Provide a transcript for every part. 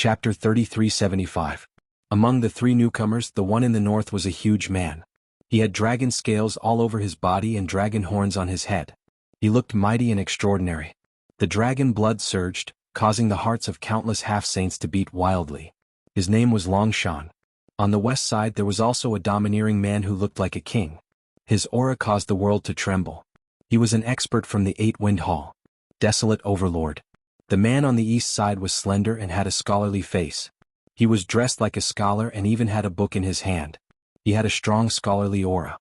Chapter 3375. Among the three newcomers, the one in the north was a huge man. He had dragon scales all over his body and dragon horns on his head. He looked mighty and extraordinary. The dragon blood surged, causing the hearts of countless half-saints to beat wildly. His name was Longshan. On the west side there was also a domineering man who looked like a king. His aura caused the world to tremble. He was an expert from the Eight-Wind Hall. Desolate Overlord. The man on the east side was slender and had a scholarly face. He was dressed like a scholar and even had a book in his hand. He had a strong scholarly aura.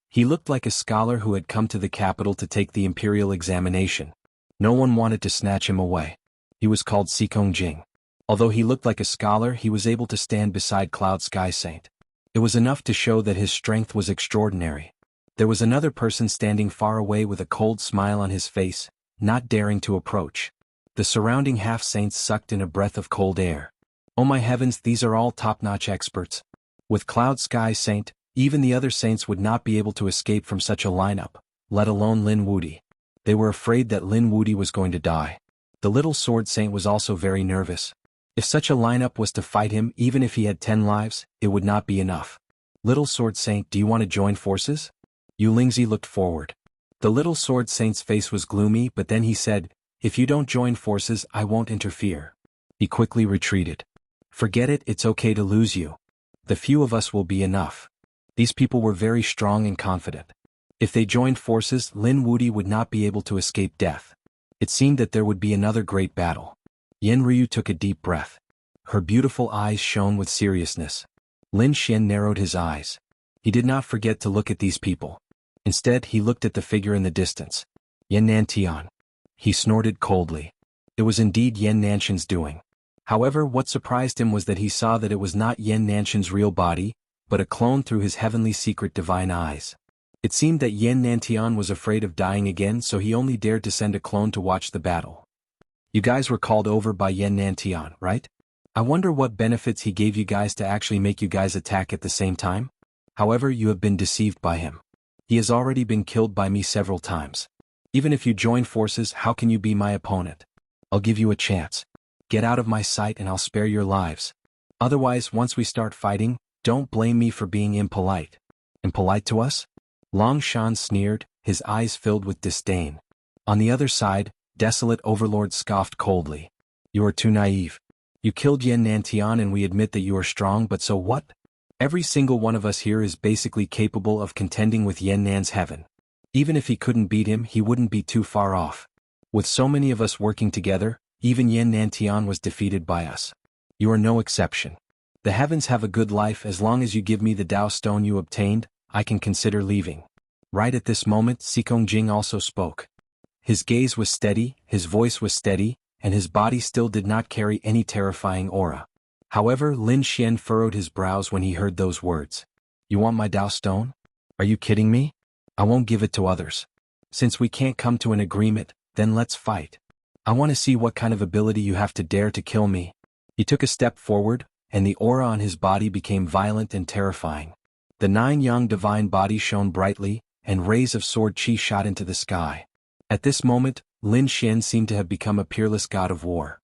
He looked like a scholar who had come to the capital to take the imperial examination. No one wanted to snatch him away. He was called Sikong Jing. Although he looked like a scholar, he was able to stand beside Cloud Sky Saint. It was enough to show that his strength was extraordinary. There was another person standing far away with a cold smile on his face, not daring to approach. The surrounding half-saints sucked in a breath of cold air. Oh my heavens, these are all top-notch experts. With Cloud Sky Saint, even the other saints would not be able to escape from such a lineup, let alone Lin Wudi. They were afraid that Lin Wudi was going to die. The little sword saint was also very nervous. If such a lineup was to fight him, even if he had 10 lives, it would not be enough. Little sword saint, do you want to join forces? Yu Lingzi looked forward. The little sword saint's face was gloomy, but then he said, if you don't join forces, I won't interfere. He quickly retreated. Forget it, it's okay to lose you. The few of us will be enough. These people were very strong and confident. If they joined forces, Lin Wudi would not be able to escape death. It seemed that there would be another great battle. Yen Ryu took a deep breath. Her beautiful eyes shone with seriousness. Lin Xian narrowed his eyes. He did not forget to look at these people. Instead, he looked at the figure in the distance. Yan Nantian. He snorted coldly. It was indeed Yan Nanshan's doing. However, what surprised him was that he saw that it was not Yan Nanshan's real body, but a clone through his heavenly secret divine eyes. It seemed that Yan Nantian was afraid of dying again, so he only dared to send a clone to watch the battle. You guys were called over by Yan Nantian, right? I wonder what benefits he gave you guys to actually make you guys attack at the same time? However, you have been deceived by him. He has already been killed by me several times. Even if you join forces, how can you be my opponent? I'll give you a chance. Get out of my sight and I'll spare your lives. Otherwise, once we start fighting, don't blame me for being impolite. Impolite to us? Longshan sneered, his eyes filled with disdain. On the other side, Desolate Overlord scoffed coldly. You are too naive. You killed Yan Nantian and we admit that you are strong, but so what? Every single one of us here is basically capable of contending with Yan Nan's heaven. Even if he couldn't beat him, he wouldn't be too far off. With so many of us working together, even Yan Nantian was defeated by us. You are no exception. The heavens have a good life. As long as you give me the Dao Stone you obtained, I can consider leaving. Right at this moment, Sikong Jing also spoke. His gaze was steady, his voice was steady, and his body still did not carry any terrifying aura. However, Lin Xian furrowed his brows when he heard those words. You want my Dao Stone? Are you kidding me? I won't give it to others. Since we can't come to an agreement, then let's fight. I want to see what kind of ability you have to dare to kill me. He took a step forward, and the aura on his body became violent and terrifying. The 9-yang divine body shone brightly, and rays of sword chi shot into the sky. At this moment, Lin Xian seemed to have become a peerless god of war.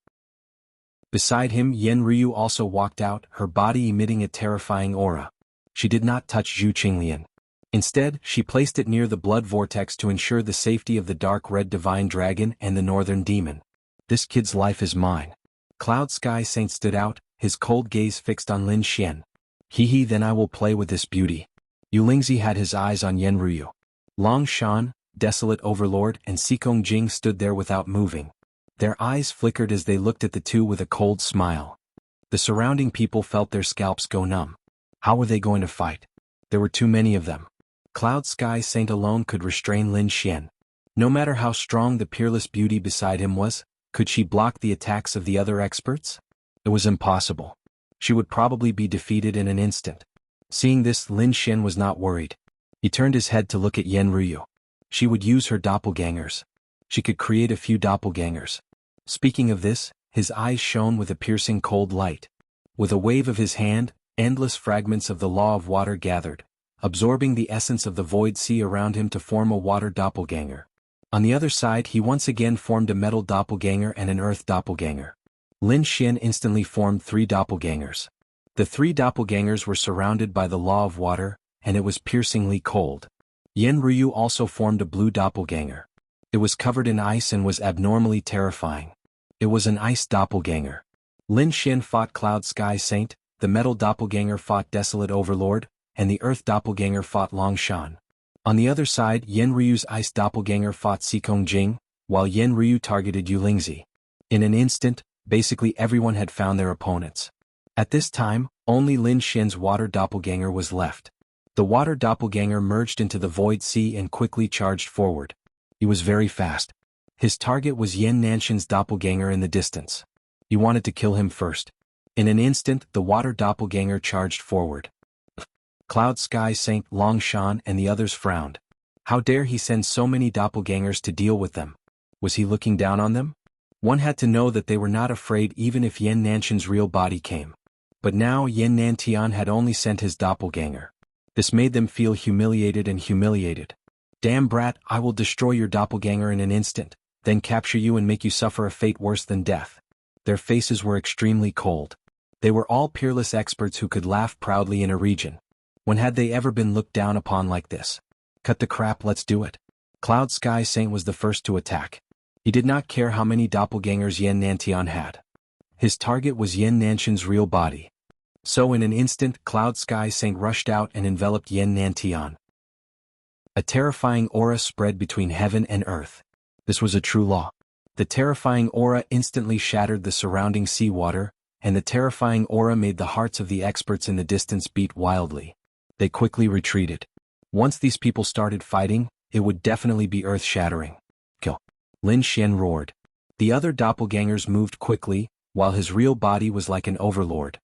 Beside him, Yen Ryu also walked out, her body emitting a terrifying aura. She did not touch Zhu Qinglian. Instead, she placed it near the blood vortex to ensure the safety of the dark red divine dragon and the northern demon. This kid's life is mine. Cloud Sky Saint stood out, his cold gaze fixed on Lin Xian. Hee, then I will play with this beauty. Yu Lingzi had his eyes on Yen Ryu. Longshan, Desolate Overlord, and Sikong Jing stood there without moving. Their eyes flickered as they looked at the two with a cold smile. The surrounding people felt their scalps go numb. How were they going to fight? There were too many of them. Cloud Sky Saint alone could restrain Lin Xian. No matter how strong the peerless beauty beside him was, could she block the attacks of the other experts? It was impossible. She would probably be defeated in an instant. Seeing this, Lin Xian was not worried. He turned his head to look at Yen Ryu. She would use her doppelgangers. She could create a few doppelgangers. Speaking of this, his eyes shone with a piercing cold light. With a wave of his hand, endless fragments of the law of water gathered, absorbing the essence of the void sea around him to form a water doppelganger. On the other side, he once again formed a metal doppelganger and an earth doppelganger. Lin Xian instantly formed 3 doppelgangers. The 3 doppelgangers were surrounded by the law of water, and it was piercingly cold. Yen Ryu also formed a blue doppelganger. It was covered in ice and was abnormally terrifying. It was an ice doppelganger. Lin Xian fought Cloud Sky Saint, the metal doppelganger fought Desolate Overlord, and the earth doppelganger fought Longshan. On the other side, Yen Ryu's ice doppelganger fought Xikong Jing, while Yen Ryu targeted Yu Lingzi. In an instant, basically everyone had found their opponents. At this time, only Lin Xian's water doppelganger was left. The water doppelganger merged into the void sea and quickly charged forward. He was very fast. His target was Yen Nanshan's doppelganger in the distance. He wanted to kill him first. In an instant, the water doppelganger charged forward. Cloud Sky Saint, Longshan and the others frowned. How dare he send so many doppelgangers to deal with them? Was he looking down on them? One had to know that they were not afraid even if Yen Nanshan's real body came. But now Yen Nantian had only sent his doppelganger. This made them feel humiliated and humiliated. Damn brat, I will destroy your doppelganger in an instant, then capture you and make you suffer a fate worse than death. Their faces were extremely cold. They were all peerless experts who could laugh proudly in a region. When had they ever been looked down upon like this? Cut the crap, let's do it. Cloud Sky Saint was the first to attack. He did not care how many doppelgangers Yen Nantian had. His target was Yen Nanshan's real body. So in an instant, Cloud Sky Saint rushed out and enveloped Yen Nantian. A terrifying aura spread between heaven and earth. This was a true law. The terrifying aura instantly shattered the surrounding seawater, and the terrifying aura made the hearts of the experts in the distance beat wildly. They quickly retreated. Once these people started fighting, it would definitely be earth-shattering. Kill. Lin Xian roared. The other doppelgangers moved quickly, while his real body was like an overlord.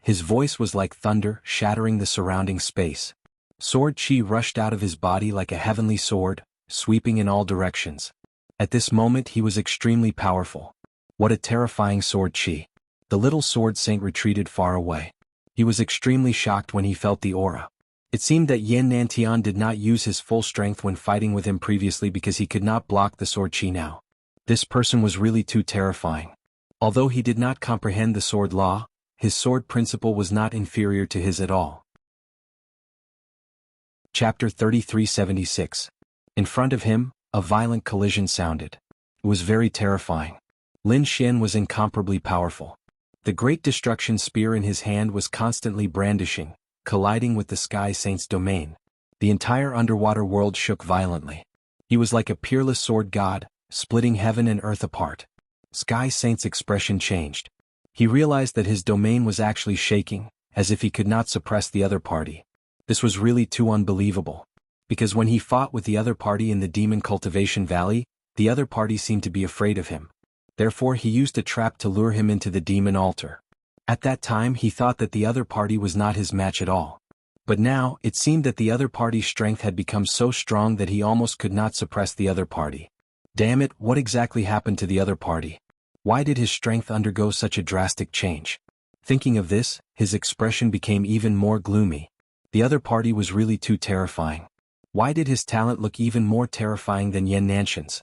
His voice was like thunder, shattering the surrounding space. Sword chi rushed out of his body like a heavenly sword, sweeping in all directions. At this moment he was extremely powerful. What a terrifying sword chi. The little sword saint retreated far away. He was extremely shocked when he felt the aura. It seemed that Yen Nantian did not use his full strength when fighting with him previously because he could not block the sword chi now. This person was really too terrifying. Although he did not comprehend the sword law, his sword principle was not inferior to his at all. Chapter 3376. In front of him, a violent collision sounded. It was very terrifying. Lin Xian was incomparably powerful. The great destruction spear in his hand was constantly brandishing, colliding with the Sky Saint's domain. The entire underwater world shook violently. He was like a peerless sword god, splitting heaven and earth apart. Sky Saint's expression changed. He realized that his domain was actually shaking, as if he could not suppress the other party. This was really too unbelievable. Because when he fought with the other party in the Demon Cultivation Valley, the other party seemed to be afraid of him. Therefore he used a trap to lure him into the demon altar. At that time he thought that the other party was not his match at all. But now, it seemed that the other party's strength had become so strong that he almost could not suppress the other party. Damn it, what exactly happened to the other party? Why did his strength undergo such a drastic change? Thinking of this, his expression became even more gloomy. The other party was really too terrifying. Why did his talent look even more terrifying than Yen Nanshan's?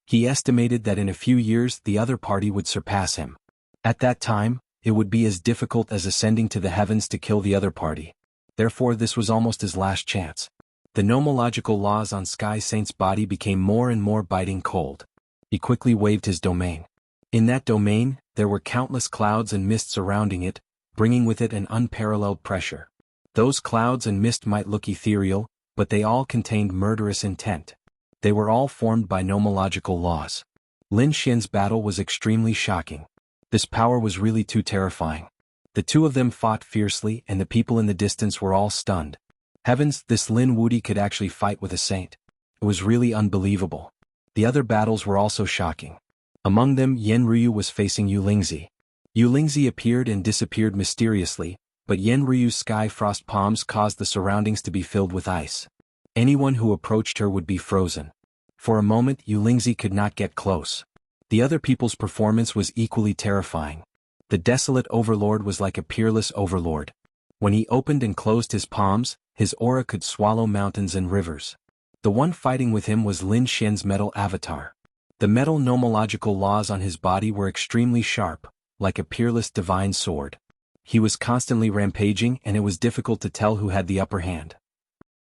He estimated that in a few years the other party would surpass him. At that time, it would be as difficult as ascending to the heavens to kill the other party. Therefore this was almost his last chance. The nomological laws on Sky Saint's body became more and more biting cold. He quickly waved his domain. In that domain, there were countless clouds and mist surrounding it, bringing with it an unparalleled pressure. Those clouds and mist might look ethereal, but they all contained murderous intent. They were all formed by nomological laws. Lin Xian's battle was extremely shocking. This power was really too terrifying. The two of them fought fiercely and the people in the distance were all stunned. Heavens, this Lin Wudi could actually fight with a saint. It was really unbelievable. The other battles were also shocking. Among them Yen Ryu was facing Yu Lingzi. Yu Lingzi appeared and disappeared mysteriously, but Yen Ryu's sky frost palms caused the surroundings to be filled with ice. Anyone who approached her would be frozen. For a moment Yu Lingzi could not get close. The other people's performance was equally terrifying. The desolate overlord was like a peerless overlord. When he opened and closed his palms, his aura could swallow mountains and rivers. The one fighting with him was Lin Xian's metal avatar. The metal nomological laws on his body were extremely sharp, like a peerless divine sword. He was constantly rampaging and it was difficult to tell who had the upper hand.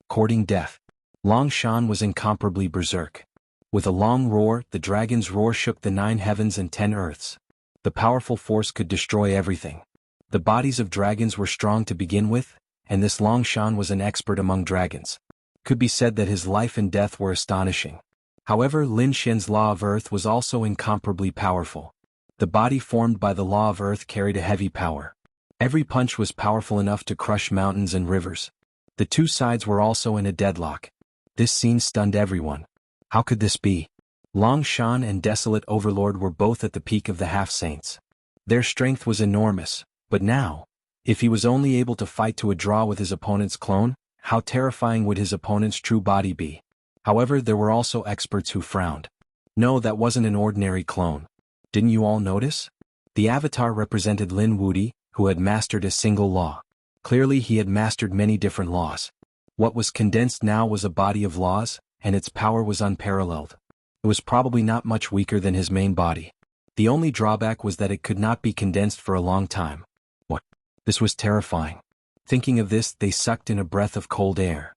Courting death. Long Shan was incomparably berserk. With a long roar, the dragon's roar shook the 9 heavens and 10 earths. The powerful force could destroy everything. The bodies of dragons were strong to begin with, and this Long Shan was an expert among dragons. Could be said that his life and death were astonishing. However, Lin Xian's law of earth was also incomparably powerful. The body formed by the law of earth carried a heavy power. Every punch was powerful enough to crush mountains and rivers. The two sides were also in a deadlock. This scene stunned everyone. How could this be? Long Shan and Desolate Overlord were both at the peak of the half-saints. Their strength was enormous, but now, if he was only able to fight to a draw with his opponent's clone, how terrifying would his opponent's true body be? However, there were also experts who frowned. No, that wasn't an ordinary clone. Didn't you all notice? The avatar represented Lin Wudi, who had mastered a single law. Clearly he had mastered many different laws. What was condensed now was a body of laws, and its power was unparalleled. It was probably not much weaker than his main body. The only drawback was that it could not be condensed for a long time. What? This was terrifying. Thinking of this, they sucked in a breath of cold air.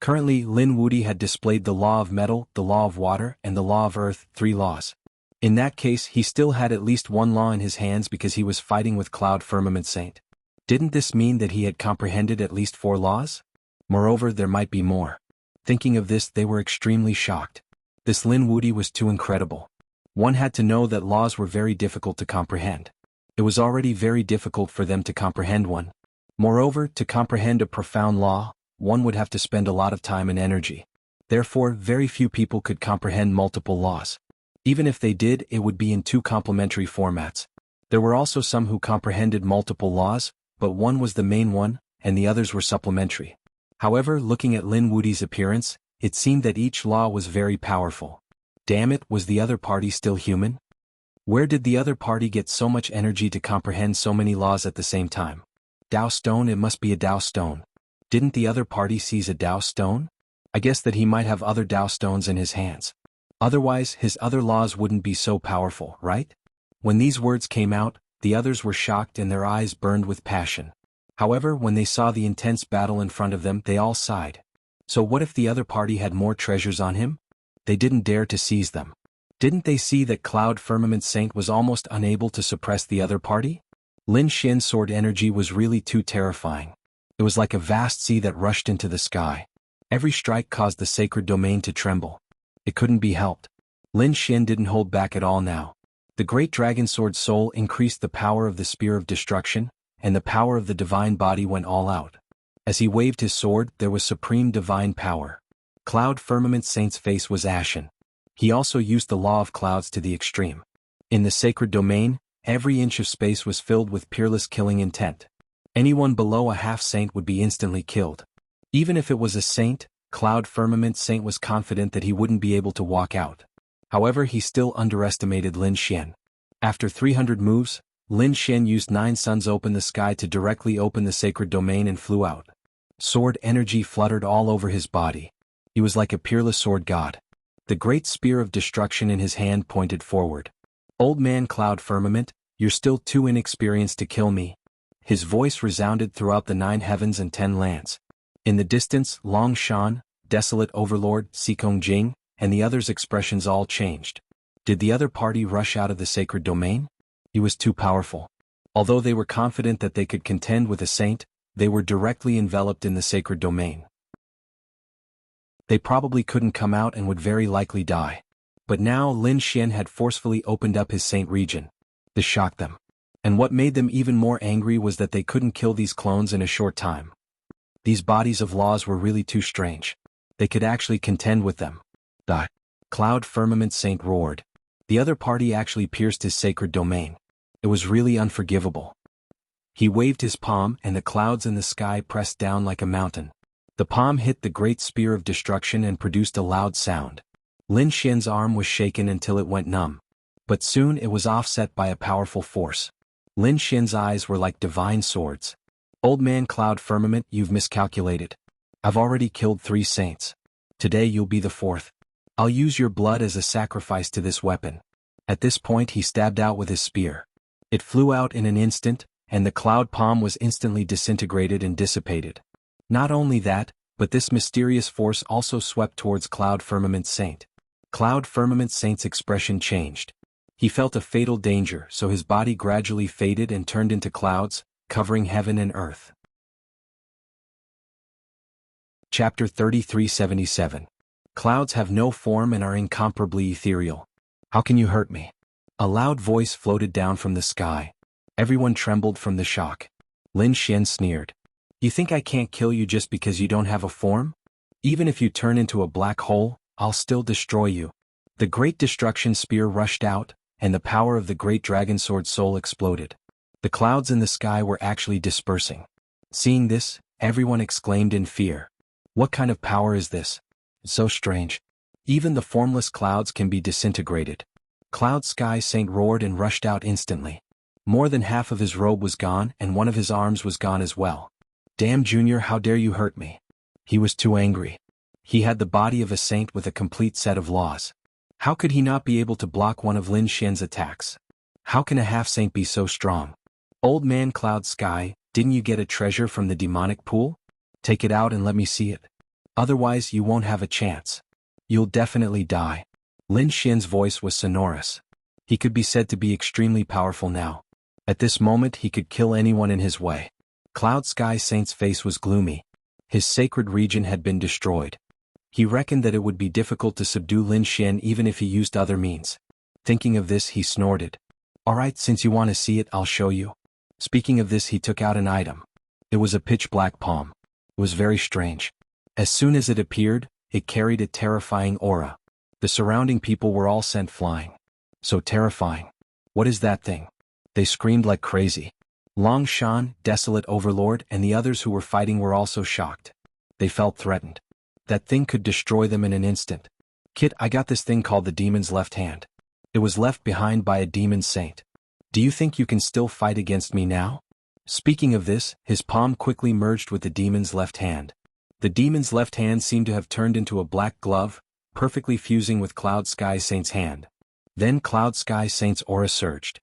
Currently, Lin Wudi had displayed the law of metal, the law of water, and the law of earth, 3 laws. In that case, he still had at least 1 law in his hands because he was fighting with Cloud Firmament Saint. Didn't this mean that he had comprehended at least 4 laws? Moreover, there might be more. Thinking of this, they were extremely shocked. This Lin Wudi was too incredible. One had to know that laws were very difficult to comprehend. It was already very difficult for them to comprehend one. Moreover, to comprehend a profound law, one would have to spend a lot of time and energy. Therefore, very few people could comprehend multiple laws. Even if they did, it would be in 2 complementary formats. There were also some who comprehended multiple laws, but one was the main one, and the others were supplementary. However, looking at Lin Wudi's appearance, it seemed that each law was very powerful. Damn it, was the other party still human? Where did the other party get so much energy to comprehend so many laws at the same time? Dao stone, it must be a Dao stone. Didn't the other party seize a Dao stone? I guess that he might have other Dao stones in his hands. Otherwise, his other laws wouldn't be so powerful, right? When these words came out, the others were shocked and their eyes burned with passion. However, when they saw the intense battle in front of them, they all sighed. So what if the other party had more treasures on him? They didn't dare to seize them. Didn't they see that Cloud Firmament Saint was almost unable to suppress the other party? Lin Xian's sword energy was really too terrifying. It was like a vast sea that rushed into the sky. Every strike caused the sacred domain to tremble. It couldn't be helped. Lin Xian didn't hold back at all now. The great dragon sword soul increased the power of the spear of destruction, and the power of the divine body went all out. As he waved his sword, there was supreme divine power. Cloud Firmament Saint's face was ashen. He also used the law of clouds to the extreme. In the sacred domain, every inch of space was filled with peerless killing intent. Anyone below a half-saint would be instantly killed. Even if it was a saint, Cloud Firmament Saint was confident that he wouldn't be able to walk out. However, he still underestimated Lin Xian. After 300 moves, Lin Xian used 9 suns open the sky to directly open the sacred domain and flew out. Sword energy fluttered all over his body. He was like a peerless sword god. The great spear of destruction in his hand pointed forward. Old man Cloud Firmament, you're still too inexperienced to kill me. His voice resounded throughout the 9 heavens and 10 lands. In the distance, Long Shan, Desolate Overlord, Sikong Jing, and the others' expressions all changed. Did the other party rush out of the sacred domain? He was too powerful. Although they were confident that they could contend with a saint, they were directly enveloped in the sacred domain. They probably couldn't come out and would very likely die. But now Lin Xian had forcefully opened up his saint region. This shocked them. And what made them even more angry was that they couldn't kill these clones in a short time. These bodies of laws were really too strange. They could actually contend with them. The Cloud Firmament Saint roared. The other party actually pierced his sacred domain. It was really unforgivable. He waved his palm and the clouds in the sky pressed down like a mountain. The palm hit the great spear of destruction and produced a loud sound. Lin Xian's arm was shaken until it went numb. But soon it was offset by a powerful force. Lin Xian's eyes were like divine swords. Old man Cloud Firmament, you've miscalculated. I've already killed 3 saints. Today you'll be the 4th. I'll use your blood as a sacrifice to this weapon. At this point he stabbed out with his spear. It flew out in an instant, and the cloud palm was instantly disintegrated and dissipated. Not only that, but this mysterious force also swept towards Cloud Firmament Saint. Cloud Firmament Saint's expression changed. He felt a fatal danger, so his body gradually faded and turned into clouds, covering heaven and earth. Chapter 3377. Clouds have no form and are incomparably ethereal. How can you hurt me? A loud voice floated down from the sky. Everyone trembled from the shock. Lin Xian sneered. You think I can't kill you just because you don't have a form? Even if you turn into a black hole, I'll still destroy you. The great destruction spear rushed out, and the power of the great dragon sword soul exploded. The clouds in the sky were actually dispersing. Seeing this, everyone exclaimed in fear. What kind of power is this? It's so strange. Even the formless clouds can be disintegrated. Cloud Sky Saint roared and rushed out instantly. More than half of his robe was gone and one of his arms was gone as well. Damn Junior, how dare you hurt me? He was too angry. He had the body of a saint with a complete set of laws. How could he not be able to block one of Lin Xian's attacks? How can a half-saint be so strong? Old man Cloud Sky, didn't you get a treasure from the demonic pool? Take it out and let me see it. Otherwise you won't have a chance. You'll definitely die. Lin Xian's voice was sonorous. He could be said to be extremely powerful now. At this moment he could kill anyone in his way. Cloud Sky Saint's face was gloomy. His sacred region had been destroyed. He reckoned that it would be difficult to subdue Lin Xian even if he used other means. Thinking of this he snorted. Alright, since you want to see it, I'll show you. Speaking of this, he took out an item. It was a pitch-black palm. It was very strange. As soon as it appeared, it carried a terrifying aura. The surrounding people were all sent flying. So terrifying. What is that thing? They screamed like crazy. Long Shan, Desolate Overlord, and the others who were fighting were also shocked. They felt threatened. That thing could destroy them in an instant. Kid, I got this thing called the Demon's Left Hand. It was left behind by a demon saint. Do you think you can still fight against me now? Speaking of this, his palm quickly merged with the demon's left hand. The demon's left hand seemed to have turned into a black glove, perfectly fusing with Cloud Sky Saint's hand. Then Cloud Sky Saint's aura surged.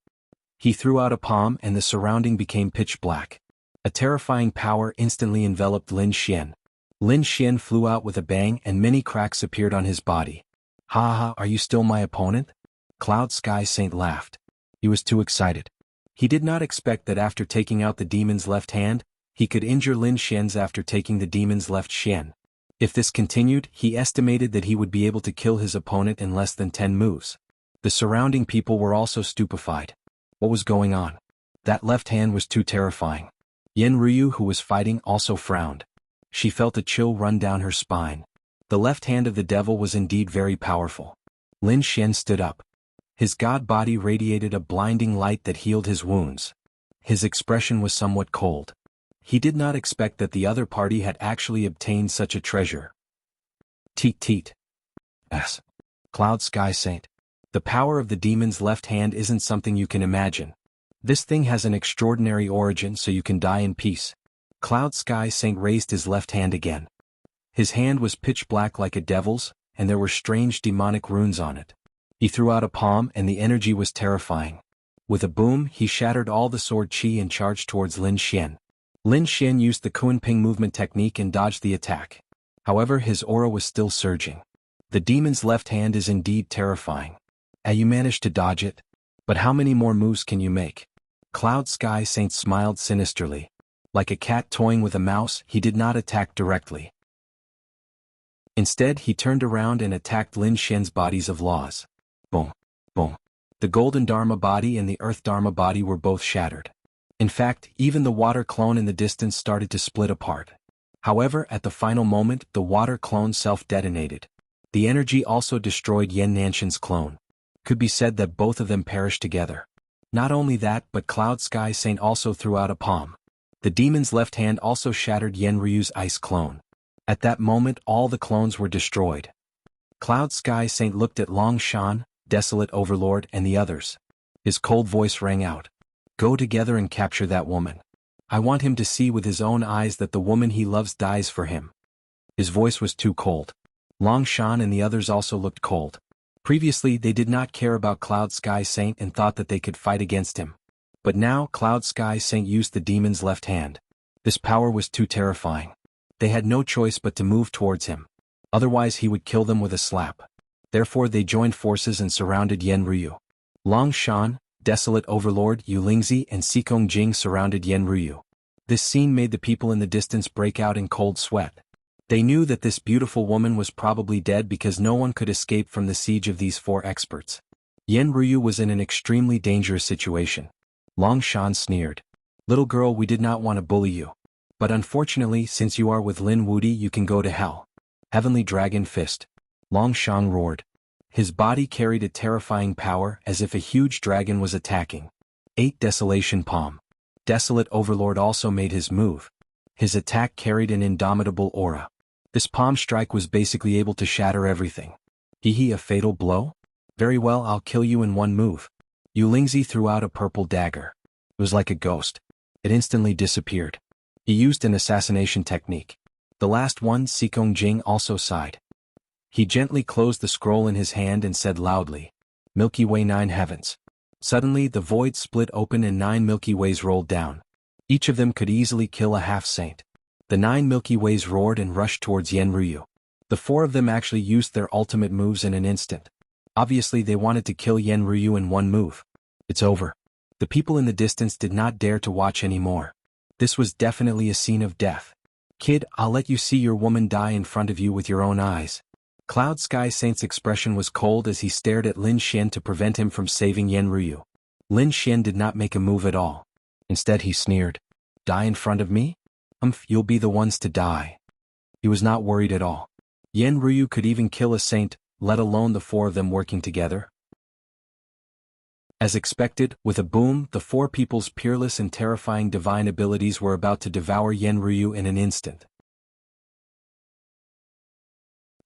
He threw out a palm and the surrounding became pitch black. A terrifying power instantly enveloped Lin Xian. Lin Xian flew out with a bang and many cracks appeared on his body. Ha ha, are you still my opponent? Cloud Sky Saint laughed. He was too excited. He did not expect that after taking out the demon's left hand, he could injure Lin Xian's after taking the demon's left Xian. If this continued, he estimated that he would be able to kill his opponent in less than 10 moves. The surrounding people were also stupefied. What was going on? That left hand was too terrifying. Yen Ryu, who was fighting, also frowned. She felt a chill run down her spine. The left hand of the devil was indeed very powerful. Lin Xian stood up. His god body radiated a blinding light that healed his wounds. His expression was somewhat cold. He did not expect that the other party had actually obtained such a treasure. Teet teet. S. Cloud Sky Saint. The power of the demon's left hand isn't something you can imagine. This thing has an extraordinary origin, so you can die in peace. Cloud Sky Saint raised his left hand again. His hand was pitch black like a devil's, and there were strange demonic runes on it. He threw out a palm and the energy was terrifying. With a boom, he shattered all the sword chi and charged towards Lin Xian. Lin Xian used the Kunping movement technique and dodged the attack. However, his aura was still surging. The demon's left hand is indeed terrifying. You managed to dodge it? But how many more moves can you make? Cloud Sky Saint smiled sinisterly. Like a cat toying with a mouse, he did not attack directly. Instead, he turned around and attacked Lin Xian's bodies of laws. Boom, boom. The golden Dharma body and the earth Dharma body were both shattered. In fact, even the water clone in the distance started to split apart. However, at the final moment, the water clone self-detonated. The energy also destroyed Yen Nanshan's clone. Could be said that both of them perished together. Not only that, but Cloud Sky Saint also threw out a palm. The demon's left hand also shattered Yen Ryu's ice clone. At that moment, all the clones were destroyed. Cloud Sky Saint looked at Long Shan, Desolate Overlord, and the others. His cold voice rang out. Go together and capture that woman. I want him to see with his own eyes that the woman he loves dies for him. His voice was too cold. Long Shan and the others also looked cold. Previously they did not care about Cloud Sky Saint and thought that they could fight against him. But now Cloud Sky Saint used the demon's left hand. This power was too terrifying. They had no choice but to move towards him. Otherwise he would kill them with a slap. Therefore they joined forces and surrounded Yan Ruyu. Long Shan, Desolate Overlord Yu Lingzi and Sikong Jing surrounded Yan Ruyu. This scene made the people in the distance break out in cold sweat. They knew that this beautiful woman was probably dead because no one could escape from the siege of these 4 experts. Yan Ruyu was in an extremely dangerous situation. Long Shan sneered. Little girl, we did not want to bully you. But unfortunately, since you are with Lin Wudi, you can go to hell. Heavenly Dragon Fist. Long Shan roared. His body carried a terrifying power as if a huge dragon was attacking. 8 Desolation Palm. Desolate Overlord also made his move. His attack carried an indomitable aura. This palm strike was basically able to shatter everything. Hee, a fatal blow? Very well, I'll kill you in one move. Yu Lingzi threw out a purple dagger. It was like a ghost. It instantly disappeared. He used an assassination technique. The last one, Sikong Jing, also sighed. He gently closed the scroll in his hand and said loudly, Milky Way 9 heavens. Suddenly the void split open and 9 Milky Ways rolled down. Each of them could easily kill a half-saint. The 9 Milky Ways roared and rushed towards Yan Ruyu. The 4 of them actually used their ultimate moves in an instant. Obviously they wanted to kill Yan Ruyu in one move. It's over. The people in the distance did not dare to watch anymore. This was definitely a scene of death. Kid, I'll let you see your woman die in front of you with your own eyes. Cloud Sky Saint's expression was cold as he stared at Lin Xian to prevent him from saving Yan Ruyu. Lin Xian did not make a move at all. Instead he sneered. Die in front of me? You'll be the ones to die. He was not worried at all. Yan Ruyu could even kill a saint, let alone the 4 of them working together. As expected, with a boom, the 4 people's peerless and terrifying divine abilities were about to devour Yan Ruyu in an instant.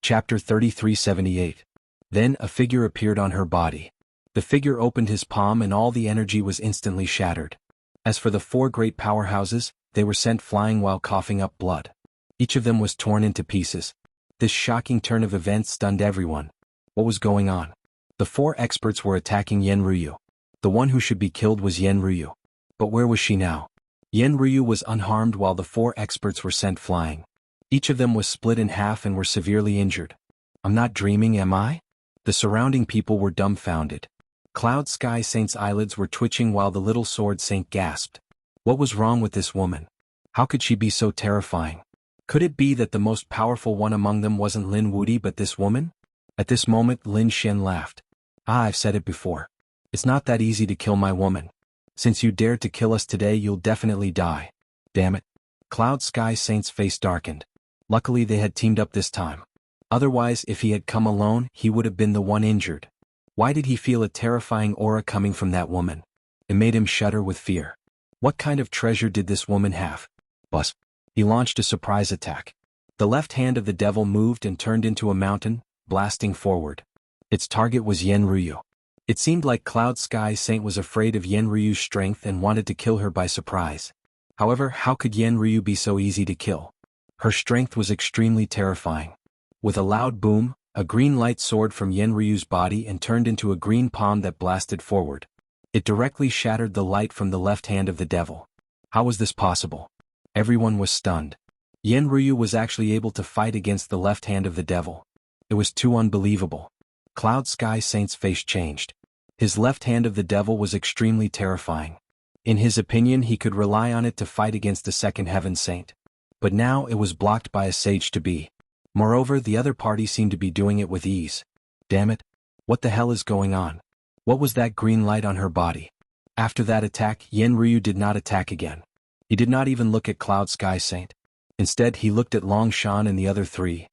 Chapter 3378. Then a figure appeared on her body. The figure opened his palm and all the energy was instantly shattered. As for the 4 great powerhouses, they were sent flying while coughing up blood. Each of them was torn into pieces. This shocking turn of events stunned everyone. What was going on? The 4 experts were attacking Yan Ruyu. The one who should be killed was Yan Ruyu. But where was she now? Yan Ruyu was unharmed while the 4 experts were sent flying. Each of them was split in half and were severely injured. I'm not dreaming, am I? The surrounding people were dumbfounded. Cloud Sky Saint's eyelids were twitching while the little sword saint gasped. What was wrong with this woman? How could she be so terrifying? Could it be that the most powerful one among them wasn't Lin Wudi but this woman? At this moment Lin Xian laughed. I've said it before. It's not that easy to kill my woman. Since you dared to kill us today, you'll definitely die. Damn it. Cloud Sky Saint's face darkened. Luckily they had teamed up this time. Otherwise, if he had come alone, he would have been the one injured. Why did he feel a terrifying aura coming from that woman? It made him shudder with fear. What kind of treasure did this woman have? Buzz. He launched a surprise attack. The left hand of the devil moved and turned into a mountain, blasting forward. Its target was Yan Ruyu. It seemed like Cloud Sky Saint was afraid of Yan Ryu's strength and wanted to kill her by surprise. However, how could Yan Ruyu be so easy to kill? Her strength was extremely terrifying. With a loud boom, a green light soared from Yan Ryu's body and turned into a green palm that blasted forward. It directly shattered the light from the left hand of the devil. How was this possible? Everyone was stunned. Yan Ruyu was actually able to fight against the left hand of the devil. It was too unbelievable. Cloud Sky Saint's face changed. His left hand of the devil was extremely terrifying. In his opinion, he could rely on it to fight against the second heaven saint. But now it was blocked by a sage-to-be. Moreover, the other party seemed to be doing it with ease. Damn it. What the hell is going on? What was that green light on her body? After that attack, Yan Ruyu did not attack again. He did not even look at Cloud Sky Saint. Instead, he looked at Long Shan and the other 3.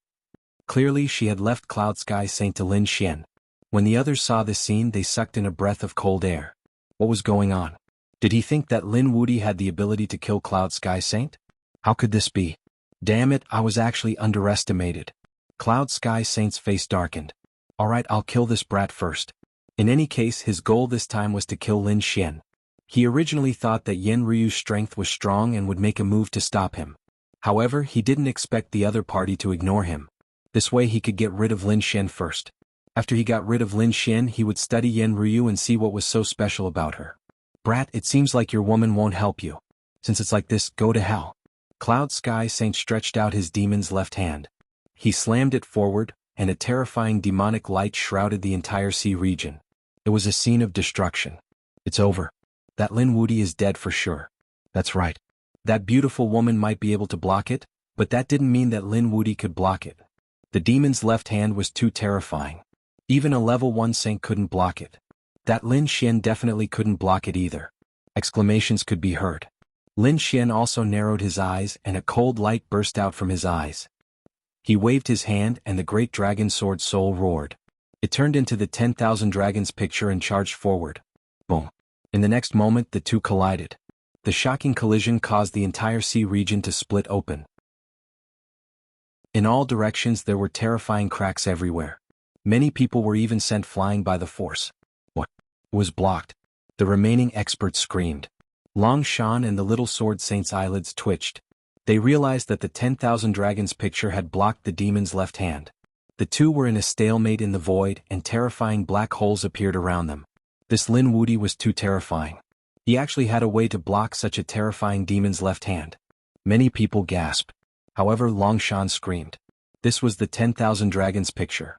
Clearly, she had left Cloud Sky Saint to Lin Xian. When the others saw this scene, they sucked in a breath of cold air. What was going on? Did he think that Lin Wudi had the ability to kill Cloud Sky Saint? How could this be? Damn it, I was actually underestimated. Cloud Sky Saint's face darkened. Alright, I'll kill this brat first. In any case, his goal this time was to kill Lin Xian. He originally thought that Yan Ryu's strength was strong and would make a move to stop him. However, he didn't expect the other party to ignore him. This way he could get rid of Lin Xian first. After he got rid of Lin Xian, he would study Yen Ryu and see what was so special about her. Brat, it seems like your woman won't help you. Since it's like this, go to hell. Cloud Sky Saint stretched out his demon's left hand. He slammed it forward, and a terrifying demonic light shrouded the entire sea region. It was a scene of destruction. It's over. That Lin Wuti is dead for sure. That's right. That beautiful woman might be able to block it, but that didn't mean that Lin Wuti could block it. The demon's left hand was too terrifying. Even a level 1 saint couldn't block it. That Lin Xian definitely couldn't block it either. Exclamations could be heard. Lin Xian also narrowed his eyes and a cold light burst out from his eyes. He waved his hand and the great dragon sword soul roared. It turned into the 10,000 dragons picture and charged forward. Boom. In the next moment the two collided. The shocking collision caused the entire sea region to split open. In all directions there were terrifying cracks everywhere. Many people were even sent flying by the force. What? Was blocked. The remaining experts screamed. Long Shan and the little sword saint's eyelids twitched. They realized that the 10,000 dragons picture had blocked the demon's left hand. The two were in a stalemate in the void and terrifying black holes appeared around them. This Lin Wuti was too terrifying. He actually had a way to block such a terrifying demon's left hand. Many people gasped. However, Long Shan screamed. This was the 10,000 dragons picture.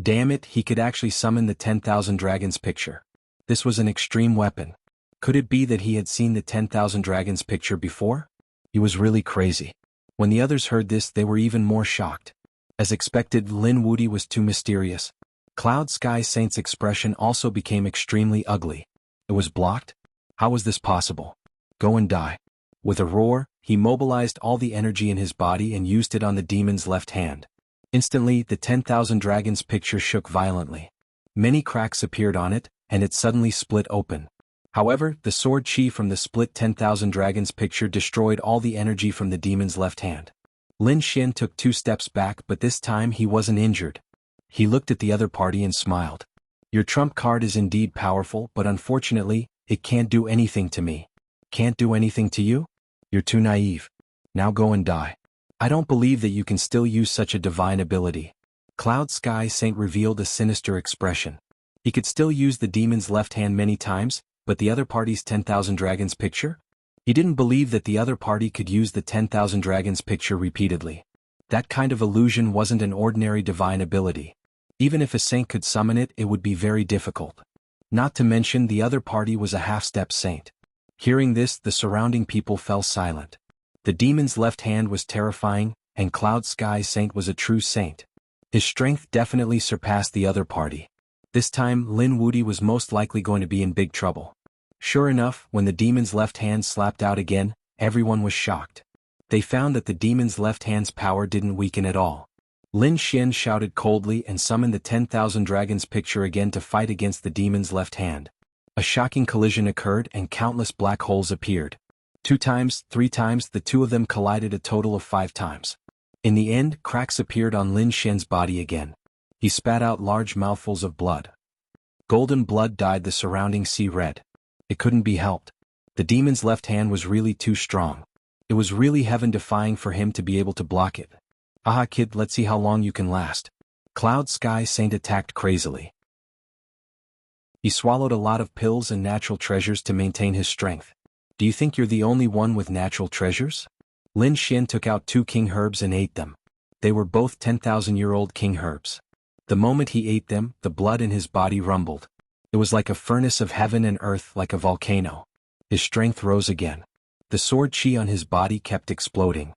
Damn it, he could actually summon the 10,000 dragons picture. This was an extreme weapon. Could it be that he had seen the 10,000 dragons picture before? He was really crazy. When the others heard this, they were even more shocked. As expected, Lin Wuti was too mysterious. Cloud Sky Saint's expression also became extremely ugly. It was blocked? How was this possible? Go and die. With a roar, he mobilized all the energy in his body and used it on the demon's left hand. Instantly, the 10,000 dragons picture shook violently. Many cracks appeared on it, and it suddenly split open. However, the sword chi from the split 10,000 dragons picture destroyed all the energy from the demon's left hand. Lin Xian took 2 steps back, but this time he wasn't injured. He looked at the other party and smiled. Your trump card is indeed powerful, but unfortunately, it can't do anything to me. Can't do anything to you? You're too naive. Now go and die. I don't believe that you can still use such a divine ability. Cloud Sky Saint revealed a sinister expression. He could still use the demon's left hand many times, but the other party's 10,000 dragons picture? He didn't believe that the other party could use the 10,000 dragons picture repeatedly. That kind of illusion wasn't an ordinary divine ability. Even if a saint could summon it, it would be very difficult. Not to mention the other party was a half-step saint. Hearing this, the surrounding people fell silent. The demon's left hand was terrifying, and Cloud Sky Saint was a true saint. His strength definitely surpassed the other party. This time, Lin Wuti was most likely going to be in big trouble. Sure enough, when the demon's left hand slapped out again, everyone was shocked. They found that the demon's left hand's power didn't weaken at all. Lin Xian shouted coldly and summoned the 10,000 dragons picture again to fight against the demon's left hand. A shocking collision occurred and countless black holes appeared. 2 times, 3 times, the two of them collided a total of 5 times. In the end, cracks appeared on Lin Xian's body again. He spat out large mouthfuls of blood. Golden blood dyed the surrounding sea red. It couldn't be helped. The demon's left hand was really too strong. It was really heaven-defying for him to be able to block it. Aha kid, let's see how long you can last. Cloud Sky Saint attacked crazily. He swallowed a lot of pills and natural treasures to maintain his strength. Do you think you're the only one with natural treasures? Lin Xian took out 2 king herbs and ate them. They were both 10,000-year-old king herbs. The moment he ate them, the blood in his body rumbled. It was like a furnace of heaven and earth, like a volcano. His strength rose again. The sword chi on his body kept exploding.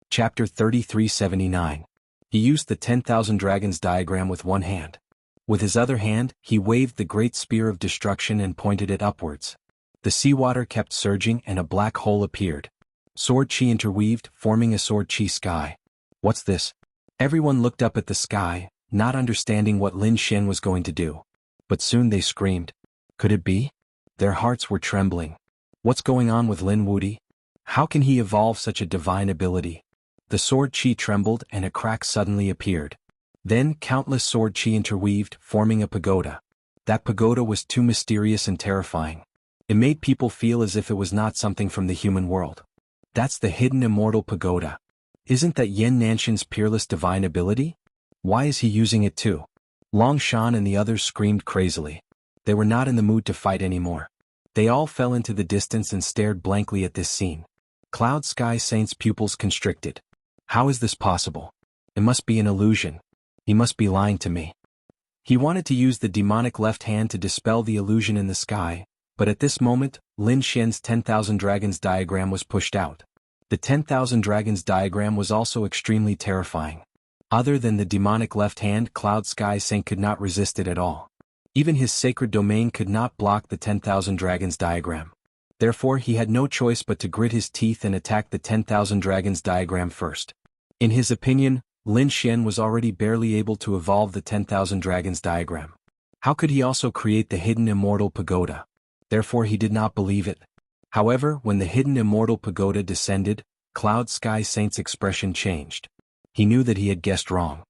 Chapter 3379. He used the 10,000 dragons diagram with one hand. With his other hand, he waved the great spear of destruction and pointed it upwards. The seawater kept surging and a black hole appeared. Sword chi interweaved, forming a sword chi sky. What's this? Everyone looked up at the sky, not understanding what Lin Xian was going to do. But soon they screamed. Could it be? Their hearts were trembling. What's going on with Lin Wuti? How can he evolve such a divine ability? The sword chi trembled and a crack suddenly appeared. Then countless sword chi interweaved, forming a pagoda. That pagoda was too mysterious and terrifying. It made people feel as if it was not something from the human world. That's the hidden immortal pagoda. Isn't that Yin Nanshan's peerless divine ability? Why is he using it too? Long Shan and the others screamed crazily. They were not in the mood to fight anymore. They all fell into the distance and stared blankly at this scene. Cloud Sky Saint's pupils constricted. How is this possible? It must be an illusion. He must be lying to me. He wanted to use the demonic left hand to dispel the illusion in the sky, but at this moment, Lin Xian's 10,000 dragons diagram was pushed out. The 10,000 dragons diagram was also extremely terrifying. Other than the demonic left hand, Cloud Sky Saint could not resist it at all. Even his sacred domain could not block the 10,000 dragons diagram. Therefore he had no choice but to grit his teeth and attack the 10,000 dragons diagram first. In his opinion, Lin Xian was already barely able to evolve the 10,000 dragons diagram. How could he also create the hidden immortal pagoda? Therefore he did not believe it. However, when the hidden immortal pagoda descended, Cloud Sky Saint's expression changed. He knew that he had guessed wrong.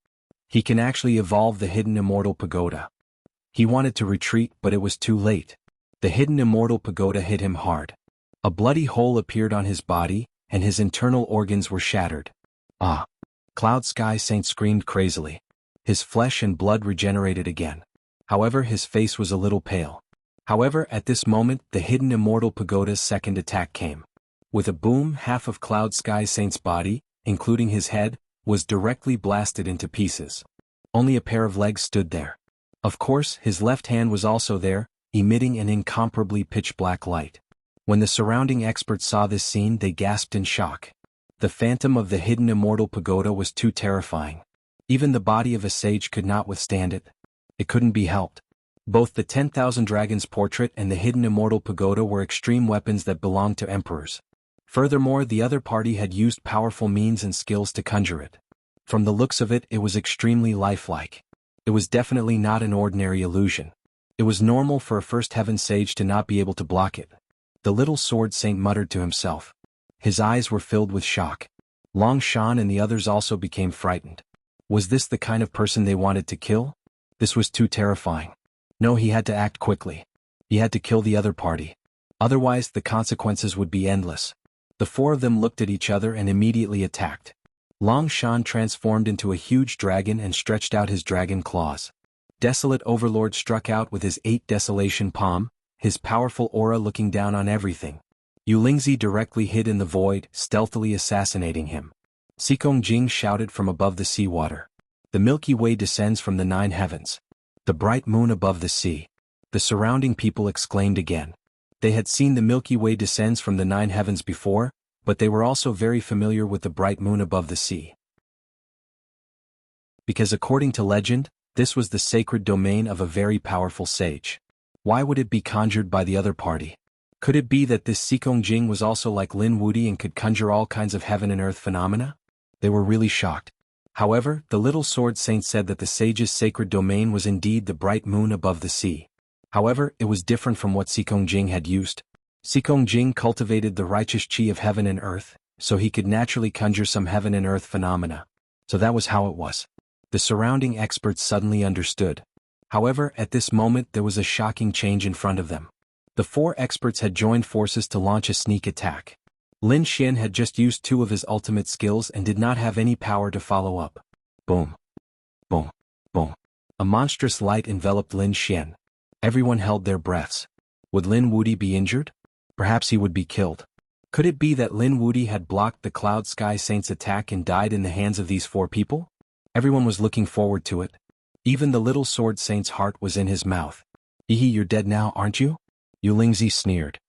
He can actually evolve the hidden immortal pagoda. He wanted to retreat, but it was too late. The hidden immortal pagoda hit him hard. A bloody hole appeared on his body, and his internal organs were shattered. Ah! Cloud Sky Saint screamed crazily. His flesh and blood regenerated again. However, his face was a little pale. However, at this moment, the hidden immortal pagoda's second attack came. With a boom, half of Cloud Sky Saint's body, including his head, was directly blasted into pieces. Only a pair of legs stood there. Of course, his left hand was also there, emitting an incomparably pitch-black light. When the surrounding experts saw this scene, they gasped in shock. The phantom of the hidden immortal pagoda was too terrifying. Even the body of a sage could not withstand it. It couldn't be helped. Both the 10,000 dragons portrait and the hidden immortal pagoda were extreme weapons that belonged to emperors. Furthermore, the other party had used powerful means and skills to conjure it. From the looks of it, it was extremely lifelike. It was definitely not an ordinary illusion. It was normal for a first heaven sage to not be able to block it. The little sword saint muttered to himself. His eyes were filled with shock. Long Shan and the others also became frightened. Was this the kind of person they wanted to kill? This was too terrifying. No, he had to act quickly. He had to kill the other party. Otherwise, the consequences would be endless. The four of them looked at each other and immediately attacked. Long Shan transformed into a huge dragon and stretched out his dragon claws. Desolate Overlord struck out with his 8 Desolation Palm, his powerful aura looking down on everything. Yulingzi directly hid in the void, stealthily assassinating him. Xikong Jing shouted from above the seawater. The Milky Way descends from the 9 heavens. The bright moon above the sea. The surrounding people exclaimed again. They had seen the Milky Way descends from the 9 heavens before, but they were also very familiar with the bright moon above the sea. Because according to legend, this was the sacred domain of a very powerful sage. Why would it be conjured by the other party? Could it be that this Xikong Jing was also like Lin Wudi and could conjure all kinds of heaven and earth phenomena? They were really shocked. However, the little sword saint said that the sage's sacred domain was indeed the bright moon above the sea. However, it was different from what Xikong Jing had used. Xikong Jing cultivated the righteous chi of heaven and earth, so he could naturally conjure some heaven and earth phenomena. So that was how it was. The surrounding experts suddenly understood. However, at this moment there was a shocking change in front of them. The 4 experts had joined forces to launch a sneak attack. Lin Xian had just used 2 of his ultimate skills and did not have any power to follow up. Boom. Boom. Boom. A monstrous light enveloped Lin Xian. Everyone held their breaths. Would Lin Wudi be injured? Perhaps he would be killed. Could it be that Lin Wudi had blocked the Cloud Sky Saint's attack and died in the hands of these 4 people? Everyone was looking forward to it. Even the little sword saint's heart was in his mouth. Ehe, you're dead now, aren't you? Yulingzi sneered.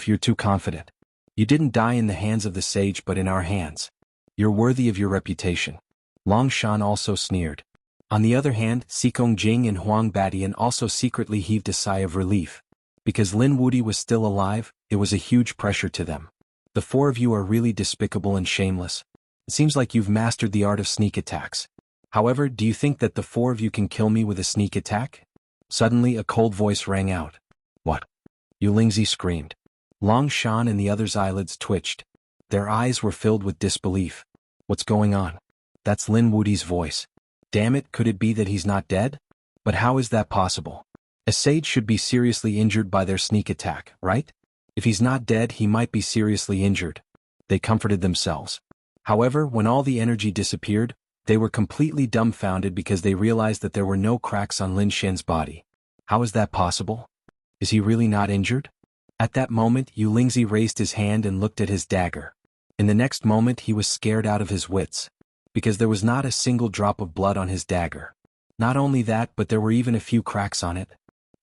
You're too confident. You didn't die in the hands of the sage but in our hands. You're worthy of your reputation. Long Shan also sneered. On the other hand, Xikong Jing and Huang Batian also secretly heaved a sigh of relief. Because Lin Wudi was still alive, it was a huge pressure to them. The 4 of you are really despicable and shameless. It seems like you've mastered the art of sneak attacks. However, do you think that the 4 of you can kill me with a sneak attack? Suddenly a cold voice rang out. What? Yulingzi screamed. Long Shan and the others' eyelids twitched. Their eyes were filled with disbelief. What's going on? That's Lin Wudi's voice. Damn it, could it be that he's not dead? But how is that possible? A sage should be seriously injured by their sneak attack, right? If he's not dead, he might be seriously injured. They comforted themselves. However, when all the energy disappeared, they were completely dumbfounded because they realized that there were no cracks on Lin Xian's body. How is that possible? Is he really not injured? At that moment, Yu Lingzi raised his hand and looked at his dagger. In the next moment he was scared out of his wits, because there was not a single drop of blood on his dagger. Not only that, but there were even a few cracks on it.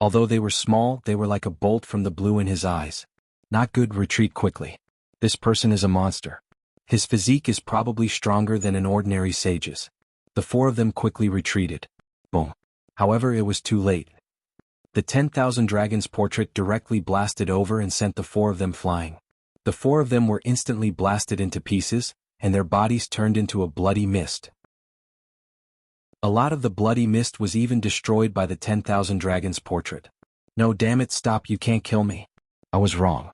Although they were small, they were like a bolt from the blue in his eyes. Not good, retreat quickly. This person is a monster. His physique is probably stronger than an ordinary sage's. The four of them quickly retreated. Boom. However, it was too late. The 10,000 dragons portrait directly blasted over and sent the four of them flying. The four of them were instantly blasted into pieces, and their bodies turned into a bloody mist. A lot of the bloody mist was even destroyed by the 10,000 dragons portrait. No, damn it, stop, you can't kill me. I was wrong.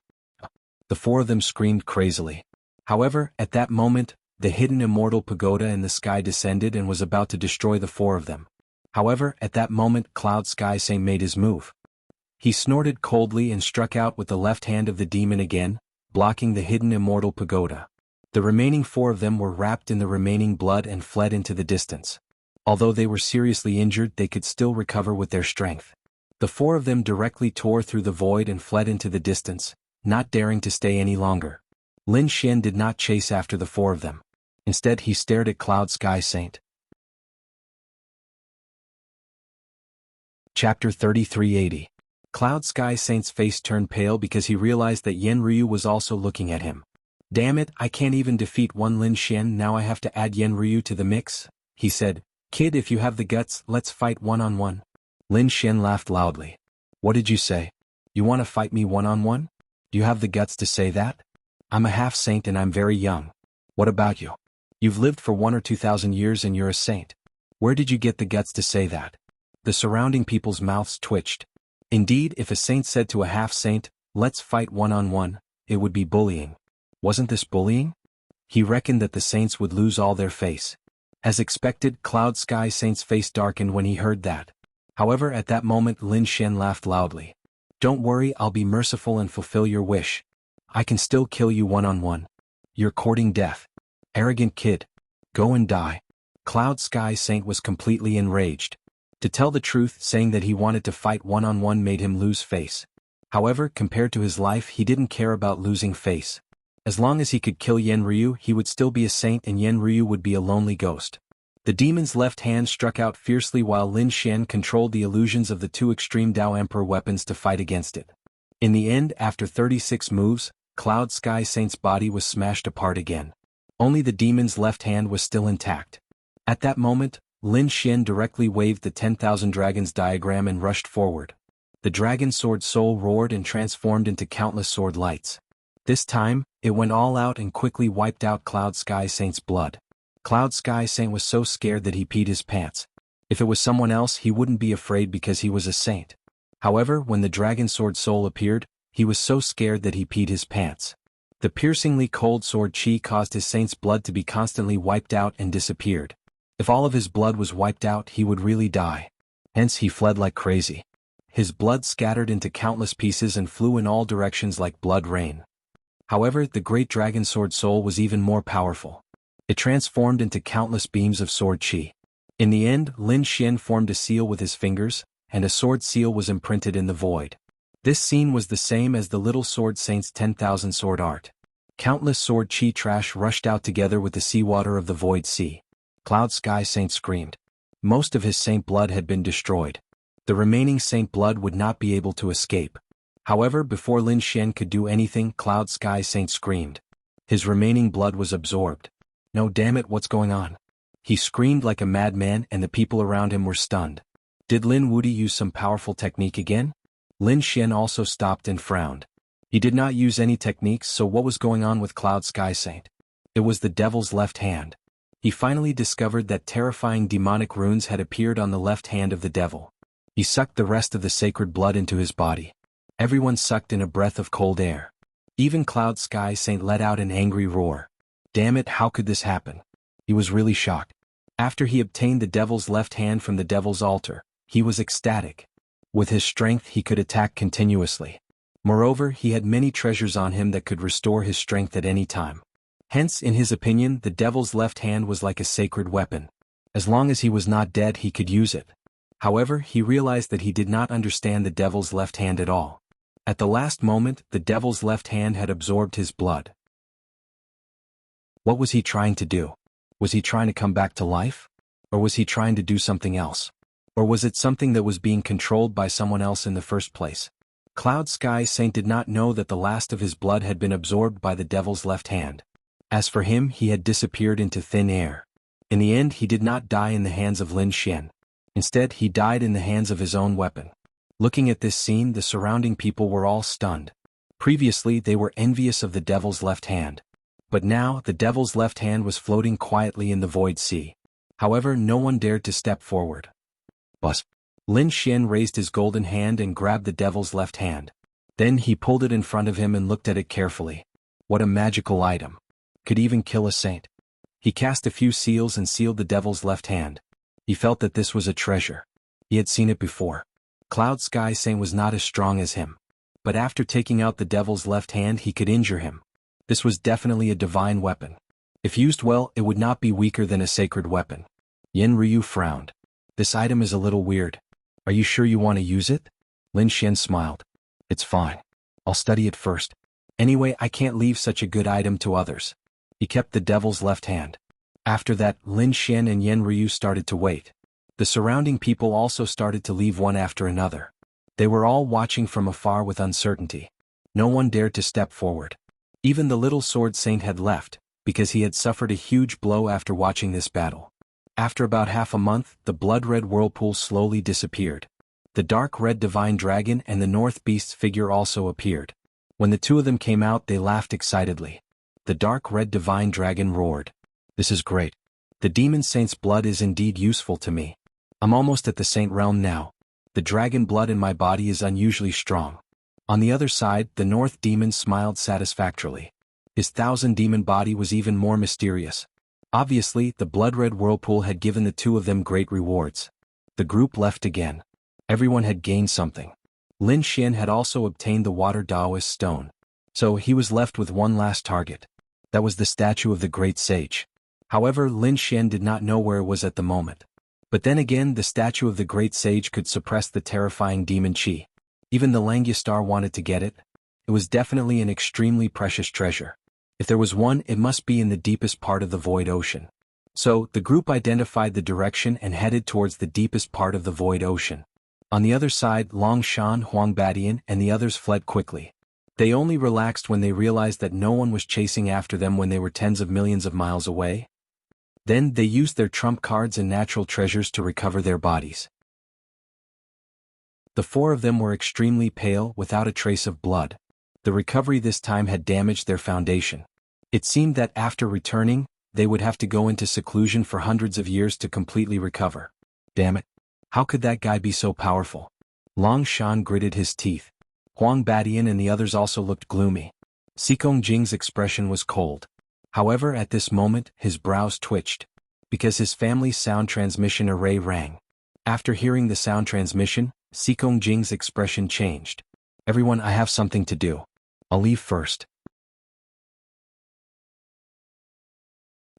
The four of them screamed crazily. However, at that moment, the hidden immortal pagoda in the sky descended and was about to destroy the four of them. However, at that moment, Cloud Sky Saint made his move. He snorted coldly and struck out with the left hand of the demon again, blocking the hidden immortal pagoda. The remaining four of them were wrapped in the remaining blood and fled into the distance. Although they were seriously injured, they could still recover with their strength. The four of them directly tore through the void and fled into the distance, not daring to stay any longer. Lin Xian did not chase after the four of them. Instead, he stared at Cloud Sky Saint. Chapter 3380. Cloud Sky Saint's face turned pale because he realized that Yen Ryu was also looking at him. Damn it, I can't even defeat one Lin Xian, now I have to add Yen Ryu to the mix, he said. Kid, if you have the guts, let's fight one-on-one. Lin Xian laughed loudly. What did you say? You want to fight me one-on-one? Do you have the guts to say that? I'm a half-saint and I'm very young. What about you? You've lived for 1,000 or 2,000 years and you're a saint. Where did you get the guts to say that? The surrounding people's mouths twitched. Indeed, if a saint said to a half-saint, let's fight one-on-one, it would be bullying. Wasn't this bullying? He reckoned that the saints would lose all their face. As expected, Cloud Sky Saint's face darkened when he heard that. However, at that moment Lin Xian laughed loudly. Don't worry, I'll be merciful and fulfill your wish. I can still kill you one-on-one. You're courting death. Arrogant kid. Go and die. Cloud Sky Saint was completely enraged. To tell the truth, saying that he wanted to fight one-on-one made him lose face. However, compared to his life, he didn't care about losing face. As long as he could kill Yen Ryu, he would still be a saint and Yen Ryu would be a lonely ghost. The demon's left hand struck out fiercely while Lin Xian controlled the illusions of the two extreme Dao Emperor weapons to fight against it. In the end, after 36 moves, Cloud Sky Saint's body was smashed apart again. Only the demon's left hand was still intact. At that moment, Lin Xian directly waved the 10,000 dragons diagram and rushed forward. The dragon sword soul roared and transformed into countless sword lights. This time, it went all out and quickly wiped out Cloud Sky Saint's blood. Cloud Sky Saint was so scared that he peed his pants. If it was someone else, he wouldn't be afraid because he was a saint. However, when the dragon sword soul appeared, he was so scared that he peed his pants. The piercingly cold sword chi caused his saint's blood to be constantly wiped out and disappeared. If all of his blood was wiped out, he would really die. Hence he fled like crazy. His blood scattered into countless pieces and flew in all directions like blood rain. However, the great dragon sword soul was even more powerful. It transformed into countless beams of sword chi. In the end, Lin Xian formed a seal with his fingers, and a sword seal was imprinted in the void. This scene was the same as the little sword saint's 10,000 sword art. Countless sword chi trash rushed out together with the seawater of the void sea. Cloud Sky Saint screamed. Most of his saint blood had been destroyed. The remaining saint blood would not be able to escape. However, before Lin Xian could do anything, Cloud Sky Saint screamed. His remaining blood was absorbed. No, damn it, what's going on? He screamed like a madman and the people around him were stunned. Did Lin Wudi use some powerful technique again? Lin Xian also stopped and frowned. He did not use any techniques, so what was going on with Cloud Sky Saint? It was the devil's left hand. He finally discovered that terrifying demonic runes had appeared on the left hand of the devil. He sucked the rest of the sacred blood into his body. Everyone sucked in a breath of cold air. Even Cloud Sky Saint let out an angry roar. Damn it, how could this happen? He was really shocked. After he obtained the devil's left hand from the devil's altar, he was ecstatic. With his strength he could attack continuously. Moreover, he had many treasures on him that could restore his strength at any time. Hence, in his opinion, the devil's left hand was like a sacred weapon. As long as he was not dead, he could use it. However, he realized that he did not understand the devil's left hand at all. At the last moment, the devil's left hand had absorbed his blood. What was he trying to do? Was he trying to come back to life? Or was he trying to do something else? Or was it something that was being controlled by someone else in the first place? Cloud Sky Saint did not know that the last of his blood had been absorbed by the devil's left hand. As for him, he had disappeared into thin air. In the end, he did not die in the hands of Lin Xian. Instead, he died in the hands of his own weapon. Looking at this scene, the surrounding people were all stunned. Previously, they were envious of the devil's left hand. But now, the devil's left hand was floating quietly in the void sea. However, no one dared to step forward. Buzz. Lin Xian raised his golden hand and grabbed the devil's left hand. Then he pulled it in front of him and looked at it carefully. What a magical item. Could even kill a saint. He cast a few seals and sealed the devil's left hand. He felt that this was a treasure. He had seen it before. Cloud Sky Saint was not as strong as him. But after taking out the devil's left hand, he could injure him. This was definitely a divine weapon. If used well, it would not be weaker than a sacred weapon. Yen Ryu frowned. This item is a little weird. Are you sure you want to use it? Lin Xian smiled. It's fine. I'll study it first. Anyway, I can't leave such a good item to others. He kept the devil's left hand. After that, Lin Xian and Yen Ryu started to wait. The surrounding people also started to leave one after another. They were all watching from afar with uncertainty. No one dared to step forward. Even the little sword saint had left, because he had suffered a huge blow after watching this battle. After about half a month, the blood-red whirlpool slowly disappeared. The dark red divine dragon and the north beast's figure also appeared. When the two of them came out, they laughed excitedly. The dark red divine dragon roared. This is great. The demon saint's blood is indeed useful to me. I'm almost at the saint realm now. The dragon blood in my body is unusually strong. On the other side, the north demon smiled satisfactorily. His 1,000-demon body was even more mysterious. Obviously, the blood-red whirlpool had given the two of them great rewards. The group left again. Everyone had gained something. Lin Xian had also obtained the water Taoist stone. So he was left with one last target. That was the statue of the great sage. However, Lin Xian did not know where it was at the moment. But then again, the statue of the great sage could suppress the terrifying demon chi. Even the Langyastar wanted to get it. It was definitely an extremely precious treasure. If there was one, it must be in the deepest part of the void ocean. So, the group identified the direction and headed towards the deepest part of the void ocean. On the other side, Long Shan, Huang Badian, and the others fled quickly. They only relaxed when they realized that no one was chasing after them when they were tens of millions of miles away. Then they used their trump cards and natural treasures to recover their bodies. The four of them were extremely pale, without a trace of blood. The recovery this time had damaged their foundation. It seemed that after returning, they would have to go into seclusion for hundreds of years to completely recover. Damn it. How could that guy be so powerful? Long Shan gritted his teeth. Huang Badian and the others also looked gloomy. Xikong Jing's expression was cold. However, at this moment, his brows twitched. Because his family's sound transmission array rang. After hearing the sound transmission, Xikong Jing's expression changed. Everyone, I have something to do. I'll leave first.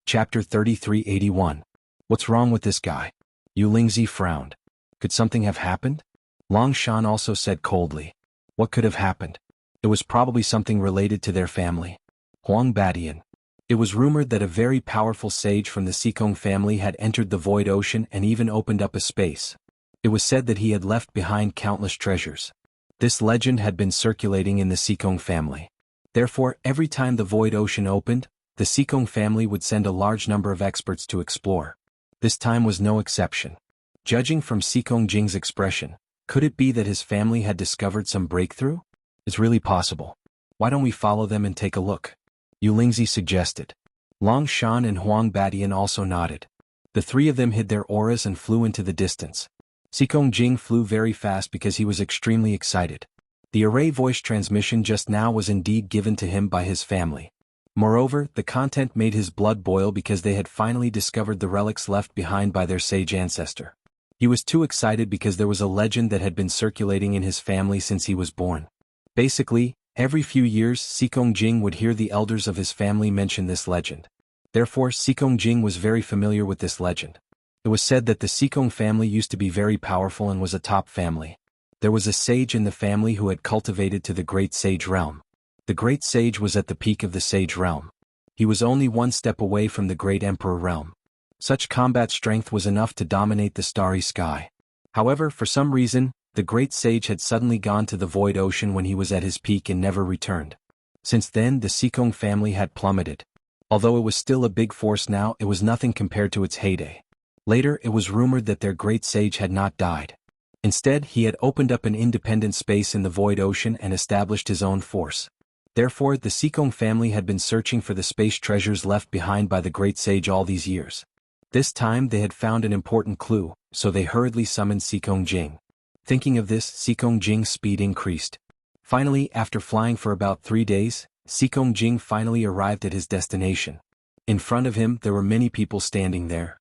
Chapter 3381. What's wrong with this guy? Yu Lingzi frowned. Could something have happened? Long Shan also said coldly. What could have happened? It was probably something related to their family. Huang Badian. It was rumored that a very powerful sage from the Xikong family had entered the void ocean and even opened up a space. It was said that he had left behind countless treasures. This legend had been circulating in the Xikong family. Therefore, every time the void ocean opened, the Xikong family would send a large number of experts to explore. This time was no exception. Judging from Xikong Jing's expression, could it be that his family had discovered some breakthrough? It's really possible. Why don't we follow them and take a look? Yu Lingzi suggested. Long Shan and Huang Badian also nodded. The three of them hid their auras and flew into the distance. Xikong Jing flew very fast because he was extremely excited. The array voice transmission just now was indeed given to him by his family. Moreover, the content made his blood boil because they had finally discovered the relics left behind by their sage ancestor. He was too excited because there was a legend that had been circulating in his family since he was born. Basically, Every few years Sikong Jing would hear the elders of his family mention this legend. Therefore Sikong Jing was very familiar with this legend. It was said that the Sikong family used to be very powerful and was a top family. There was a sage in the family who had cultivated to the Great Sage realm. The Great Sage was at the peak of the Sage realm. He was only one step away from the Great Emperor realm. Such combat strength was enough to dominate the starry sky. However, for some reason, the Great Sage had suddenly gone to the void ocean when he was at his peak and never returned. Since then the Sikong family had plummeted. Although it was still a big force now, it was nothing compared to its heyday. Later it was rumored that their Great Sage had not died. Instead he had opened up an independent space in the void ocean and established his own force. Therefore the Sikong family had been searching for the space treasures left behind by the Great Sage all these years. This time they had found an important clue, so they hurriedly summoned Sikong Jing. Thinking of this, Sikong Jing's speed increased. Finally, after flying for about 3 days, Sikong Jing finally arrived at his destination. In front of him there were many people standing there.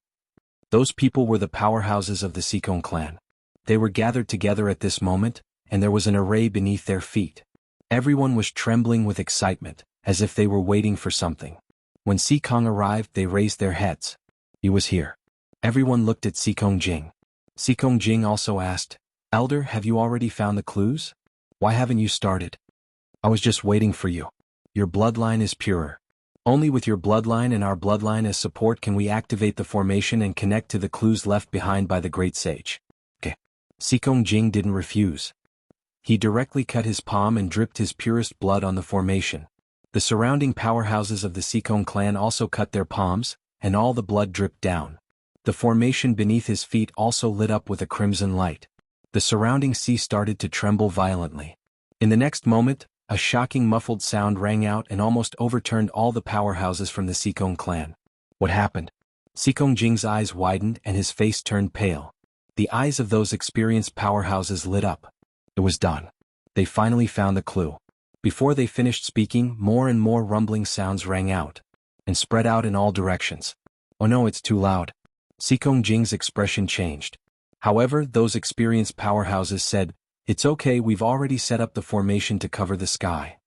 Those people were the powerhouses of the Sikong clan. They were gathered together at this moment, and there was an array beneath their feet. Everyone was trembling with excitement, as if they were waiting for something. When Sikong arrived they raised their heads. He was here. Everyone looked at Sikong Jing. Sikong Jing also asked, "Elder, have you already found the clues? Why haven't you started?" "I was just waiting for you. Your bloodline is purer. Only with your bloodline and our bloodline as support can we activate the formation and connect to the clues left behind by the Great Sage." Okay. Sikong Jing didn't refuse. He directly cut his palm and dripped his purest blood on the formation. The surrounding powerhouses of the Sikong clan also cut their palms, and all the blood dripped down. The formation beneath his feet also lit up with a crimson light. The surrounding sea started to tremble violently. In the next moment, a shocking muffled sound rang out and almost overturned all the powerhouses from the Sikong clan. What happened? Sikong Jing's eyes widened and his face turned pale. The eyes of those experienced powerhouses lit up. It was done. They finally found the clue. Before they finished speaking, more and more rumbling sounds rang out and spread out in all directions. "Oh no, it's too loud." Sikong Jing's expression changed. However, those experienced powerhouses said, "It's okay, we've already set up the formation to cover the sky."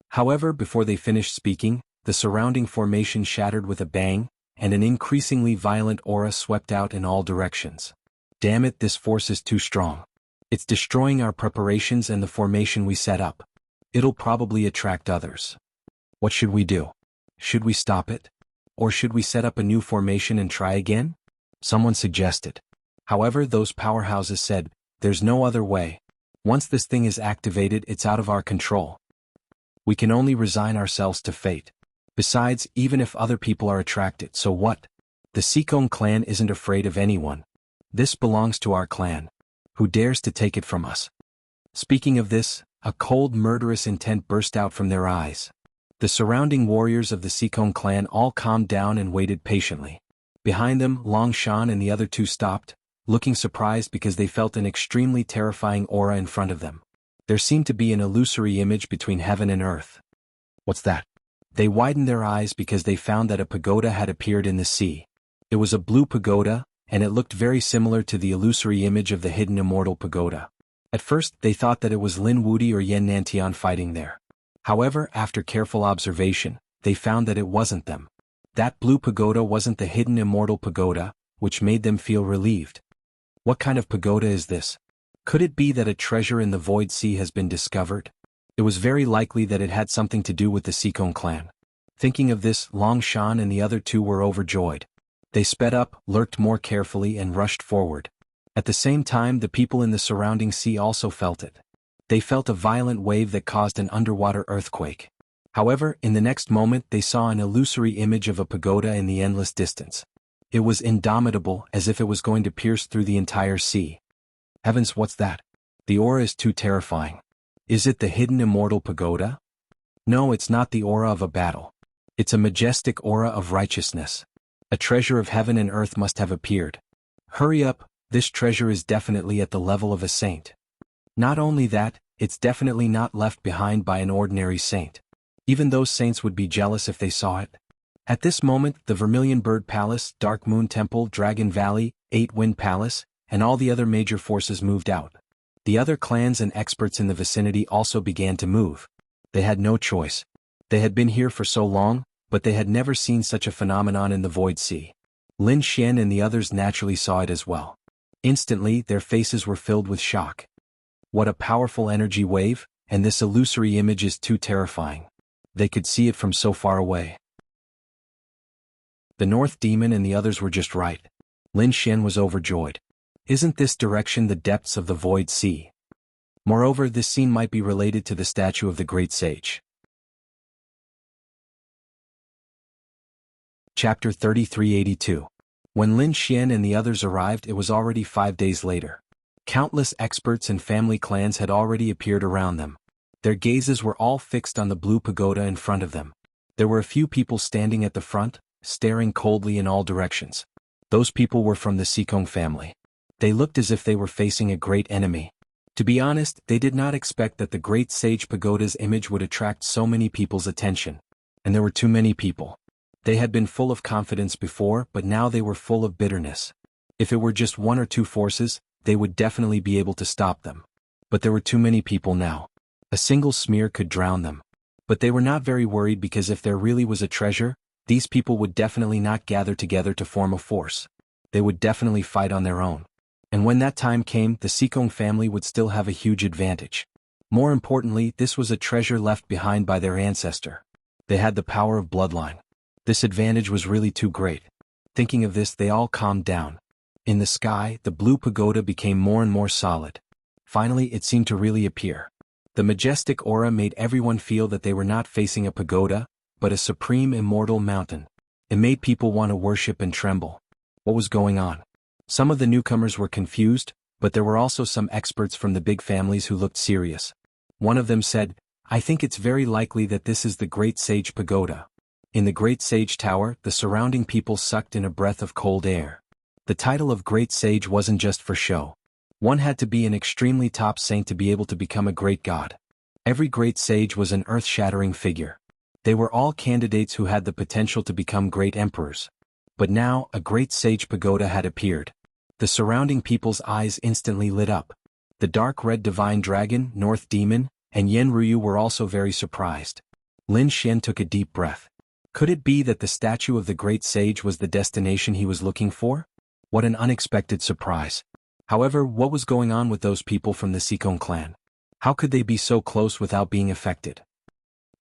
However, before they finished speaking, the surrounding formation shattered with a bang, and an increasingly violent aura swept out in all directions. "Damn it, this force is too strong. It's destroying our preparations and the formation we set up. It'll probably attract others. What should we do? Should we stop it? Or should we set up a new formation and try again?" Someone suggested. However, those powerhouses said, "There's no other way. Once this thing is activated, it's out of our control. We can only resign ourselves to fate. Besides, even if other people are attracted, so what? The Sikong clan isn't afraid of anyone. This belongs to our clan. Who dares to take it from us?" Speaking of this, a cold murderous intent burst out from their eyes. The surrounding warriors of the Sikong clan all calmed down and waited patiently. Behind them, Long Shan and the other two stopped, looking surprised because they felt an extremely terrifying aura in front of them. There seemed to be an illusory image between heaven and earth. "What's that?" They widened their eyes because they found that a pagoda had appeared in the sea. It was a blue pagoda, and it looked very similar to the illusory image of the hidden immortal pagoda. At first, they thought that it was Lin Wudi or Yan Nantian fighting there. However, after careful observation, they found that it wasn't them. That blue pagoda wasn't the hidden immortal pagoda, which made them feel relieved. What kind of pagoda is this? Could it be that a treasure in the Void Sea has been discovered? It was very likely that it had something to do with the Sikong clan. Thinking of this, Long Shan and the other two were overjoyed. They sped up, lurked more carefully, and rushed forward. At the same time, the people in the surrounding sea also felt it. They felt a violent wave that caused an underwater earthquake. However, in the next moment they saw an illusory image of a pagoda in the endless distance. It was indomitable, as if it was going to pierce through the entire sea. Heavens, what's that? The aura is too terrifying. Is it the hidden immortal pagoda? No, it's not the aura of a battle. It's a majestic aura of righteousness. A treasure of heaven and earth must have appeared. Hurry up, this treasure is definitely at the level of a saint. Not only that, it's definitely not left behind by an ordinary saint. Even those saints would be jealous if they saw it. At this moment, the Vermilion Bird Palace, Dark Moon Temple, Dragon Valley, Eight Wind Palace, and all the other major forces moved out. The other clans and experts in the vicinity also began to move. They had no choice. They had been here for so long, but they had never seen such a phenomenon in the Void Sea. Lin Xian and the others naturally saw it as well. Instantly, their faces were filled with shock. What a powerful energy wave, and this illusory image is too terrifying. They could see it from so far away. The North Demon and the others were just right. Lin Xian was overjoyed. Isn't this direction the depths of the Void Sea? Moreover, this scene might be related to the statue of the Great Sage. Chapter 3382. When Lin Xian and the others arrived, it was already 5 days later. Countless experts and family clans had already appeared around them. Their gazes were all fixed on the blue pagoda in front of them. There were a few people standing at the front, staring coldly in all directions. Those people were from the Sikong family. They looked as if they were facing a great enemy. To be honest, they did not expect that the Great Sage Pagoda's image would attract so many people's attention. And there were too many people. They had been full of confidence before, but now they were full of bitterness. If it were just one or two forces, they would definitely be able to stop them. But there were too many people now. A single smear could drown them. But they were not very worried because if there really was a treasure, these people would definitely not gather together to form a force. They would definitely fight on their own. And when that time came, the Sikong family would still have a huge advantage. More importantly, this was a treasure left behind by their ancestor. They had the power of bloodline. This advantage was really too great. Thinking of this, they all calmed down. In the sky, the blue pagoda became more and more solid. Finally, it seemed to really appear. The majestic aura made everyone feel that they were not facing a pagoda, but a supreme immortal mountain. It made people want to worship and tremble. What was going on? Some of the newcomers were confused, but there were also some experts from the big families who looked serious. One of them said, "I think it's very likely that this is the Great Sage Pagoda." In the Great Sage Tower, the surrounding people sucked in a breath of cold air. The title of Great Sage wasn't just for show. One had to be an extremely top saint to be able to become a great god. Every great sage was an earth-shattering figure. They were all candidates who had the potential to become great emperors. But now, a Great Sage Pagoda had appeared. The surrounding people's eyes instantly lit up. The dark red divine dragon, North Demon, and Yen Ruyu were also very surprised. Lin Xian took a deep breath. Could it be that the statue of the Great Sage was the destination he was looking for? What an unexpected surprise. However, what was going on with those people from the Sikong clan? How could they be so close without being affected?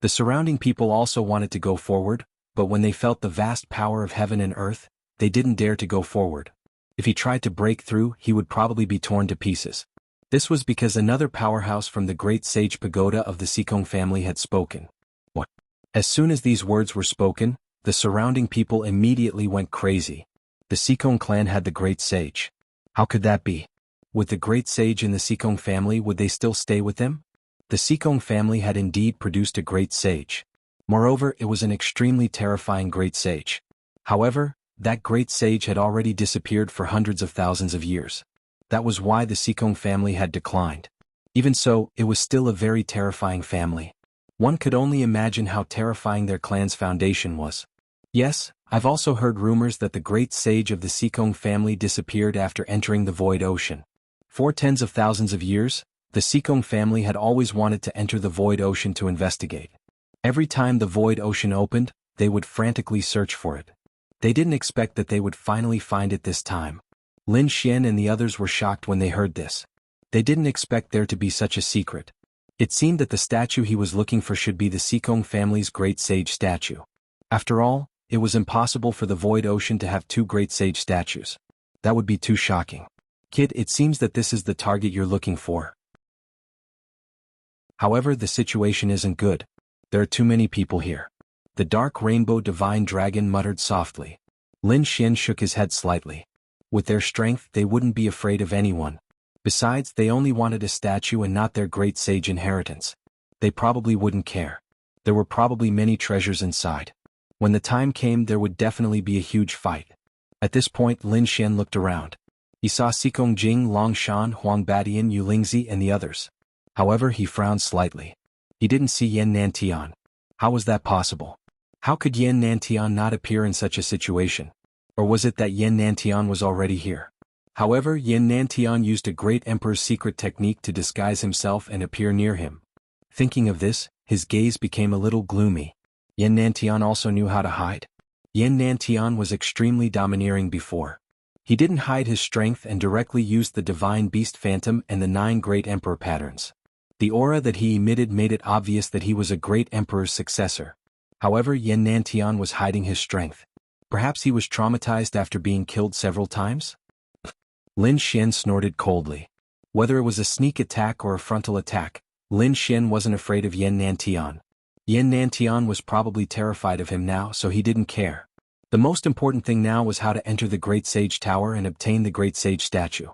The surrounding people also wanted to go forward, but when they felt the vast power of heaven and earth, they didn't dare to go forward. If he tried to break through, he would probably be torn to pieces. This was because another powerhouse from the Great Sage Pagoda of the Sikong family had spoken. What? As soon as these words were spoken, the surrounding people immediately went crazy. The Sikong clan had the Great Sage. How could that be? With the Great Sage in the Sikong family, would they still stay with them? The Sikong family had indeed produced a Great Sage. Moreover, it was an extremely terrifying Great Sage. However, that Great Sage had already disappeared for hundreds of thousands of years. That was why the Sikong family had declined. Even so, it was still a very terrifying family. One could only imagine how terrifying their clan's foundation was. Yes, I've also heard rumors that the Great Sage of the Sikong family disappeared after entering the Void Ocean. For tens of thousands of years, the Sikong family had always wanted to enter the Void Ocean to investigate. Every time the Void Ocean opened, they would frantically search for it. They didn't expect that they would finally find it this time. Lin Xian and the others were shocked when they heard this. They didn't expect there to be such a secret. It seemed that the statue he was looking for should be the Sikong family's Great Sage statue. After all, it was impossible for the Void Ocean to have two Great Sage statues. That would be too shocking. Kid, it seems that this is the target you're looking for. However, the situation isn't good. There are too many people here. The dark rainbow divine dragon muttered softly. Lin Xian shook his head slightly. With their strength, they wouldn't be afraid of anyone. Besides, they only wanted a statue and not their Great Sage inheritance. They probably wouldn't care. There were probably many treasures inside. When the time came, there would definitely be a huge fight. At this point, Lin Xian looked around. He saw Sikong Jing, Long Shan, Huang Badian, Yu Lingzi, and the others. However, he frowned slightly. He didn't see Yan Nantian. How was that possible? How could Yan Nantian not appear in such a situation? Or was it that Yan Nantian was already here? However, Yin Nantian used a great emperor's secret technique to disguise himself and appear near him. Thinking of this, his gaze became a little gloomy. Yin Nantian also knew how to hide. Yin Nantian was extremely domineering before. He didn't hide his strength and directly used the divine beast phantom and the 9 great emperor patterns. The aura that he emitted made it obvious that he was a great emperor's successor. However, Yin Nantian was hiding his strength. Perhaps he was traumatized after being killed several times? Lin Xian snorted coldly. Whether it was a sneak attack or a frontal attack, Lin Xian wasn't afraid of Yin Nantian. Yin Nantian was probably terrified of him now, so he didn't care. The most important thing now was how to enter the Great Sage Tower and obtain the Great Sage statue.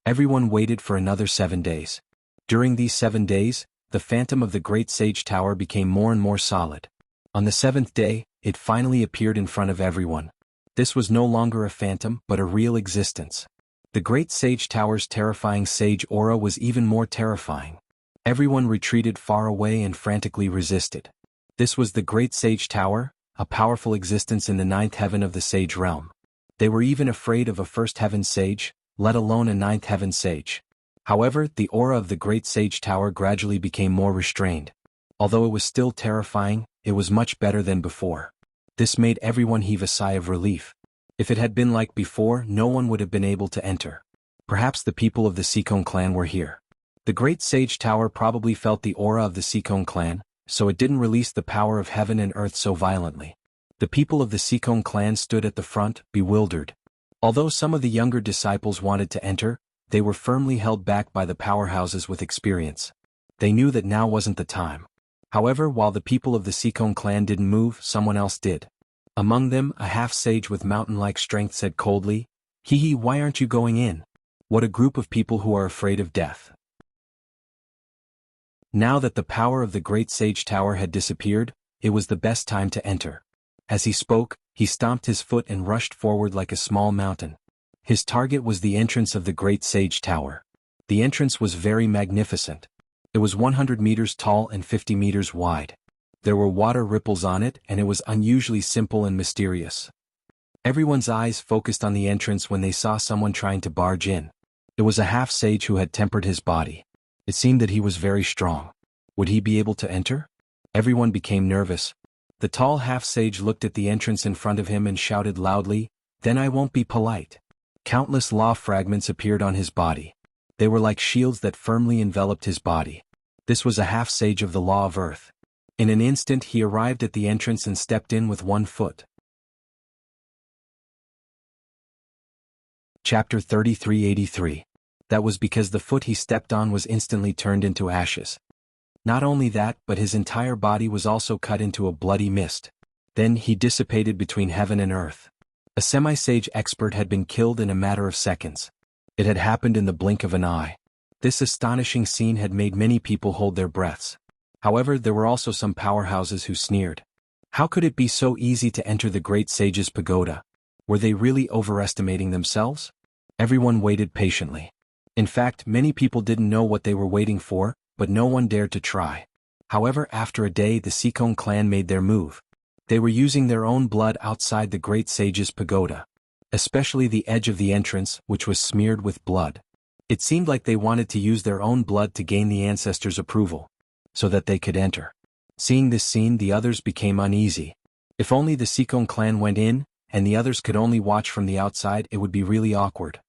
Everyone waited for another 7 days. During these 7 days, the phantom of the Great Sage Tower became more and more solid. On the 7th day, it finally appeared in front of everyone. This was no longer a phantom but a real existence. The Great Sage Tower's terrifying sage aura was even more terrifying. Everyone retreated far away and frantically resisted. This was the Great Sage Tower, a powerful existence in the 9th heaven of the sage realm. They were even afraid of a 1st heaven sage, let alone a 9th heaven sage. However, the aura of the Great Sage Tower gradually became more restrained. Although it was still terrifying, it was much better than before. This made everyone heave a sigh of relief. If it had been like before, no one would have been able to enter. Perhaps the people of the Sikong clan were here. The Great Sage Tower probably felt the aura of the Sikong clan, so it didn't release the power of heaven and earth so violently. The people of the Sikong clan stood at the front, bewildered. Although some of the younger disciples wanted to enter, they were firmly held back by the powerhouses with experience. They knew that now wasn't the time. However, while the people of the Sikong clan didn't move, someone else did. Among them, a half-sage with mountain-like strength said coldly, "Hee, why aren't you going in? What a group of people who are afraid of death." Now that the power of the Great Sage Tower had disappeared, it was the best time to enter. As he spoke, he stomped his foot and rushed forward like a small mountain. His target was the entrance of the Great Sage Tower. The entrance was very magnificent. It was 100 meters tall and 50 meters wide. There were water ripples on it, and it was unusually simple and mysterious. Everyone's eyes focused on the entrance when they saw someone trying to barge in. It was a half-sage who had tempered his body. It seemed that he was very strong. Would he be able to enter? Everyone became nervous. The tall half-sage looked at the entrance in front of him and shouted loudly, "Then I won't be polite." Countless law fragments appeared on his body. They were like shields that firmly enveloped his body. This was a half-sage of the law of earth. In an instant he arrived at the entrance and stepped in with 1 foot. Chapter 3383. That was because the foot he stepped on was instantly turned into ashes. Not only that, but his entire body was also cut into a bloody mist. Then he dissipated between heaven and earth. A semi-sage expert had been killed in a matter of seconds. It had happened in the blink of an eye. This astonishing scene had made many people hold their breaths. However, there were also some powerhouses who sneered. How could it be so easy to enter the Great Sage's pagoda? Were they really overestimating themselves? Everyone waited patiently. In fact, many people didn't know what they were waiting for, but no one dared to try. However, after a day the Sikong clan made their move. They were using their own blood outside the Great Sage's pagoda. Especially the edge of the entrance, which was smeared with blood. It seemed like they wanted to use their own blood to gain the ancestors' approval, so that they could enter. Seeing this scene, the others became uneasy. If only the Sikong clan went in, and the others could only watch from the outside, it would be really awkward.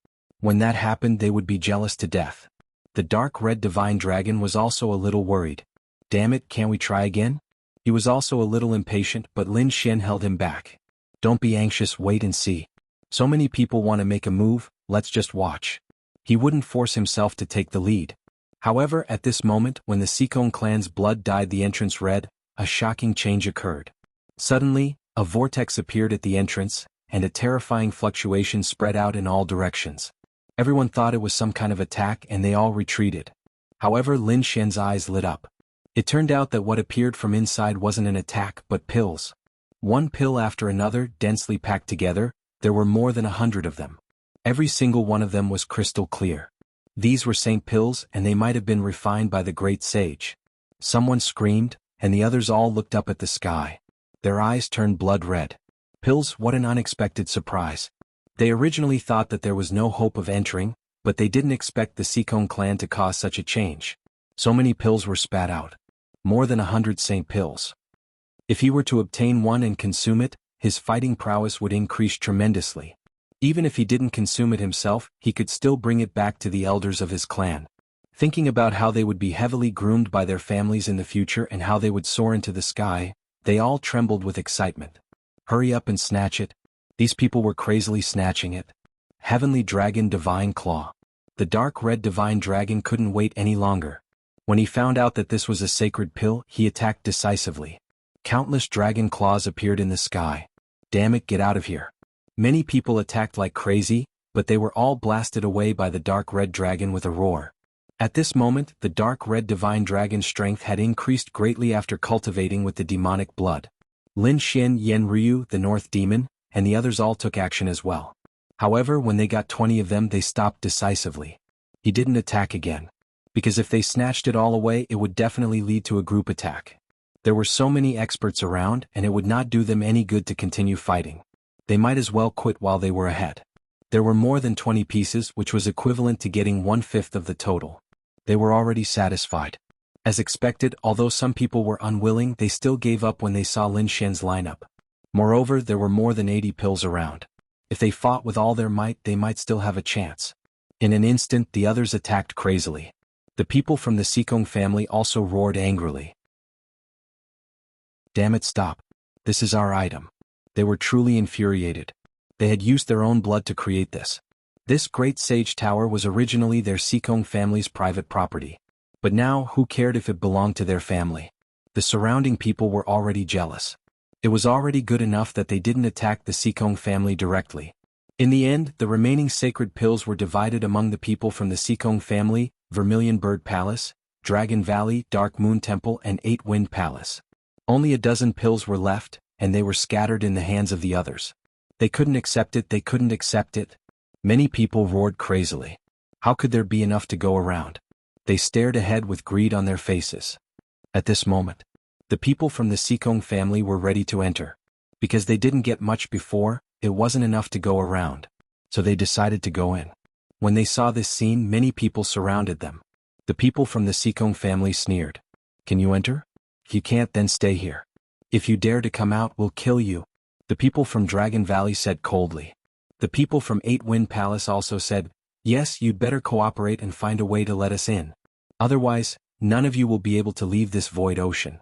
When that happened, they would be jealous to death. The dark red divine dragon was also a little worried. Damn it, can't we try again? He was also a little impatient, but Lin Xian held him back. Don't be anxious, wait and see. So many people want to make a move, let's just watch. He wouldn't force himself to take the lead. However, at this moment, when the Sikong clan's blood dyed the entrance red, a shocking change occurred. Suddenly, a vortex appeared at the entrance, and a terrifying fluctuation spread out in all directions. Everyone thought it was some kind of attack and they all retreated. However, Lin Xian's eyes lit up. It turned out that what appeared from inside wasn't an attack but pills. One pill after another, densely packed together, there were more than 100 of them. Every single one of them was crystal clear. These were saint pills, and they might have been refined by the great sage. Someone screamed, and the others all looked up at the sky. Their eyes turned blood red. Pills, what an unexpected surprise. They originally thought that there was no hope of entering, but they didn't expect the Sikong clan to cause such a change. So many pills were spat out. More than 100 saint pills. If he were to obtain one and consume it, his fighting prowess would increase tremendously. Even if he didn't consume it himself, he could still bring it back to the elders of his clan. Thinking about how they would be heavily groomed by their families in the future and how they would soar into the sky, they all trembled with excitement. Hurry up and snatch it. These people were crazily snatching it. Heavenly Dragon Divine Claw. The dark red divine dragon couldn't wait any longer. When he found out that this was a sacred pill, he attacked decisively. Countless dragon claws appeared in the sky. Damn it, get out of here. Many people attacked like crazy, but they were all blasted away by the dark red dragon with a roar. At this moment, the dark red divine dragon's strength had increased greatly after cultivating with the demonic blood. Lin Xian, Yen Ryu, the North Demon, and the others all took action as well. However, when they got 20 of them, they stopped decisively. He didn't attack again. Because if they snatched it all away, it would definitely lead to a group attack. There were so many experts around, and it would not do them any good to continue fighting. They might as well quit while they were ahead. There were more than 20 pieces, which was equivalent to getting 1/5 of the total. They were already satisfied. As expected, although some people were unwilling, they still gave up when they saw Lin Xian's lineup. Moreover, there were more than 80 pills around. If they fought with all their might, they might still have a chance. In an instant, the others attacked crazily. The people from the Sikong family also roared angrily. Damn it, stop. This is our item. They were truly infuriated. They had used their own blood to create this. This great sage tower was originally their Sikong family's private property. But now, who cared if it belonged to their family? The surrounding people were already jealous. It was already good enough that they didn't attack the Sikong family directly. In the end, the remaining sacred pills were divided among the people from the Sikong family, Vermilion Bird Palace, Dragon Valley, Dark Moon Temple, and 8 Wind Palace. Only a dozen pills were left, and they were scattered in the hands of the others. They couldn't accept it, they couldn't accept it. Many people roared crazily. How could there be enough to go around? They stared ahead with greed on their faces. At this moment, the people from the Sikong family were ready to enter. Because they didn't get much before, it wasn't enough to go around. So they decided to go in. When they saw this scene, many people surrounded them. The people from the Sikong family sneered. Can you enter? If you can't, then stay here. If you dare to come out, we'll kill you. The people from Dragon Valley said coldly. The people from 8 Wind Palace also said, yes, you'd better cooperate and find a way to let us in. Otherwise, none of you will be able to leave this void ocean.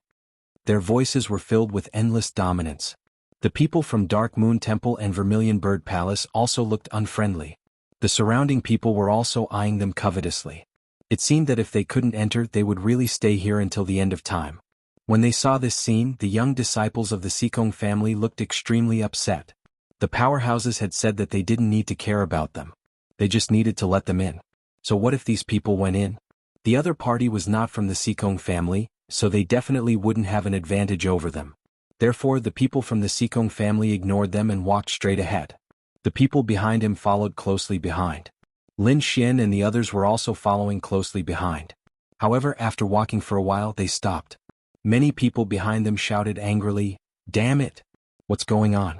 Their voices were filled with endless dominance. The people from Dark Moon Temple and Vermilion Bird Palace also looked unfriendly. The surrounding people were also eyeing them covetously. It seemed that if they couldn't enter, they would really stay here until the end of time. When they saw this scene, the young disciples of the Sikong family looked extremely upset. The powerhouses had said that they didn't need to care about them. They just needed to let them in. So what if these people went in? The other party was not from the Sikong family, so they definitely wouldn't have an advantage over them. Therefore, the people from the Sikong family ignored them and walked straight ahead. The people behind him followed closely behind. Lin Xian and the others were also following closely behind. However, after walking for a while, they stopped. Many people behind them shouted angrily, damn it! What's going on?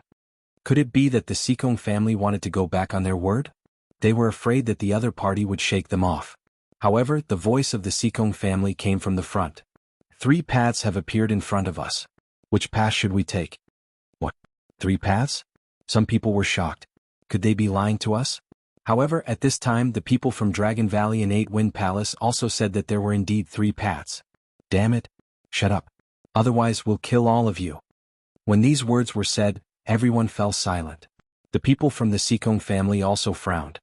Could it be that the Sikong family wanted to go back on their word? They were afraid that the other party would shake them off. However, the voice of the Sikong family came from the front. 3 paths have appeared in front of us. Which path should we take? What? 3 paths? Some people were shocked. Could they be lying to us? However, at this time, the people from Dragon Valley and 8 Wind Palace also said that there were indeed 3 paths. Damn it! Shut up. Otherwise, we'll kill all of you. When these words were said, everyone fell silent. The people from the Sikong family also frowned.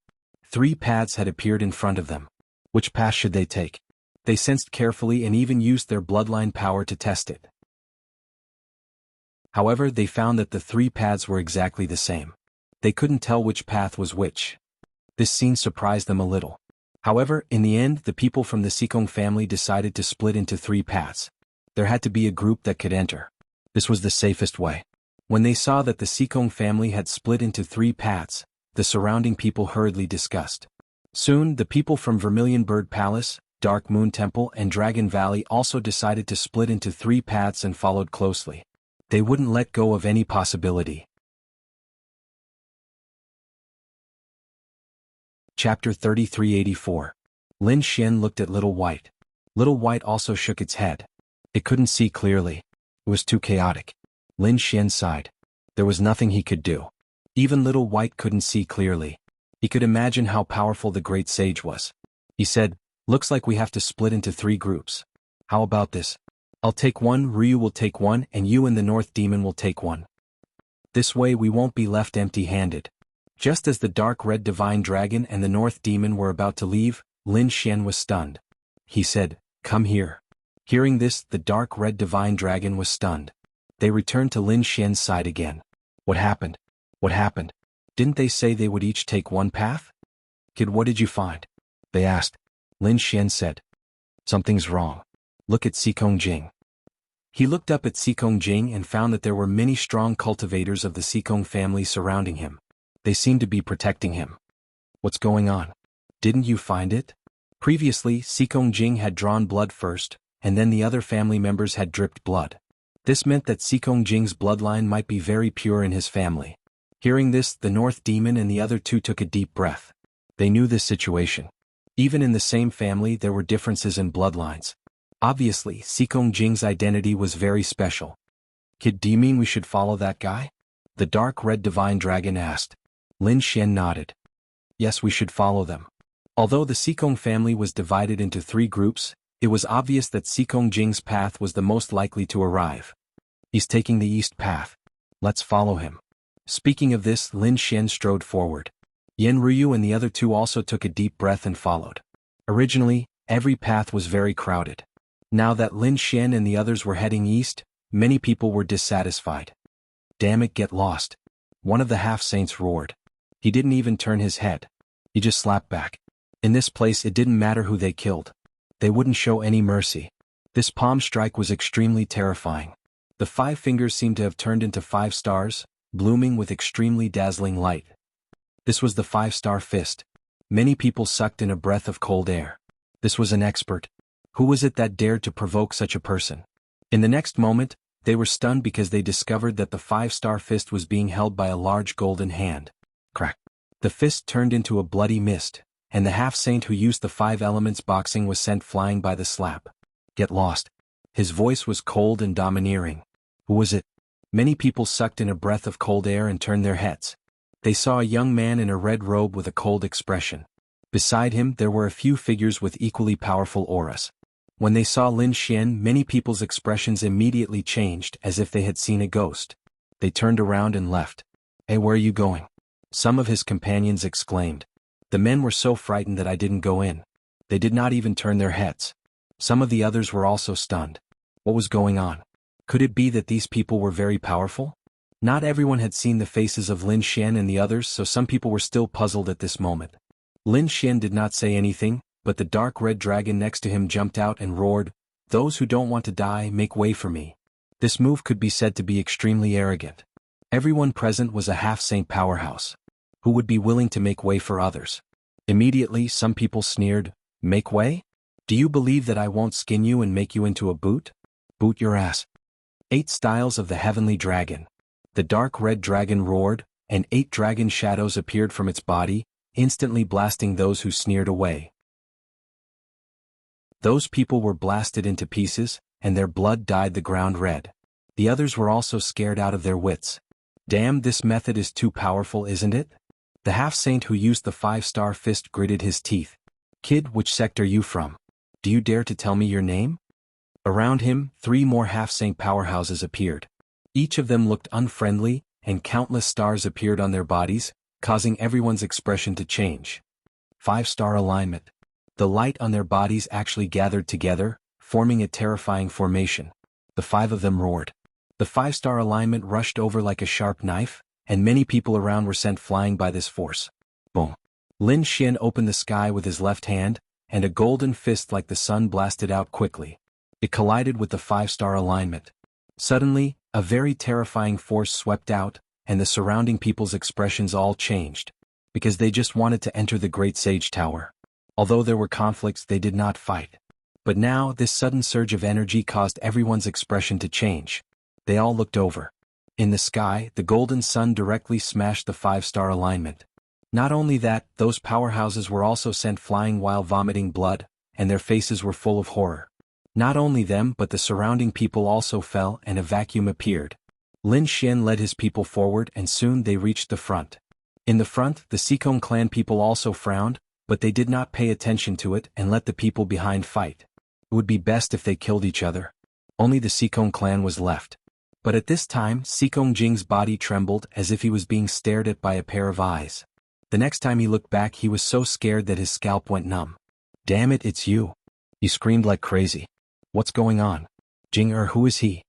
3 paths had appeared in front of them. Which path should they take? They sensed carefully and even used their bloodline power to test it. However, they found that the 3 paths were exactly the same. They couldn't tell which path was which. This scene surprised them a little. However, in the end, the people from the Sikong family decided to split into 3 paths. There had to be a group that could enter. This was the safest way. When they saw that the Sikong family had split into 3 paths, the surrounding people hurriedly discussed. Soon, the people from Vermilion Bird Palace, Dark Moon Temple, and Dragon Valley also decided to split into 3 paths and followed closely. They wouldn't let go of any possibility. Chapter 3384. Lin Xian looked at Little White. Little White also shook its head. It couldn't see clearly. It was too chaotic. Lin Xian sighed. There was nothing he could do. Even Little White couldn't see clearly. He could imagine how powerful the great sage was. He said, "Looks like we have to split into 3 groups. How about this? I'll take one, Ryu will take one, and you and the North Demon will take one. This way we won't be left empty-handed." Just as the dark red divine dragon and the North Demon were about to leave, Lin Xian was stunned. He said, "Come here." Hearing this, the dark red divine dragon was stunned. They returned to Lin Xian's side again. What happened? What happened? Didn't they say they would each take one path? Kid, what did you find? They asked. Lin Xian said, "Something's wrong. Look at Xikong Jing." He looked up at Xikong Jing and found that there were many strong cultivators of the Xikong family surrounding him. They seemed to be protecting him. What's going on? Didn't you find it? Previously, Xikong Jing had drawn blood first, and then the other family members had dripped blood. This meant that Xikong Jing's bloodline might be very pure in his family. Hearing this, the North Demon and the other 2 took a deep breath. They knew this situation. Even in the same family there were differences in bloodlines. Obviously, Xikong Jing's identity was very special. Kid, do you mean we should follow that guy? The dark red divine dragon asked. Lin Xian nodded. Yes, we should follow them. Although the Xikong family was divided into 3 groups, it was obvious that Xikong Jing's path was the most likely to arrive. He's taking the east path. Let's follow him. Speaking of this, Lin Xian strode forward. Yen Ryu and the other 2 also took a deep breath and followed. Originally, every path was very crowded. Now that Lin Xian and the others were heading east, many people were dissatisfied. Damn it, get lost. One of the half-saints roared. He didn't even turn his head. He just slapped back. In this place it didn't matter who they killed. They wouldn't show any mercy. This palm strike was extremely terrifying. The 5 fingers seemed to have turned into 5 stars, blooming with extremely dazzling light. This was the 5-star fist. Many people sucked in a breath of cold air. This was an expert. Who was it that dared to provoke such a person? In the next moment, they were stunned because they discovered that the 5-star fist was being held by a large golden hand. Crack. The fist turned into a bloody mist, and the half-saint who used the 5 elements boxing was sent flying by the slap. Get lost. His voice was cold and domineering. Who was it? Many people sucked in a breath of cold air and turned their heads. They saw a young man in a red robe with a cold expression. Beside him there were a few figures with equally powerful auras. When they saw Lin Xian, many people's expressions immediately changed as if they had seen a ghost. They turned around and left. Hey, where are you going? Some of his companions exclaimed. The men were so frightened that I didn't go in. They did not even turn their heads. Some of the others were also stunned. What was going on? Could it be that these people were very powerful? Not everyone had seen the faces of Lin Xian and the others, so some people were still puzzled at this moment. Lin Xian did not say anything, but the dark red dragon next to him jumped out and roared, "Those who don't want to die, make way for me." This move could be said to be extremely arrogant. Everyone present was a half-saint powerhouse. Who would be willing to make way for others? Immediately, some people sneered, "Make way? Do you believe that I won't skin you and make you into a boot? Boot your ass." 8 styles of the heavenly dragon. The dark red dragon roared, and 8 dragon shadows appeared from its body, instantly blasting those who sneered away. Those people were blasted into pieces, and their blood dyed the ground red. The others were also scared out of their wits. Damn, this method is too powerful, isn't it? The half-saint who used the 5-star fist gritted his teeth. Kid, which sect are you from? Do you dare to tell me your name? Around him, 3 more half-saint powerhouses appeared. Each of them looked unfriendly, and countless stars appeared on their bodies, causing everyone's expression to change. 5-star alignment. The light on their bodies actually gathered together, forming a terrifying formation. The 5 of them roared. The 5-star alignment rushed over like a sharp knife, and many people around were sent flying by this force. Boom. Lin Xian opened the sky with his left hand, and a golden fist like the sun blasted out quickly. It collided with the 5-star alignment. Suddenly, a very terrifying force swept out, and the surrounding people's expressions all changed. Because they just wanted to enter the Great Sage Tower. Although there were conflicts, they did not fight. But now, this sudden surge of energy caused everyone's expression to change. They all looked over. In the sky, the golden sun directly smashed the 5-star alignment. Not only that, those powerhouses were also sent flying while vomiting blood, and their faces were full of horror. Not only them but the surrounding people also fell and a vacuum appeared. Lin Xian led his people forward and soon they reached the front. In the front, the Sikong clan people also frowned, but they did not pay attention to it and let the people behind fight. It would be best if they killed each other. Only the Sikong clan was left. But at this time, Sikong Jing's body trembled as if he was being stared at by a pair of eyes. The next time he looked back he was so scared that his scalp went numb. "Damn it, it's you!" He screamed like crazy. "What's going on? Jing who is he?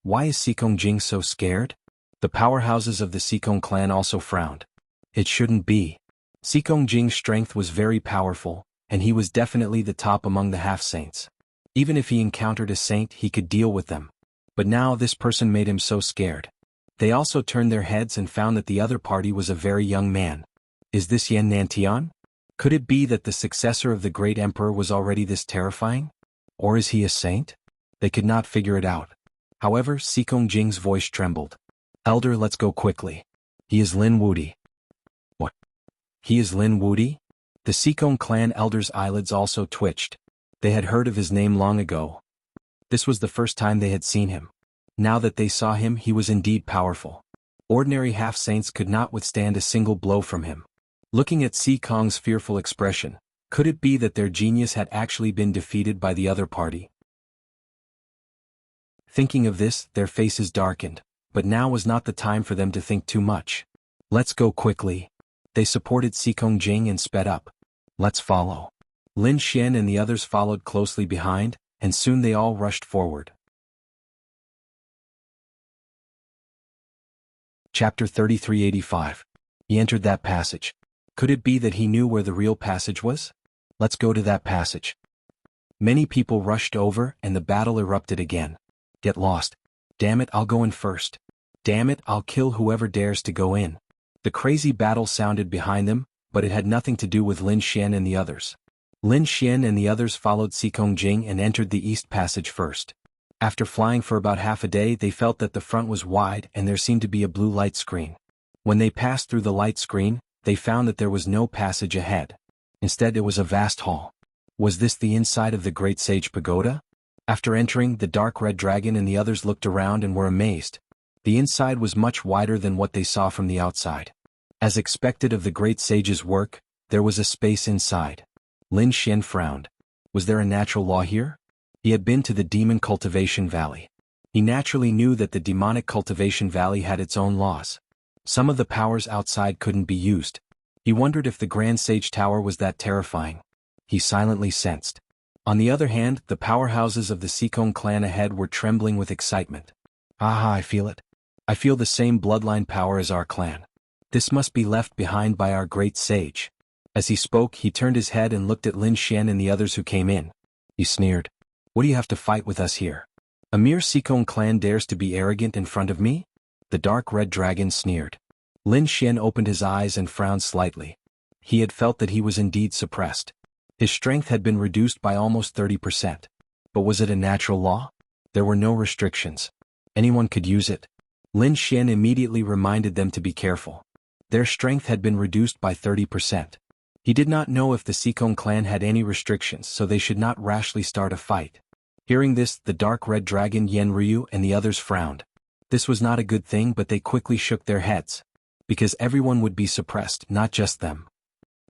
Why is Sikong Jing so scared?" The powerhouses of the Sikong clan also frowned. It shouldn't be. Sikong Jing's strength was very powerful, and he was definitely the top among the half-saints. Even if he encountered a saint he could deal with them. But now this person made him so scared. They also turned their heads and found that the other party was a very young man. Is this Yan Nantian? Could it be that the successor of the great emperor was already this terrifying? Or is he a saint? They could not figure it out. However, Sikong Jing's voice trembled. "Elder, let's go quickly. He is Lin Wudi." "What? He is Lin Wudi?" The Sikong clan elder's eyelids also twitched. They had heard of his name long ago. This was the first time they had seen him. Now that they saw him he was indeed powerful. Ordinary half-saints could not withstand a single blow from him. Looking at Sikong's fearful expression, could it be that their genius had actually been defeated by the other party? Thinking of this, their faces darkened, but now was not the time for them to think too much. "Let's go quickly." They supported Sikong Jing and sped up. "Let's follow." Lin Xian and the others followed closely behind, and soon they all rushed forward. Chapter 3385. He entered that passage. Could it be that he knew where the real passage was? Let's go to that passage. Many people rushed over and the battle erupted again. "Get lost. Damn it, I'll go in first. Damn it, I'll kill whoever dares to go in." The crazy battle sounded behind them, but it had nothing to do with Lin Xian and the others. Lin Xian and the others followed Sikong Jing and entered the east passage first. After flying for about half a day they felt that the front was wide and there seemed to be a blue light screen. When they passed through the light screen, they found that there was no passage ahead. Instead it was a vast hall. Was this the inside of the Great Sage Pagoda? After entering, the dark red dragon and the others looked around and were amazed. The inside was much wider than what they saw from the outside. As expected of the Great Sage's work, there was a space inside. Lin Xian frowned. Was there a natural law here? He had been to the Demon Cultivation Valley. He naturally knew that the Demonic Cultivation Valley had its own laws. Some of the powers outside couldn't be used. He wondered if the Grand Sage Tower was that terrifying. He silently sensed. On the other hand, the powerhouses of the Sikong clan ahead were trembling with excitement. "Aha, I feel it. I feel the same bloodline power as our clan. This must be left behind by our great sage." As he spoke, he turned his head and looked at Lin Xian and the others who came in. He sneered. "What do you have to fight with us here? A mere Sikong clan dares to be arrogant in front of me?" The dark red dragon sneered. Lin Xian opened his eyes and frowned slightly. He had felt that he was indeed suppressed. His strength had been reduced by almost 30%. But was it a natural law? There were no restrictions. Anyone could use it. Lin Xian immediately reminded them to be careful. Their strength had been reduced by 30%. He did not know if the Sikong clan had any restrictions, so they should not rashly start a fight. Hearing this, the dark red dragon Yen Ryu and the others frowned. This was not a good thing, but they quickly shook their heads. Because everyone would be suppressed, not just them.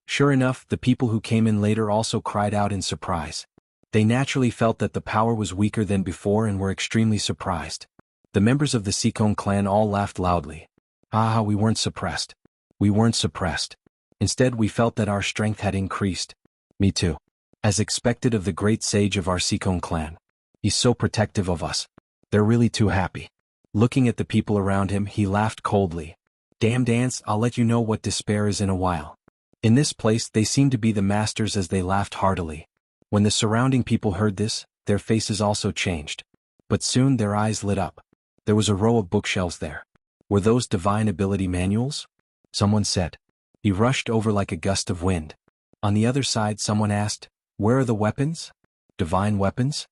Sure enough, the people who came in later also cried out in surprise. They naturally felt that the power was weaker than before and were extremely surprised. The members of the Sikong clan all laughed loudly. "Ah, we weren't suppressed. We weren't suppressed. Instead we felt that our strength had increased." "Me too. As expected of the great sage of our Sikong clan. He's so protective of us. They're really too happy." Looking at the people around him, he laughed coldly. "Damn dance, I'll let you know what despair is in a while." In this place they seemed to be the masters as they laughed heartily. When the surrounding people heard this, their faces also changed. But soon their eyes lit up. There was a row of bookshelves there. Were those divine ability manuals? Someone said. He rushed over like a gust of wind. On the other side someone asked, "Where are the weapons? Divine weapons?"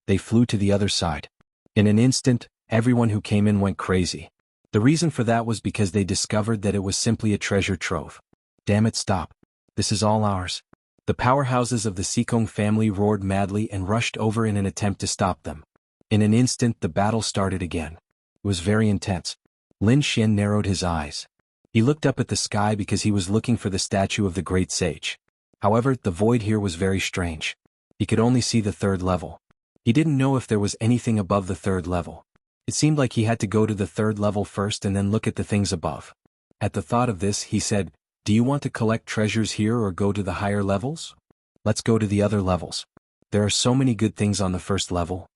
They flew to the other side. In an instant, everyone who came in went crazy. The reason for that was because they discovered that it was simply a treasure trove. Damn it, stop. This is all ours. The powerhouses of the Sikong family roared madly and rushed over in an attempt to stop them. In an instant the battle started again. It was very intense. Lin Xian narrowed his eyes. He looked up at the sky because he was looking for the statue of the great sage. However, the void here was very strange. He could only see the third level. He didn't know if there was anything above the third level. It seemed like he had to go to the third level first and then look at the things above. At the thought of this, he said, "Do you want to collect treasures here or go to the higher levels? Let's go to the other levels. There are so many good things on the first level.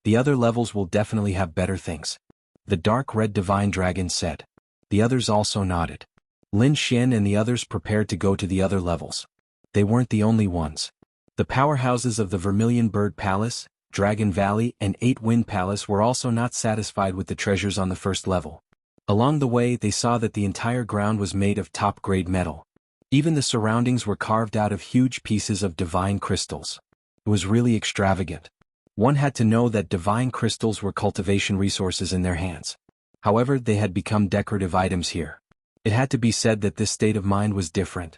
The other levels will definitely have better things." The dark red divine dragon said. The others also nodded. Lin Xian and the others prepared to go to the other levels. They weren't the only ones. The powerhouses of the Vermilion Bird Palace, Dragon Valley, and Eight Wind Palace were also not satisfied with the treasures on the first level. Along the way they saw that the entire ground was made of top-grade metal. Even the surroundings were carved out of huge pieces of divine crystals. It was really extravagant. One had to know that divine crystals were cultivation resources in their hands. However, they had become decorative items here. It had to be said that this state of mind was different.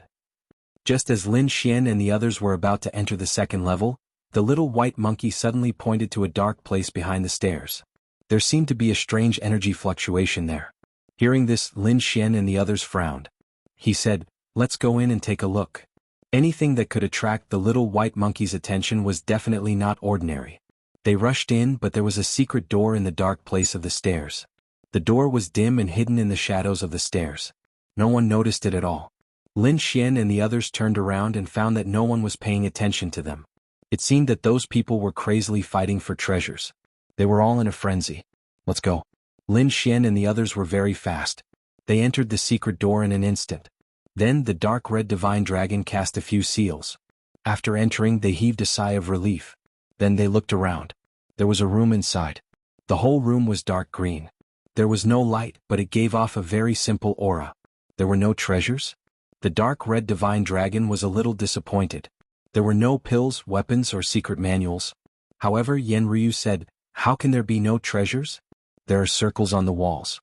Just as Lin Xian and the others were about to enter the second level, the little white monkey suddenly pointed to a dark place behind the stairs. There seemed to be a strange energy fluctuation there. Hearing this, Lin Xian and the others frowned. He said, "Let's go in and take a look." Anything that could attract the little white monkey's attention was definitely not ordinary. They rushed in, but there was a secret door in the dark place of the stairs. The door was dim and hidden in the shadows of the stairs. No one noticed it at all. Lin Xian and the others turned around and found that no one was paying attention to them. It seemed that those people were crazily fighting for treasures. They were all in a frenzy. "Let's go." Lin Xian and the others were very fast. They entered the secret door in an instant. Then the dark red divine dragon cast a few seals. After entering, they heaved a sigh of relief. Then they looked around. There was a room inside. The whole room was dark green. There was no light, but it gave off a very simple aura. There were no treasures? The dark red divine dragon was a little disappointed. There were no pills, weapons, or secret manuals. However, Yen Ryu said, "How can there be no treasures? There are circles on the walls."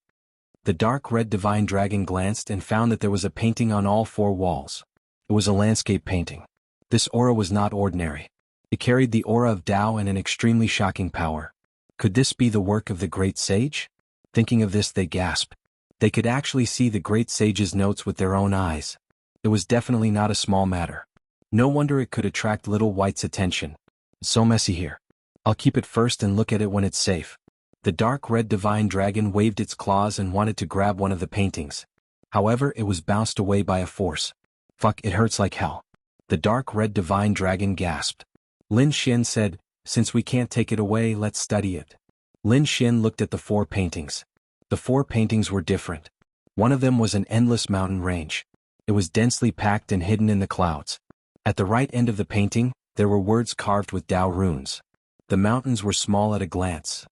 The dark red divine dragon glanced and found that there was a painting on all four walls. It was a landscape painting. This aura was not ordinary. It carried the aura of Tao and an extremely shocking power. Could this be the work of the great sage? Thinking of this, they gasped. They could actually see the great sage's notes with their own eyes. It was definitely not a small matter. No wonder it could attract Little White's attention. "It's so messy here. I'll keep it first and look at it when it's safe." The dark red divine dragon waved its claws and wanted to grab one of the paintings. However, it was bounced away by a force. "Fuck, it hurts like hell." The dark red divine dragon gasped. Lin Xian said, "Since we can't take it away, let's study it." Lin Xian looked at the four paintings. The four paintings were different. One of them was an endless mountain range. It was densely packed and hidden in the clouds. At the right end of the painting, there were words carved with Tao runes. The mountains were small at a glance.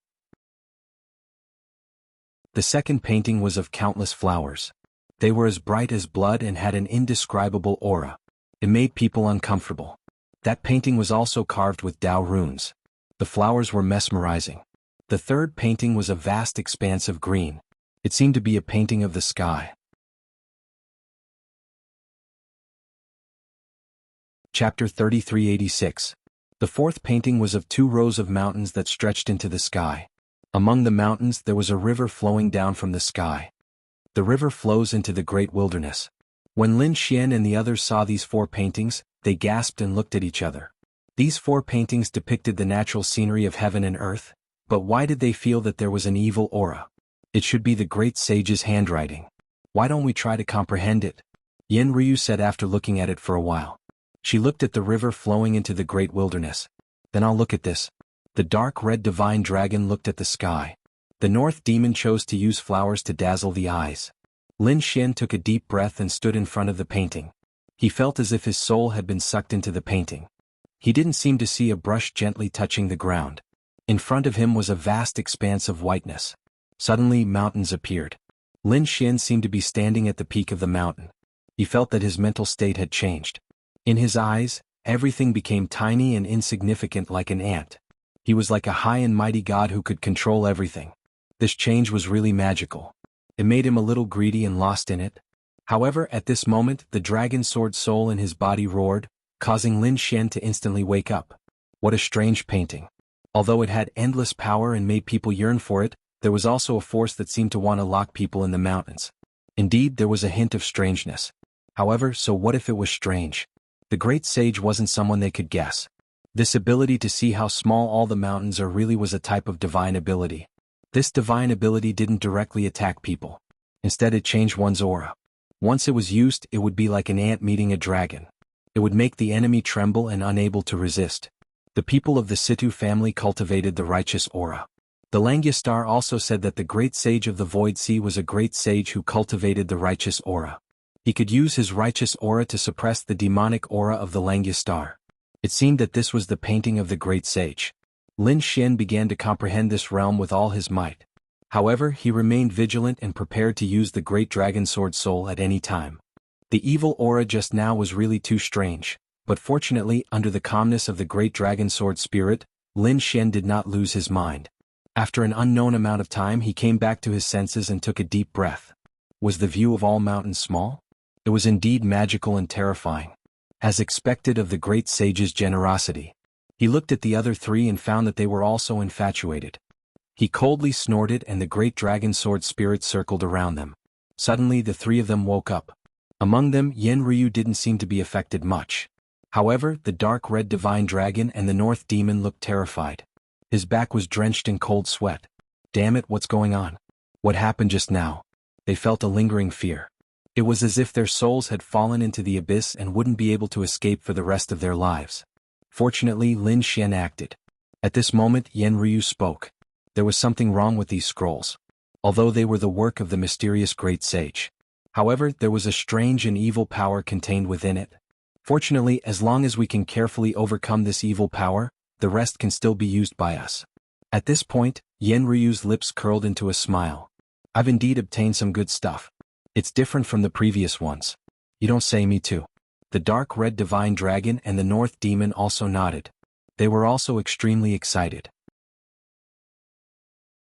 The second painting was of countless flowers. They were as bright as blood and had an indescribable aura. It made people uncomfortable. That painting was also carved with Tao runes. The flowers were mesmerizing. The third painting was a vast expanse of green. It seemed to be a painting of the sky. Chapter 3386. The fourth painting was of 2 rows of mountains that stretched into the sky. Among the mountains there was a river flowing down from the sky. The river flows into the great wilderness. When Lin Xian and the others saw these 4 paintings, they gasped and looked at each other. These 4 paintings depicted the natural scenery of heaven and earth, but why did they feel that there was an evil aura? It should be the great sage's handwriting. Why don't we try to comprehend it? Yen Ryu said after looking at it for a while. She looked at the river flowing into the great wilderness. "Then I'll look at this." The dark red divine dragon looked at the sky. The north demon chose to use flowers to dazzle the eyes. Lin Xian took a deep breath and stood in front of the painting. He felt as if his soul had been sucked into the painting. He didn't seem to see a brush gently touching the ground. In front of him was a vast expanse of whiteness. Suddenly, mountains appeared. Lin Xian seemed to be standing at the peak of the mountain. He felt that his mental state had changed. In his eyes, everything became tiny and insignificant like an ant. He was like a high and mighty god who could control everything. This change was really magical. It made him a little greedy and lost in it. However, at this moment, the dragon sword soul in his body roared, causing Lin Xian to instantly wake up. What a strange painting. Although it had endless power and made people yearn for it, there was also a force that seemed to want to lock people in the mountains. Indeed, there was a hint of strangeness. However, so what if it was strange? The great sage wasn't someone they could guess. This ability to see how small all the mountains are really was a type of divine ability. This divine ability didn't directly attack people. Instead, it changed one's aura. Once it was used, it would be like an ant meeting a dragon. It would make the enemy tremble and unable to resist. The people of the Situ family cultivated the righteous aura. The Langyastar also said that the great sage of the Void Sea was a great sage who cultivated the righteous aura. He could use his righteous aura to suppress the demonic aura of the Langyastar. It seemed that this was the painting of the great sage. Lin Xian began to comprehend this realm with all his might. However, he remained vigilant and prepared to use the great dragon sword soul at any time. The evil aura just now was really too strange, but fortunately, under the calmness of the great dragon sword spirit, Lin Xian did not lose his mind. After an unknown amount of time, he came back to his senses and took a deep breath. Was the view of all mountains small? It was indeed magical and terrifying. As expected of the great sage's generosity, he looked at the other three and found that they were also infatuated. He coldly snorted and the great dragon sword spirit circled around them. Suddenly the three of them woke up. Among them, Yen Ryu didn't seem to be affected much. However, the dark red divine dragon and the north demon looked terrified. His back was drenched in cold sweat. Damn it, what's going on? What happened just now? They felt a lingering fear. It was as if their souls had fallen into the abyss and wouldn't be able to escape for the rest of their lives. Fortunately, Lin Xian acted. At this moment, Yen Ryu spoke. There was something wrong with these scrolls. Although they were the work of the mysterious great sage. However, there was a strange and evil power contained within it. Fortunately, as long as we can carefully overcome this evil power, the rest can still be used by us. At this point, Yen Ryu's lips curled into a smile. I've indeed obtained some good stuff. It's different from the previous ones. You don't say, me too. The dark red divine dragon and the north demon also nodded. They were also extremely excited.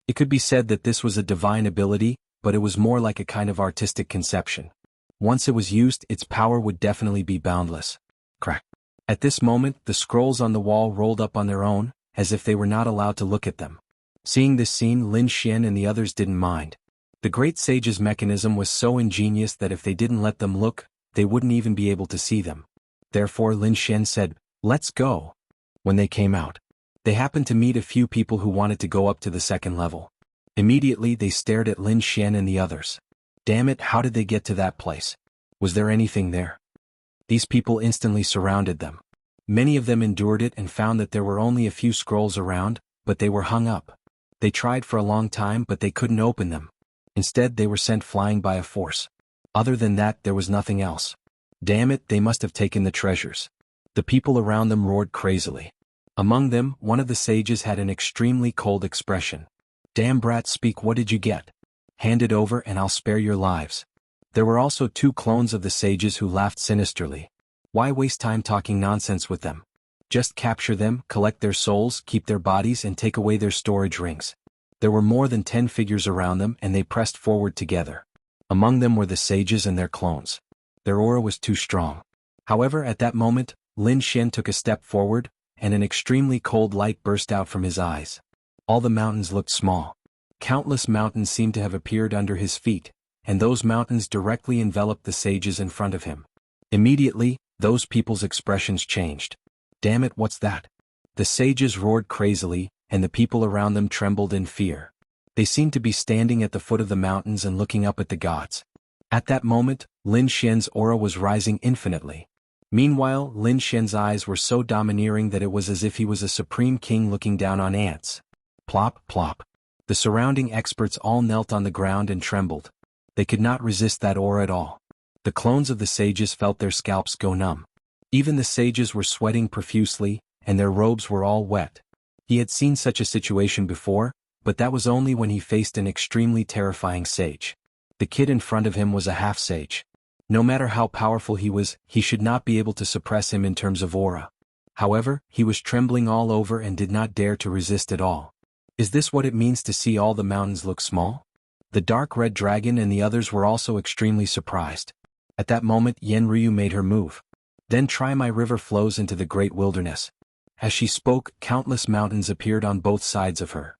It could be said that this was a divine ability, but it was more like a kind of artistic conception. Once it was used, its power would definitely be boundless. Crack. At this moment, the scrolls on the wall rolled up on their own, as if they were not allowed to look at them. Seeing this scene, Lin Xian and the others didn't mind. The great sage's mechanism was so ingenious that if they didn't let them look, they wouldn't even be able to see them. Therefore Lin Xian said, "Let's go." When they came out, they happened to meet a few people who wanted to go up to the second level. Immediately they stared at Lin Xian and the others. Damn it, how did they get to that place? Was there anything there? These people instantly surrounded them. Many of them endured it and found that there were only a few scrolls around, but they were hung up. They tried for a long time but they couldn't open them. Instead they were sent flying by a force. Other than that there was nothing else. Damn it, they must have taken the treasures. The people around them roared crazily. Among them, one of the sages had an extremely cold expression. Damn brat, speak, what did you get? Hand it over and I'll spare your lives. There were also two clones of the sages who laughed sinisterly. Why waste time talking nonsense with them? Just capture them, collect their souls, keep their bodies and take away their storage rings. There were more than 10 figures around them and they pressed forward together. Among them were the sages and their clones. Their aura was too strong. However, at that moment, Lin Xian took a step forward, and an extremely cold light burst out from his eyes. All the mountains looked small. Countless mountains seemed to have appeared under his feet, and those mountains directly enveloped the sages in front of him. Immediately, those people's expressions changed. Damn it, what's that? The sages roared crazily, and the people around them trembled in fear. They seemed to be standing at the foot of the mountains and looking up at the gods. At that moment, Lin Xian's aura was rising infinitely. Meanwhile, Lin Xian's eyes were so domineering that it was as if he was a supreme king looking down on ants. Plop, plop. The surrounding experts all knelt on the ground and trembled. They could not resist that aura at all. The clones of the sages felt their scalps go numb. Even the sages were sweating profusely, and their robes were all wet. He had seen such a situation before, but that was only when he faced an extremely terrifying sage. The kid in front of him was a half-sage. No matter how powerful he was, he should not be able to suppress him in terms of aura. However, he was trembling all over and did not dare to resist at all. Is this what it means to see all the mountains look small? The dark red dragon and the others were also extremely surprised. At that moment Yen Ryu made her move. Then try my river flows into the great wilderness. As she spoke, countless mountains appeared on both sides of her.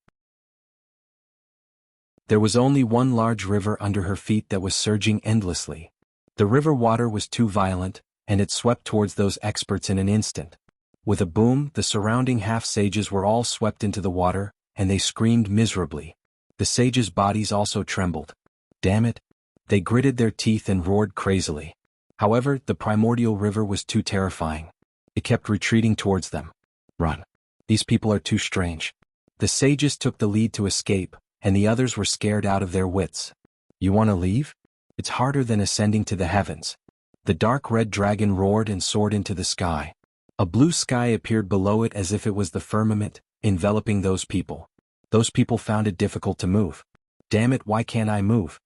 There was only one large river under her feet that was surging endlessly. The river water was too violent, and it swept towards those experts in an instant. With a boom, the surrounding half-sages were all swept into the water, and they screamed miserably. The sages' bodies also trembled. Damn it! They gritted their teeth and roared crazily. However, the primordial river was too terrifying. It kept retreating towards them. Run. These people are too strange. The sages took the lead to escape, and the others were scared out of their wits. You want to leave? It's harder than ascending to the heavens. The dark red dragon roared and soared into the sky. A blue sky appeared below it as if it was the firmament, enveloping those people. Those people found it difficult to move. Damn it, why can't I move?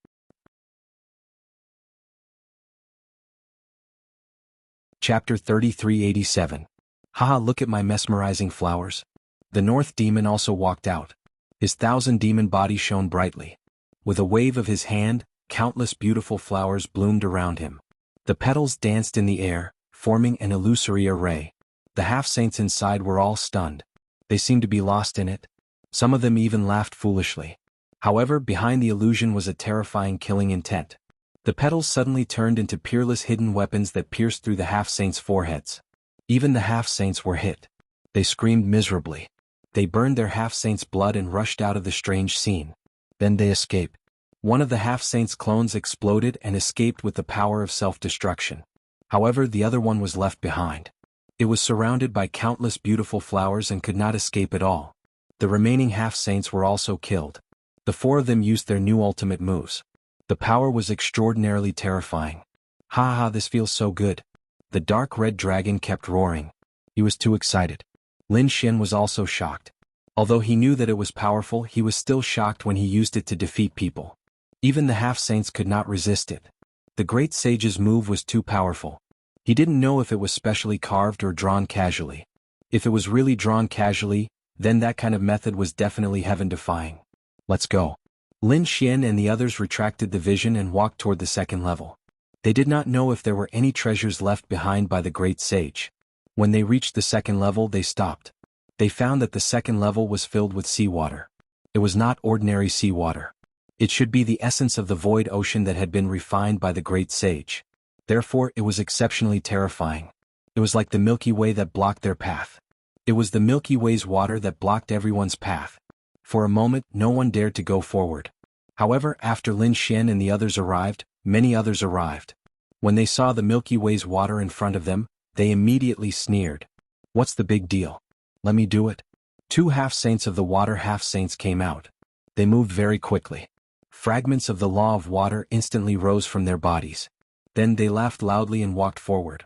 Chapter 3387. Haha, look at my mesmerizing flowers. The North Demon also walked out. His 1,000-demon body shone brightly. With a wave of his hand, countless beautiful flowers bloomed around him. The petals danced in the air, forming an illusory array. The half-saints inside were all stunned. They seemed to be lost in it. Some of them even laughed foolishly. However, behind the illusion was a terrifying killing intent. The petals suddenly turned into peerless hidden weapons that pierced through the half-saints' foreheads. Even the half-saints were hit. They screamed miserably. They burned their half-saints' blood and rushed out of the strange scene. Then they escaped. One of the half-saints' clones exploded and escaped with the power of self-destruction. However, the other one was left behind. It was surrounded by countless beautiful flowers and could not escape at all. The remaining half-saints were also killed. The 4 of them used their new ultimate moves. The power was extraordinarily terrifying. Ha ha, this feels so good. The dark red dragon kept roaring. He was too excited. Lin Xin was also shocked. Although he knew that it was powerful, he was still shocked when he used it to defeat people. Even the half-saints could not resist it. The great sage's move was too powerful. He didn't know if it was specially carved or drawn casually. If it was really drawn casually, then that kind of method was definitely heaven-defying. Let's go. Lin Xian and the others retracted the vision and walked toward the second level. They did not know if there were any treasures left behind by the great sage. When they reached the second level, they stopped. They found that the second level was filled with seawater. It was not ordinary seawater. It should be the essence of the void ocean that had been refined by the great sage. Therefore, it was exceptionally terrifying. It was like the Milky Way that blocked their path. It was the Milky Way's water that blocked everyone's path. For a moment, no one dared to go forward. However, after Lin Xian and the others arrived, many others arrived. When they saw the Milky Way's water in front of them, they immediately sneered. What's the big deal? Let me do it. 2 half-saints of the water half-saints came out. They moved very quickly. Fragments of the law of water instantly rose from their bodies. Then they laughed loudly and walked forward.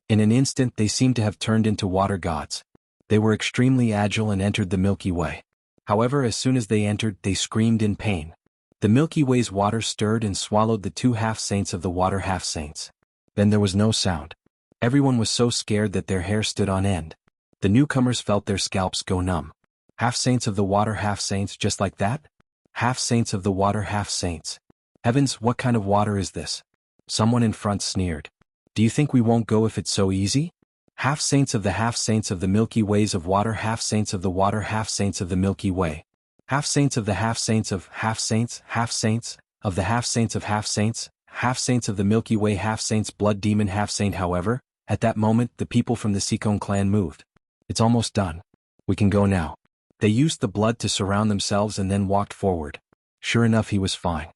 In an instant they seemed to have turned into water gods. They were extremely agile and entered the Milky Way. However, as soon as they entered, they screamed in pain. The Milky Way's water stirred and swallowed the 2 half-saints of the water half-saints. Then there was no sound. Everyone was so scared that their hair stood on end. The newcomers felt their scalps go numb. Half-saints of the water half-saints just like that? Half-saints of the water half-saints. Heavens, what kind of water is this? Someone in front sneered. Do you think we won't go if it's so easy? Half-saints of the Milky Ways of water half-saints of the water half-saints of the Milky Way. Half-saints of the half-saints of half-saints, half-saints, of the half-saints of half-saints, half-saints of the Milky Way half-saints blood demon half-saint. However, at that moment the people from the Sikong clan moved. It's almost done. We can go now. They used the blood to surround themselves and then walked forward. Sure enough, he was fine.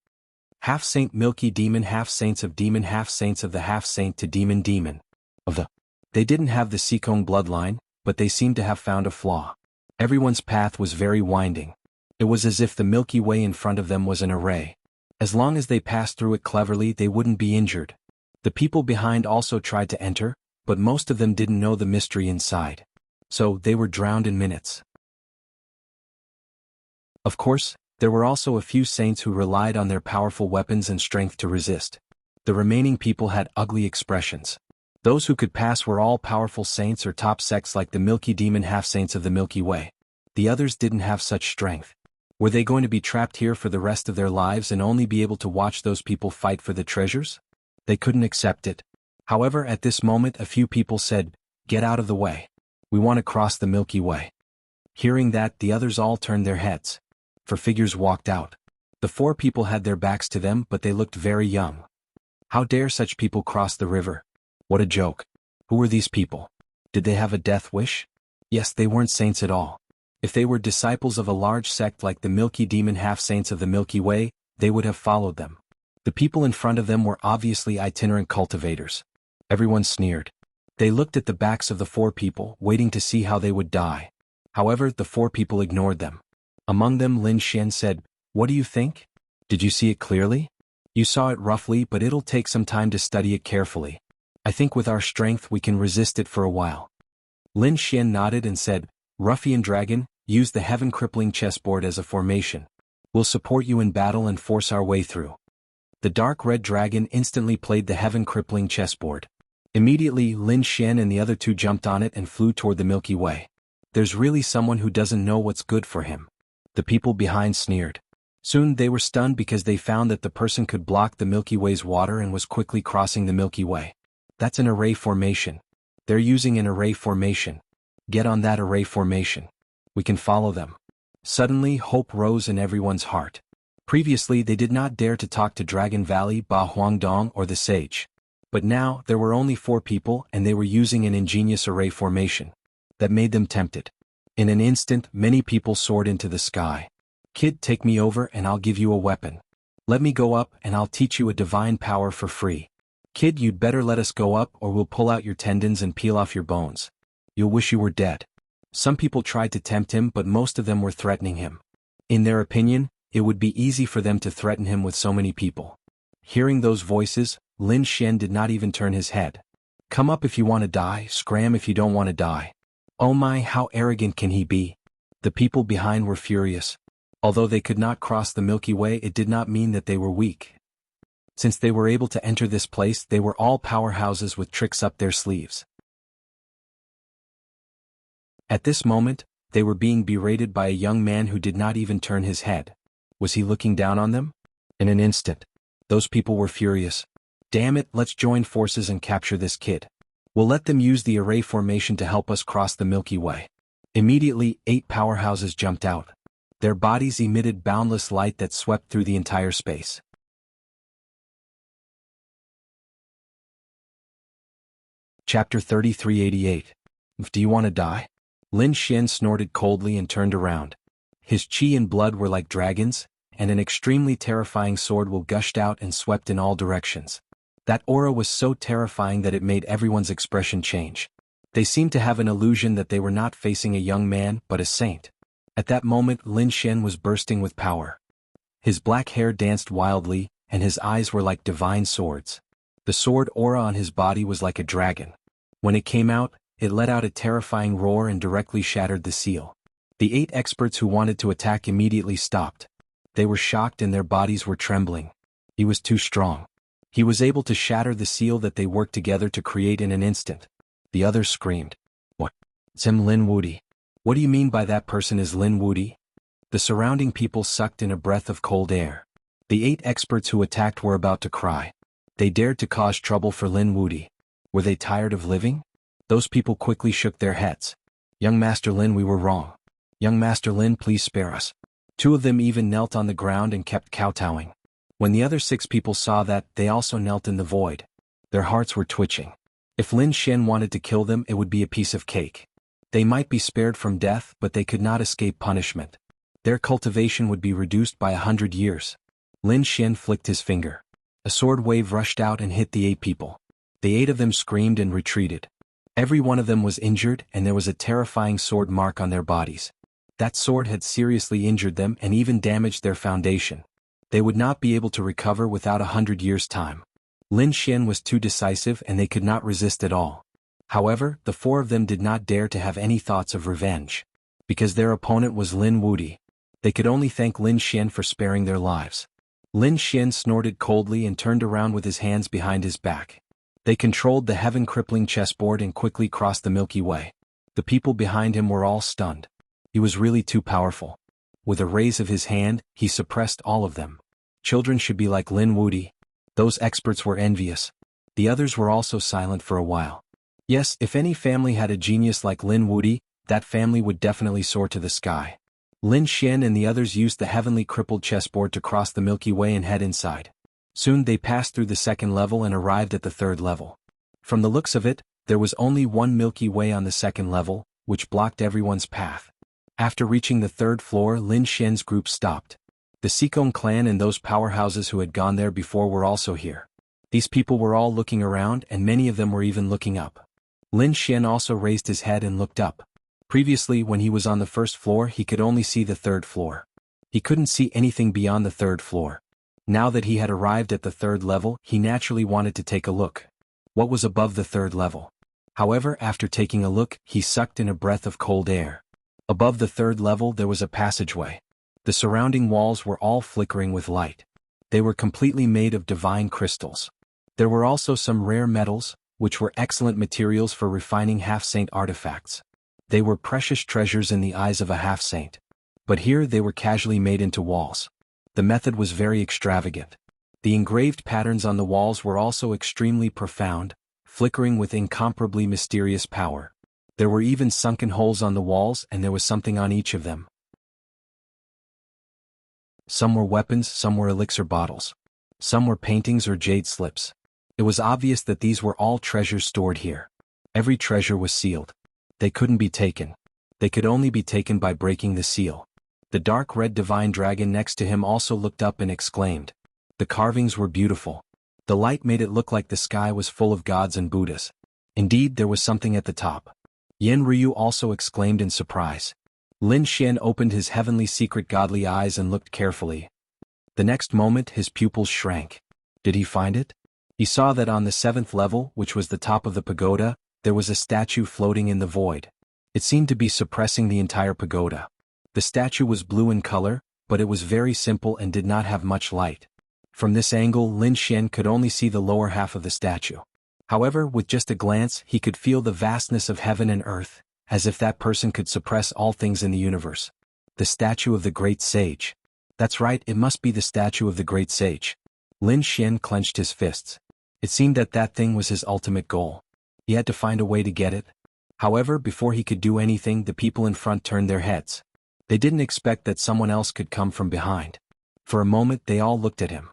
Half-saint Milky Demon half-saints of the half-saint to demon demon. Of the. They didn't have the Sikong bloodline, but they seemed to have found a flaw. Everyone's path was very winding. It was as if the Milky Way in front of them was an array. As long as they passed through it cleverly, they wouldn't be injured. The people behind also tried to enter, but most of them didn't know the mystery inside. So, they were drowned in minutes. Of course, there were also a few saints who relied on their powerful weapons and strength to resist. The remaining people had ugly expressions. Those who could pass were all powerful saints or top sects like the Milky Demon half-saints of the Milky Way. The others didn't have such strength. Were they going to be trapped here for the rest of their lives and only be able to watch those people fight for the treasures? They couldn't accept it. However, at this moment a few people said, "Get out of the way. We want to cross the Milky Way." Hearing that, the others all turned their heads. 4 figures walked out. The 4 people had their backs to them, but they looked very young. How dare such people cross the river? What a joke. Who were these people? Did they have a death wish? Yes, they weren't saints at all. If they were disciples of a large sect like the Milky Demon half-saints of the Milky Way, they would have followed them. The people in front of them were obviously itinerant cultivators. Everyone sneered. They looked at the backs of the 4 people, waiting to see how they would die. However, the 4 people ignored them. Among them, Lin Xian said, "What do you think? Did you see it clearly? You saw it roughly, but it'll take some time to study it carefully. I think with our strength we can resist it for a while." Lin Xian nodded and said, "Ruffian Dragon, use the heaven-crippling chessboard as a formation. We'll support you in battle and force our way through." The dark red dragon instantly played the heaven-crippling chessboard. Immediately, Lin Xian and the other 2 jumped on it and flew toward the Milky Way. There's really someone who doesn't know what's good for him. The people behind sneered. Soon they were stunned because they found that the person could block the Milky Way's water and was quickly crossing the Milky Way. That's an array formation. They're using an array formation. Get on that array formation. We can follow them. Suddenly, hope rose in everyone's heart. Previously, they did not dare to talk to Dragon Valley, Ba Huangdong, or the Sage. But now, there were only 4 people and they were using an ingenious array formation. That made them tempted. In an instant, many people soared into the sky. "Kid, take me over and I'll give you a weapon. Let me go up and I'll teach you a divine power for free. Kid, you'd better let us go up or we'll pull out your tendons and peel off your bones. You'll wish you were dead." Some people tried to tempt him, but most of them were threatening him. In their opinion, it would be easy for them to threaten him with so many people. Hearing those voices, Lin Xian did not even turn his head. "Come up if you want to die, scram if you don't want to die." Oh my, how arrogant can he be? The people behind were furious. Although they could not cross the Milky Way, it did not mean that they were weak. Since they were able to enter this place, they were all powerhouses with tricks up their sleeves. At this moment, they were being berated by a young man who did not even turn his head. Was he looking down on them? In an instant, those people were furious. "Damn it, let's join forces and capture this kid. We'll let them use the array formation to help us cross the Milky Way." Immediately, 8 powerhouses jumped out. Their bodies emitted boundless light that swept through the entire space. Chapter 3388. Do you want to die? Lin Xian snorted coldly and turned around. His qi and blood were like dragons, and an extremely terrifying sword will gushed out and swept in all directions. That aura was so terrifying that it made everyone's expression change. They seemed to have an illusion that they were not facing a young man but a saint. At that moment, Lin Xian was bursting with power. His black hair danced wildly, and his eyes were like divine swords. The sword aura on his body was like a dragon. When it came out, it let out a terrifying roar and directly shattered the seal. The 8 experts who wanted to attack immediately stopped. They were shocked and their bodies were trembling. He was too strong. He was able to shatter the seal that they worked together to create in an instant. The others screamed. "What? It's him, Lin Wudi. What do you mean by that person is Lin Wudi?" The surrounding people sucked in a breath of cold air. The 8 experts who attacked were about to cry. They dared to cause trouble for Lin Wudi. Were they tired of living? Those people quickly shook their heads. "Young Master Lin, we were wrong. Young Master Lin, please spare us." 2 of them even knelt on the ground and kept kowtowing. When the other 6 people saw that, they also knelt in the void. Their hearts were twitching. If Lin Xian wanted to kill them, it would be a piece of cake. They might be spared from death, but they could not escape punishment. Their cultivation would be reduced by 100 years. Lin Xian flicked his finger. A sword wave rushed out and hit the 8 people. The 8 of them screamed and retreated. Every one of them was injured, and there was a terrifying sword mark on their bodies. That sword had seriously injured them and even damaged their foundation. They would not be able to recover without 100 years' time. Lin Xian was too decisive and they could not resist at all. However, the 4 of them did not dare to have any thoughts of revenge. Because their opponent was Lin Wudi. They could only thank Lin Xian for sparing their lives. Lin Xian snorted coldly and turned around with his hands behind his back. They controlled the heaven-crippling chessboard and quickly crossed the Milky Way. The people behind him were all stunned. He was really too powerful. With a raise of his hand, he suppressed all of them. Children should be like Lin Wuti. Those experts were envious. The others were also silent for a while. Yes, if any family had a genius like Lin Wuti, that family would definitely soar to the sky. Lin Xian and the others used the heavenly crippled chessboard to cross the Milky Way and head inside. Soon they passed through the second level and arrived at the third level. From the looks of it, there was only one Milky Way on the second level, which blocked everyone's path. After reaching the third floor, Lin Xian's group stopped. The Xikong clan and those powerhouses who had gone there before were also here. These people were all looking around and many of them were even looking up. Lin Xian also raised his head and looked up. Previously, when he was on the first floor, he could only see the third floor. He couldn't see anything beyond the third floor. Now that he had arrived at the third level, he naturally wanted to take a look. What was above the third level? However, after taking a look, he sucked in a breath of cold air. Above the third level there was a passageway. The surrounding walls were all flickering with light. They were completely made of divine crystals. There were also some rare metals, which were excellent materials for refining half-saint artifacts. They were precious treasures in the eyes of a half-saint. But here they were casually made into walls. The method was very extravagant. The engraved patterns on the walls were also extremely profound, flickering with incomparably mysterious power. There were even sunken holes on the walls and there was something on each of them. Some were weapons, some were elixir bottles. Some were paintings or jade slips. It was obvious that these were all treasures stored here. Every treasure was sealed. They couldn't be taken. They could only be taken by breaking the seal. The dark red divine dragon next to him also looked up and exclaimed. The carvings were beautiful. The light made it look like the sky was full of gods and Buddhas. Indeed, there was something at the top. Yen Ryu also exclaimed in surprise. Lin Xian opened his heavenly secret godly eyes and looked carefully. The next moment his pupils shrank. Did he find it? He saw that on the seventh level, which was the top of the pagoda, there was a statue floating in the void. It seemed to be suppressing the entire pagoda. The statue was blue in color, but it was very simple and did not have much light. From this angle, Lin Xian could only see the lower half of the statue. However, with just a glance, he could feel the vastness of heaven and earth, as if that person could suppress all things in the universe. The statue of the great sage. That's right, it must be the statue of the great sage. Lin Xian clenched his fists. It seemed that that thing was his ultimate goal. He had to find a way to get it. However, before he could do anything, the people in front turned their heads. They didn't expect that someone else could come from behind. For a moment they all looked at him.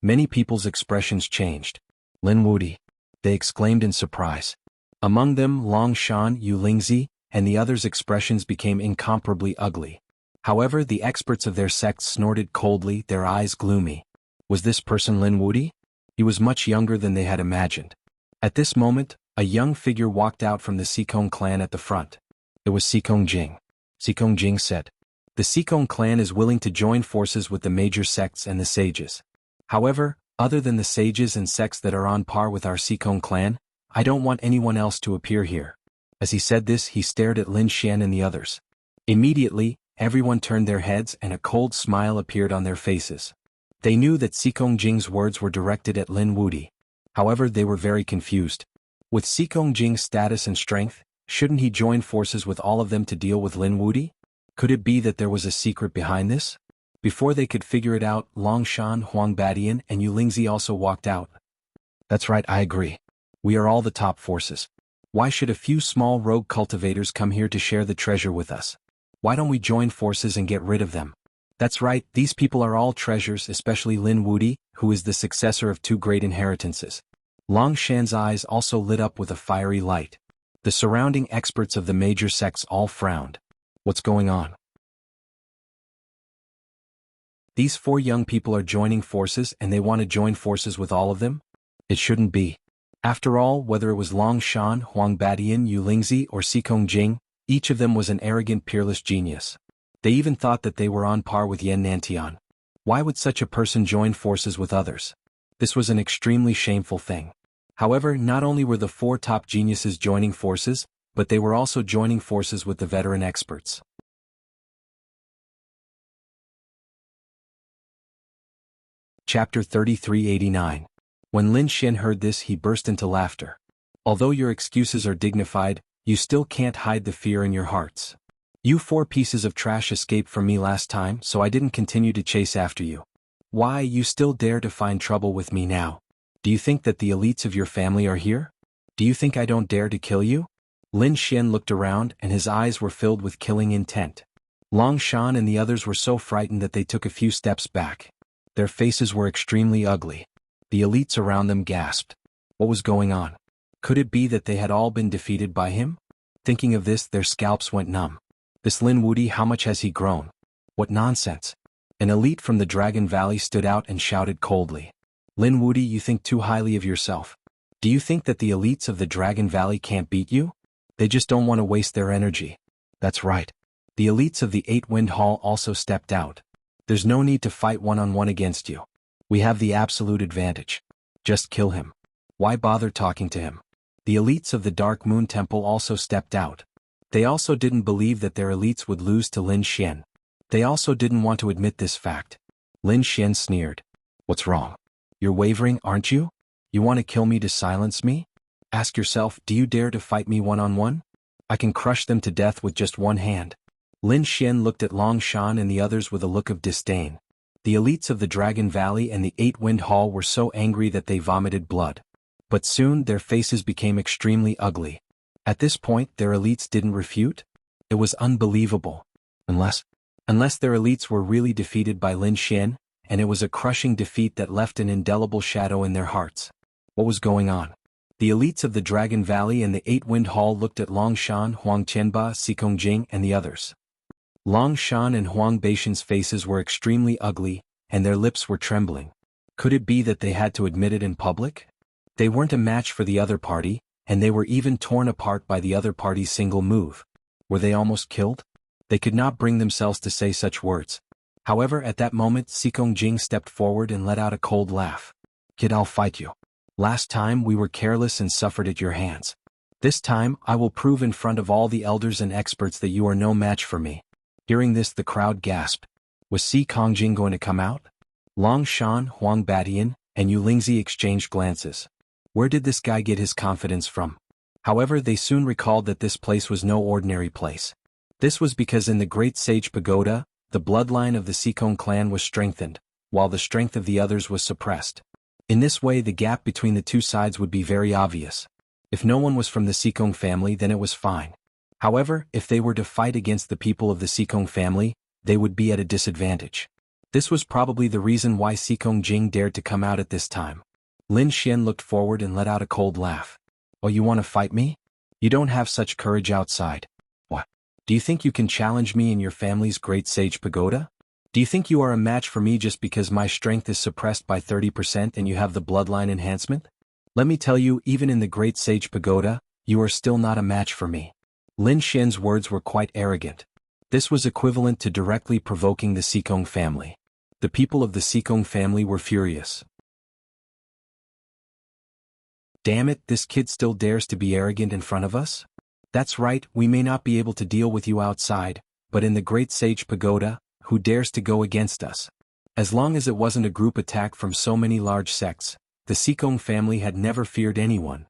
Many people's expressions changed. Lin Wuti, they exclaimed in surprise. Among them Long Shan, Yu Lingzi, and the others' expressions became incomparably ugly. However, the experts of their sect snorted coldly, their eyes gloomy. Was this person Lin Wuti? He was much younger than they had imagined. At this moment, a young figure walked out from the Xikong clan at the front. It was Xikong Jing. Xikong Jing said, "The Xikong clan is willing to join forces with the major sects and the sages. However, other than the sages and sects that are on par with our Xikong clan, I don't want anyone else to appear here." As he said this, he stared at Lin Xian and the others. Immediately, everyone turned their heads and a cold smile appeared on their faces. They knew that Xikong Jing's words were directed at Lin Wuti. However, they were very confused. With Xikong Jing's status and strength, shouldn't he join forces with all of them to deal with Lin Wuti? Could it be that there was a secret behind this? Before they could figure it out, Long Shan, Huang Badian, and Yu Lingzi also walked out. That's right, I agree. We are all the top forces. Why should a few small rogue cultivators come here to share the treasure with us? Why don't we join forces and get rid of them? That's right, these people are all treasures, especially Lin Wuti, who is the successor of two great inheritances. Long Shan's eyes also lit up with a fiery light. The surrounding experts of the major sects all frowned. What's going on? These four young people are joining forces and they want to join forces with all of them? It shouldn't be. After all, whether it was Long Shan, Huang Badian, Yu Lingzi, or Xikong Jing, each of them was an arrogant, peerless genius. They even thought that they were on par with Yan Nantian. Why would such a person join forces with others? This was an extremely shameful thing. However, not only were the four top geniuses joining forces, but they were also joining forces with the veteran experts. Chapter 3389. When Lin Xian heard this, he burst into laughter. Although your excuses are dignified, you still can't hide the fear in your hearts. You 4 pieces of trash escaped from me last time, so I didn't continue to chase after you. Why, you still dare to find trouble with me now? Do you think that the elites of your family are here? Do you think I don't dare to kill you? Lin Xian looked around and his eyes were filled with killing intent. Long Shan and the others were so frightened that they took a few steps back. Their faces were extremely ugly. The elites around them gasped. What was going on? Could it be that they had all been defeated by him? Thinking of this, their scalps went numb. This Lin Wuti, how much has he grown? What nonsense! An elite from the Dragon Valley stood out and shouted coldly. Lin Wuti, you think too highly of yourself. Do you think that the elites of the Dragon Valley can't beat you? They just don't want to waste their energy. That's right. The elites of the 8-Wind Hall also stepped out. There's no need to fight one-on-one against you. We have the absolute advantage. Just kill him. Why bother talking to him? The elites of the Dark Moon Temple also stepped out. They also didn't believe that their elites would lose to Lin Xian. They also didn't want to admit this fact. Lin Xian sneered. What's wrong? You're wavering, aren't you? You want to kill me to silence me? Ask yourself, do you dare to fight me one-on-one? I can crush them to death with just one hand. Lin Xian looked at Long Shan and the others with a look of disdain. The elites of the Dragon Valley and the 8-Wind Hall were so angry that they vomited blood. But soon their faces became extremely ugly. At this point, their elites didn't refute? It was unbelievable. Unless their elites were really defeated by Lin Xian, and it was a crushing defeat that left an indelible shadow in their hearts. What was going on? The elites of the Dragon Valley and the 8-Wind Hall looked at Long Shan, Huang Qianba, Xikong Jing, and the others. Long Shan and Huang Beishan's faces were extremely ugly, and their lips were trembling. Could it be that they had to admit it in public? They weren't a match for the other party, and they were even torn apart by the other party's single move. Were they almost killed? They could not bring themselves to say such words. However, at that moment, Xikong Jing stepped forward and let out a cold laugh. Kid, I'll fight you. Last time we were careless and suffered at your hands. This time, I will prove in front of all the elders and experts that you are no match for me. Hearing this, the crowd gasped. Was Xikong Jing going to come out? Long Shan, Huang Batian, and Yu Lingzi exchanged glances. Where did this guy get his confidence from? However, they soon recalled that this place was no ordinary place. This was because in the Great Sage Pagoda, the bloodline of the Xikong clan was strengthened, while the strength of the others was suppressed. In this way, the gap between the two sides would be very obvious. If no one was from the Xikong family, then it was fine. However, if they were to fight against the people of the Xikong family, they would be at a disadvantage. This was probably the reason why Xikong Jing dared to come out at this time. Lin Xian looked forward and let out a cold laugh. Oh, you want to fight me? You don't have such courage outside. What? Do you think you can challenge me in your family's Great Sage Pagoda? Do you think you are a match for me just because my strength is suppressed by 30% and you have the bloodline enhancement? Let me tell you, even in the Great Sage Pagoda, you are still not a match for me. Lin Xian's words were quite arrogant. This was equivalent to directly provoking the Xikong family. The people of the Xikong family were furious. Damn it, this kid still dares to be arrogant in front of us? That's right, we may not be able to deal with you outside, but in the Great Sage Pagoda, who dares to go against us? As long as it wasn't a group attack from so many large sects, the Xikong family had never feared anyone.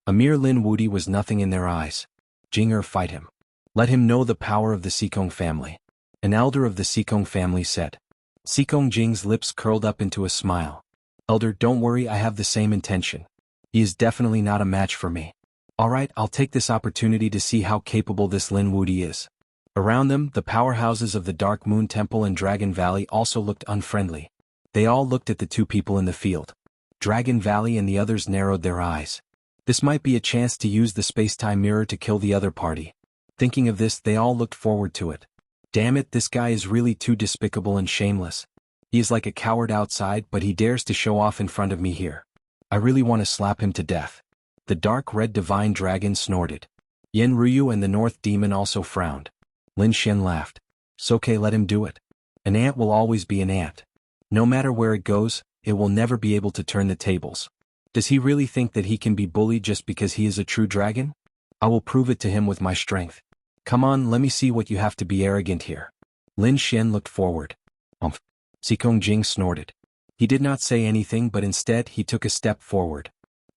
A mere Lin Wuti was nothing in their eyes. Jinger, fight him. Let him know the power of the Xikong family. An elder of the Xikong family said. Xikong Jing's lips curled up into a smile. Elder, don't worry, I have the same intention. He is definitely not a match for me. Alright, I'll take this opportunity to see how capable this Lin Wuti is. Around them, the powerhouses of the Dark Moon Temple and Dragon Valley also looked unfriendly. They all looked at the two people in the field. Dragon Valley and the others narrowed their eyes. This might be a chance to use the space-time mirror to kill the other party. Thinking of this, they all looked forward to it. Damn it, this guy is really too despicable and shameless. He is like a coward outside, but he dares to show off in front of me here. I really want to slap him to death. The dark red divine dragon snorted. Yen Ryu and the North Demon also frowned. Lin Xian laughed. It's okay, let him do it. An ant will always be an ant. No matter where it goes, it will never be able to turn the tables. Does he really think that he can be bullied just because he is a true dragon? I will prove it to him with my strength. Come on, let me see what you have to be arrogant here. Lin Xian looked forward. Xikong Jing snorted. He did not say anything, but instead he took a step forward.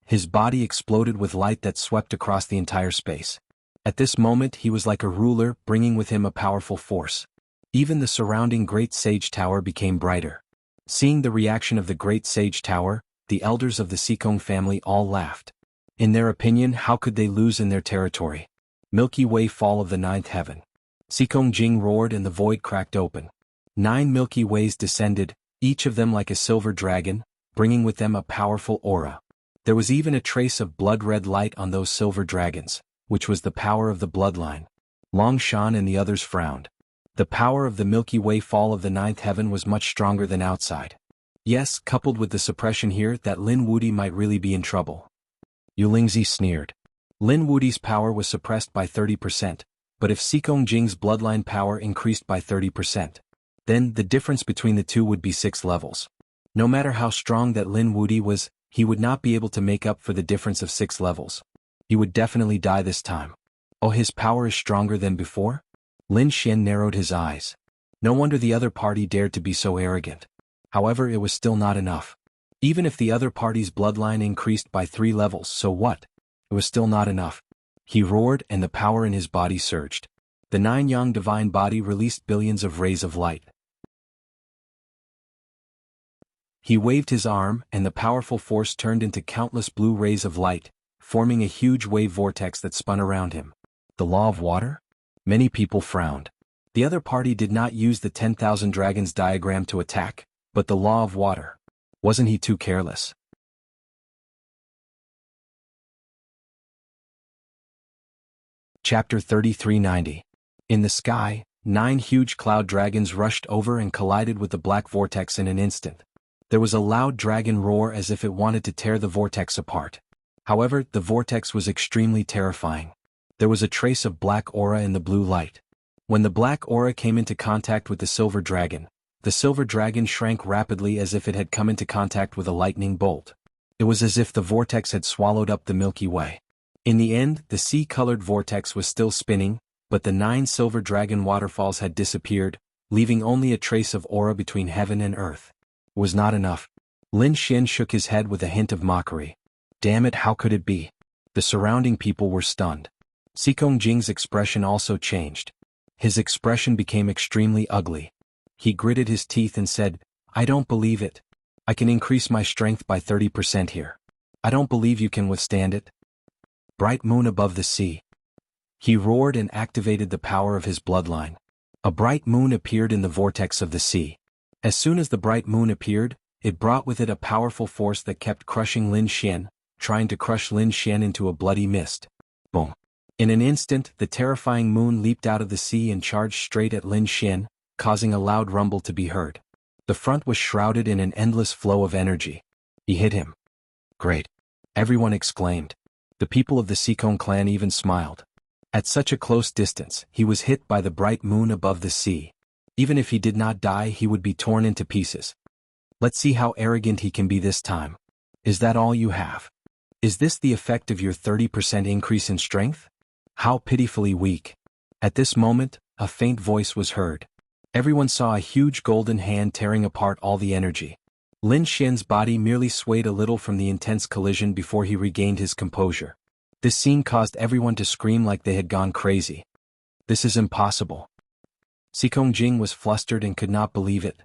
His body exploded with light that swept across the entire space. At this moment he was like a ruler, bringing with him a powerful force. Even the surrounding Great Sage Tower became brighter. Seeing the reaction of the Great Sage Tower, the elders of the Sikong family all laughed. In their opinion, how could they lose in their territory? Milky Way fall of the ninth heaven. Sikong Jing roared and the void cracked open. 9 Milky Ways descended, each of them like a silver dragon, bringing with them a powerful aura. There was even a trace of blood-red light on those silver dragons, which was the power of the bloodline. Long Shan and the others frowned. The power of the Milky Way fall of the ninth heaven was much stronger than outside. Yes, coupled with the suppression here, that Lin Wudi might really be in trouble. Yulingzi sneered. Lin Wudi's power was suppressed by 30%, but if Sikong Jing's bloodline power increased by 30%, then the difference between the two would be 6 levels. No matter how strong that Lin Wudi was, he would not be able to make up for the difference of 6 levels. He would definitely die this time. Oh, his power is stronger than before? Lin Xian narrowed his eyes. No wonder the other party dared to be so arrogant. However, it was still not enough. Even if the other party's bloodline increased by 3 levels, so what? It was still not enough. He roared and the power in his body surged. The 9 Yang divine body released billions of rays of light. He waved his arm and the powerful force turned into countless blue rays of light, forming a huge wave vortex that spun around him. The law of water? Many people frowned. The other party did not use the 10,000 dragons diagram to attack, but the law of water. Wasn't he too careless? Chapter 3390. In the sky, 9 huge cloud dragons rushed over and collided with the black vortex in an instant. There was a loud dragon roar as if it wanted to tear the vortex apart. However, the vortex was extremely terrifying. There was a trace of black aura in the blue light. When the black aura came into contact with the silver dragon shrank rapidly as if it had come into contact with a lightning bolt. It was as if the vortex had swallowed up the Milky Way. In the end, the sea-colored vortex was still spinning, but the 9 silver dragon waterfalls had disappeared, leaving only a trace of aura between heaven and earth. It was not enough. Lin Xian shook his head with a hint of mockery. Damn it, how could it be? The surrounding people were stunned. Sikong Jing's expression also changed. His expression became extremely ugly. He gritted his teeth and said, I don't believe it. I can increase my strength by 30% here. I don't believe you can withstand it. Bright moon above the sea. He roared and activated the power of his bloodline. A bright moon appeared in the vortex of the sea. As soon as the bright moon appeared, it brought with it a powerful force that kept crushing Lin Xian, trying to crush Lin Xian into a bloody mist. Boom. In an instant, the terrifying moon leaped out of the sea and charged straight at Lin Xian, causing a loud rumble to be heard. The front was shrouded in an endless flow of energy. He hit him. Great. Everyone exclaimed. The people of the Sikong clan even smiled. At such a close distance, he was hit by the bright moon above the sea. Even if he did not die, he would be torn into pieces. Let's see how arrogant he can be this time. Is that all you have? Is this the effect of your 30% increase in strength? How pitifully weak. At this moment, a faint voice was heard. Everyone saw a huge golden hand tearing apart all the energy. Lin Xian's body merely swayed a little from the intense collision before he regained his composure. This scene caused everyone to scream like they had gone crazy. This is impossible. Sikong Jing was flustered and could not believe it.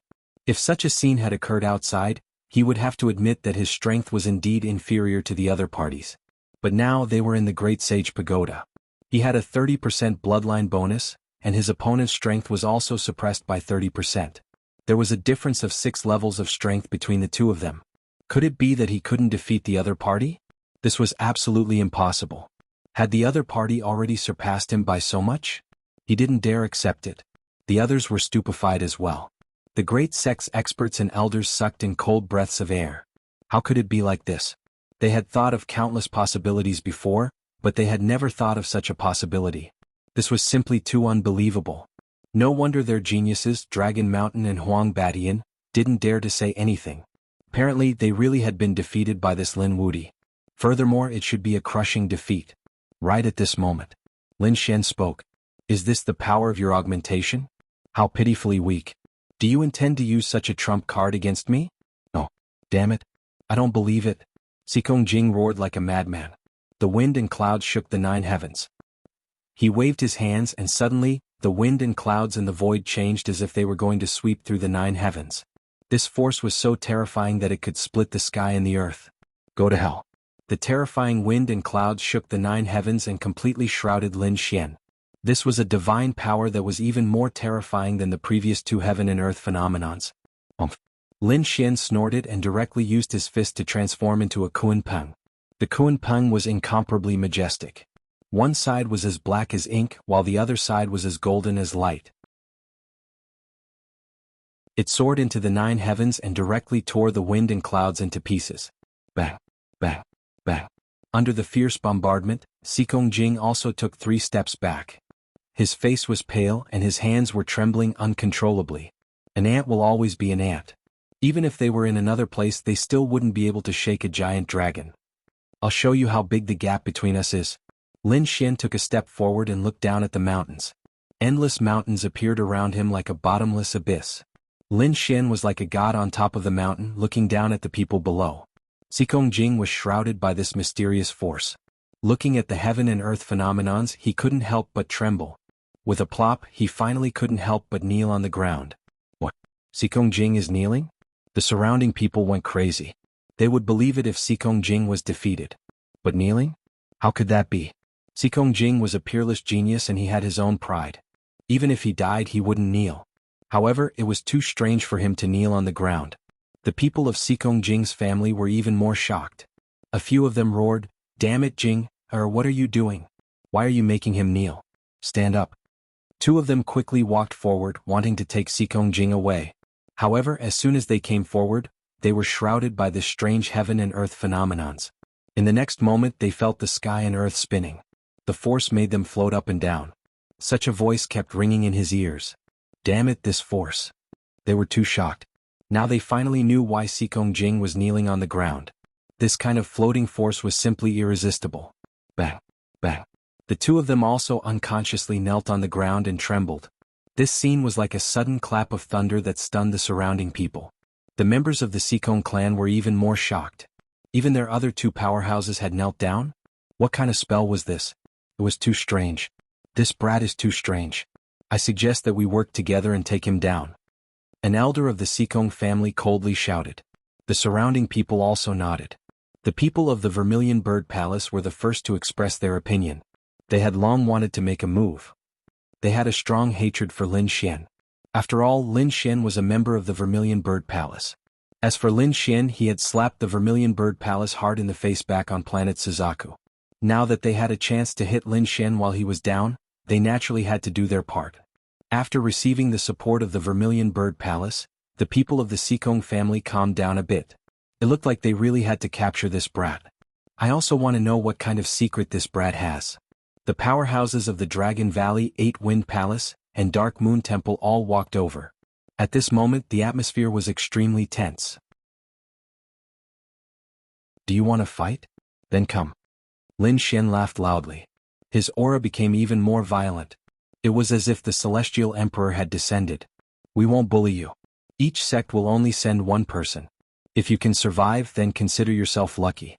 If such a scene had occurred outside, he would have to admit that his strength was indeed inferior to the other parties. But now they were in the Great Sage Pagoda. He had a 30% bloodline bonus, and his opponent's strength was also suppressed by 30%. There was a difference of 6 levels of strength between the two of them. Could it be that he couldn't defeat the other party? This was absolutely impossible. Had the other party already surpassed him by so much? He didn't dare accept it. The others were stupefied as well. The great sex experts and elders sucked in cold breaths of air. How could it be like this? They had thought of countless possibilities before, but they had never thought of such a possibility. This was simply too unbelievable. No wonder their geniuses, Dragon Mountain and Huang Batian, didn't dare to say anything. Apparently they really had been defeated by this Lin Wudi. Furthermore, it should be a crushing defeat. Right at this moment, Lin Xian spoke. Is this the power of your augmentation? How pitifully weak. Do you intend to use such a trump card against me? No. Damn it. I don't believe it. Sikong Jing roared like a madman. The wind and clouds shook the 9 heavens. He waved his hands and suddenly, the wind and clouds and the void changed as if they were going to sweep through the 9 heavens. This force was so terrifying that it could split the sky and the earth. Go to hell. The terrifying wind and clouds shook the 9 heavens and completely shrouded Lin Xian. This was a divine power that was even more terrifying than the previous 2 heaven and earth phenomenons. Lin Xian snorted and directly used his fist to transform into a Kunpeng. The Kunpeng was incomparably majestic. One side was as black as ink while the other side was as golden as light. It soared into the 9 heavens and directly tore the wind and clouds into pieces. Bang, bang, bang. Under the fierce bombardment, Xikong Jing also took 3 steps back. His face was pale and his hands were trembling uncontrollably. An ant will always be an ant. Even if they were in another place, they still wouldn't be able to shake a giant dragon. I'll show you how big the gap between us is. Lin Xian took a step forward and looked down at the mountains. Endless mountains appeared around him like a bottomless abyss. Lin Xian was like a god on top of the mountain looking down at the people below. Xikong Jing was shrouded by this mysterious force. Looking at the heaven and earth phenomenons, he couldn't help but tremble. With a plop, he finally couldn't help but kneel on the ground. What? Xikong Jing is kneeling? The surrounding people went crazy. They would believe it if Xikong Jing was defeated. But kneeling? How could that be? Xikong Jing was a peerless genius and he had his own pride. Even if he died, he wouldn't kneel. However, it was too strange for him to kneel on the ground. The people of Xikong Jing's family were even more shocked. A few of them roared, "Damn it, Jing, what are you doing? Why are you making him kneel? Stand up." 2 of them quickly walked forward, wanting to take Xikong Jing away. However, as soon as they came forward, they were shrouded by this strange heaven and earth phenomenons. In the next moment they felt the sky and earth spinning. The force made them float up and down. Such a voice kept ringing in his ears. Damn it, this force. They were too shocked. Now they finally knew why Xikong Jing was kneeling on the ground. This kind of floating force was simply irresistible. Bang, bang. The 2 of them also unconsciously knelt on the ground and trembled. This scene was like a sudden clap of thunder that stunned the surrounding people. The members of the Xikong clan were even more shocked. Even their other 2 powerhouses had knelt down? What kind of spell was this? It was too strange. This brat is too strange. I suggest that we work together and take him down. An elder of the Xikong family coldly shouted. The surrounding people also nodded. The people of the Vermilion Bird Palace were the first to express their opinion. They had long wanted to make a move. They had a strong hatred for Lin Xian. After all, Lin Xian was a member of the Vermilion Bird Palace. As for Lin Xian, he had slapped the Vermilion Bird Palace hard in the face back on planet Suzaku. Now that they had a chance to hit Lin Xian while he was down, they naturally had to do their part. After receiving the support of the Vermilion Bird Palace, the people of the Xikong family calmed down a bit. It looked like they really had to capture this brat. I also want to know what kind of secret this brat has. The powerhouses of the Dragon Valley, 8 Wind Palace, and Dark Moon Temple all walked over. At this moment the atmosphere was extremely tense. Do you want to fight? Then come. Lin Xian laughed loudly. His aura became even more violent. It was as if the Celestial Emperor had descended. We won't bully you. Each sect will only send 1 person. If you can survive, then consider yourself lucky.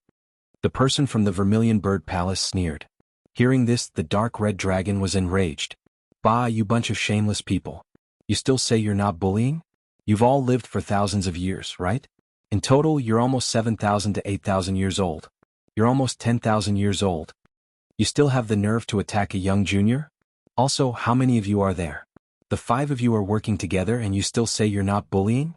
The person from the Vermilion Bird Palace sneered. Hearing this, the dark red dragon was enraged. Bah, you bunch of shameless people. You still say you're not bullying? You've all lived for thousands of years, right? In total, you're almost 7,000 to 8,000 years old. You're almost 10,000 years old. You still have the nerve to attack a young junior? Also, how many of you are there? The 5 of you are working together and you still say you're not bullying?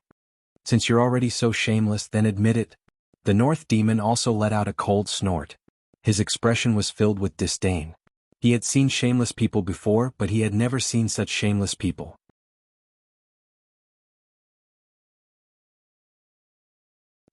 Since you're already so shameless, then admit it. The North Demon also let out a cold snort. His expression was filled with disdain. He had seen shameless people before, but he had never seen such shameless people.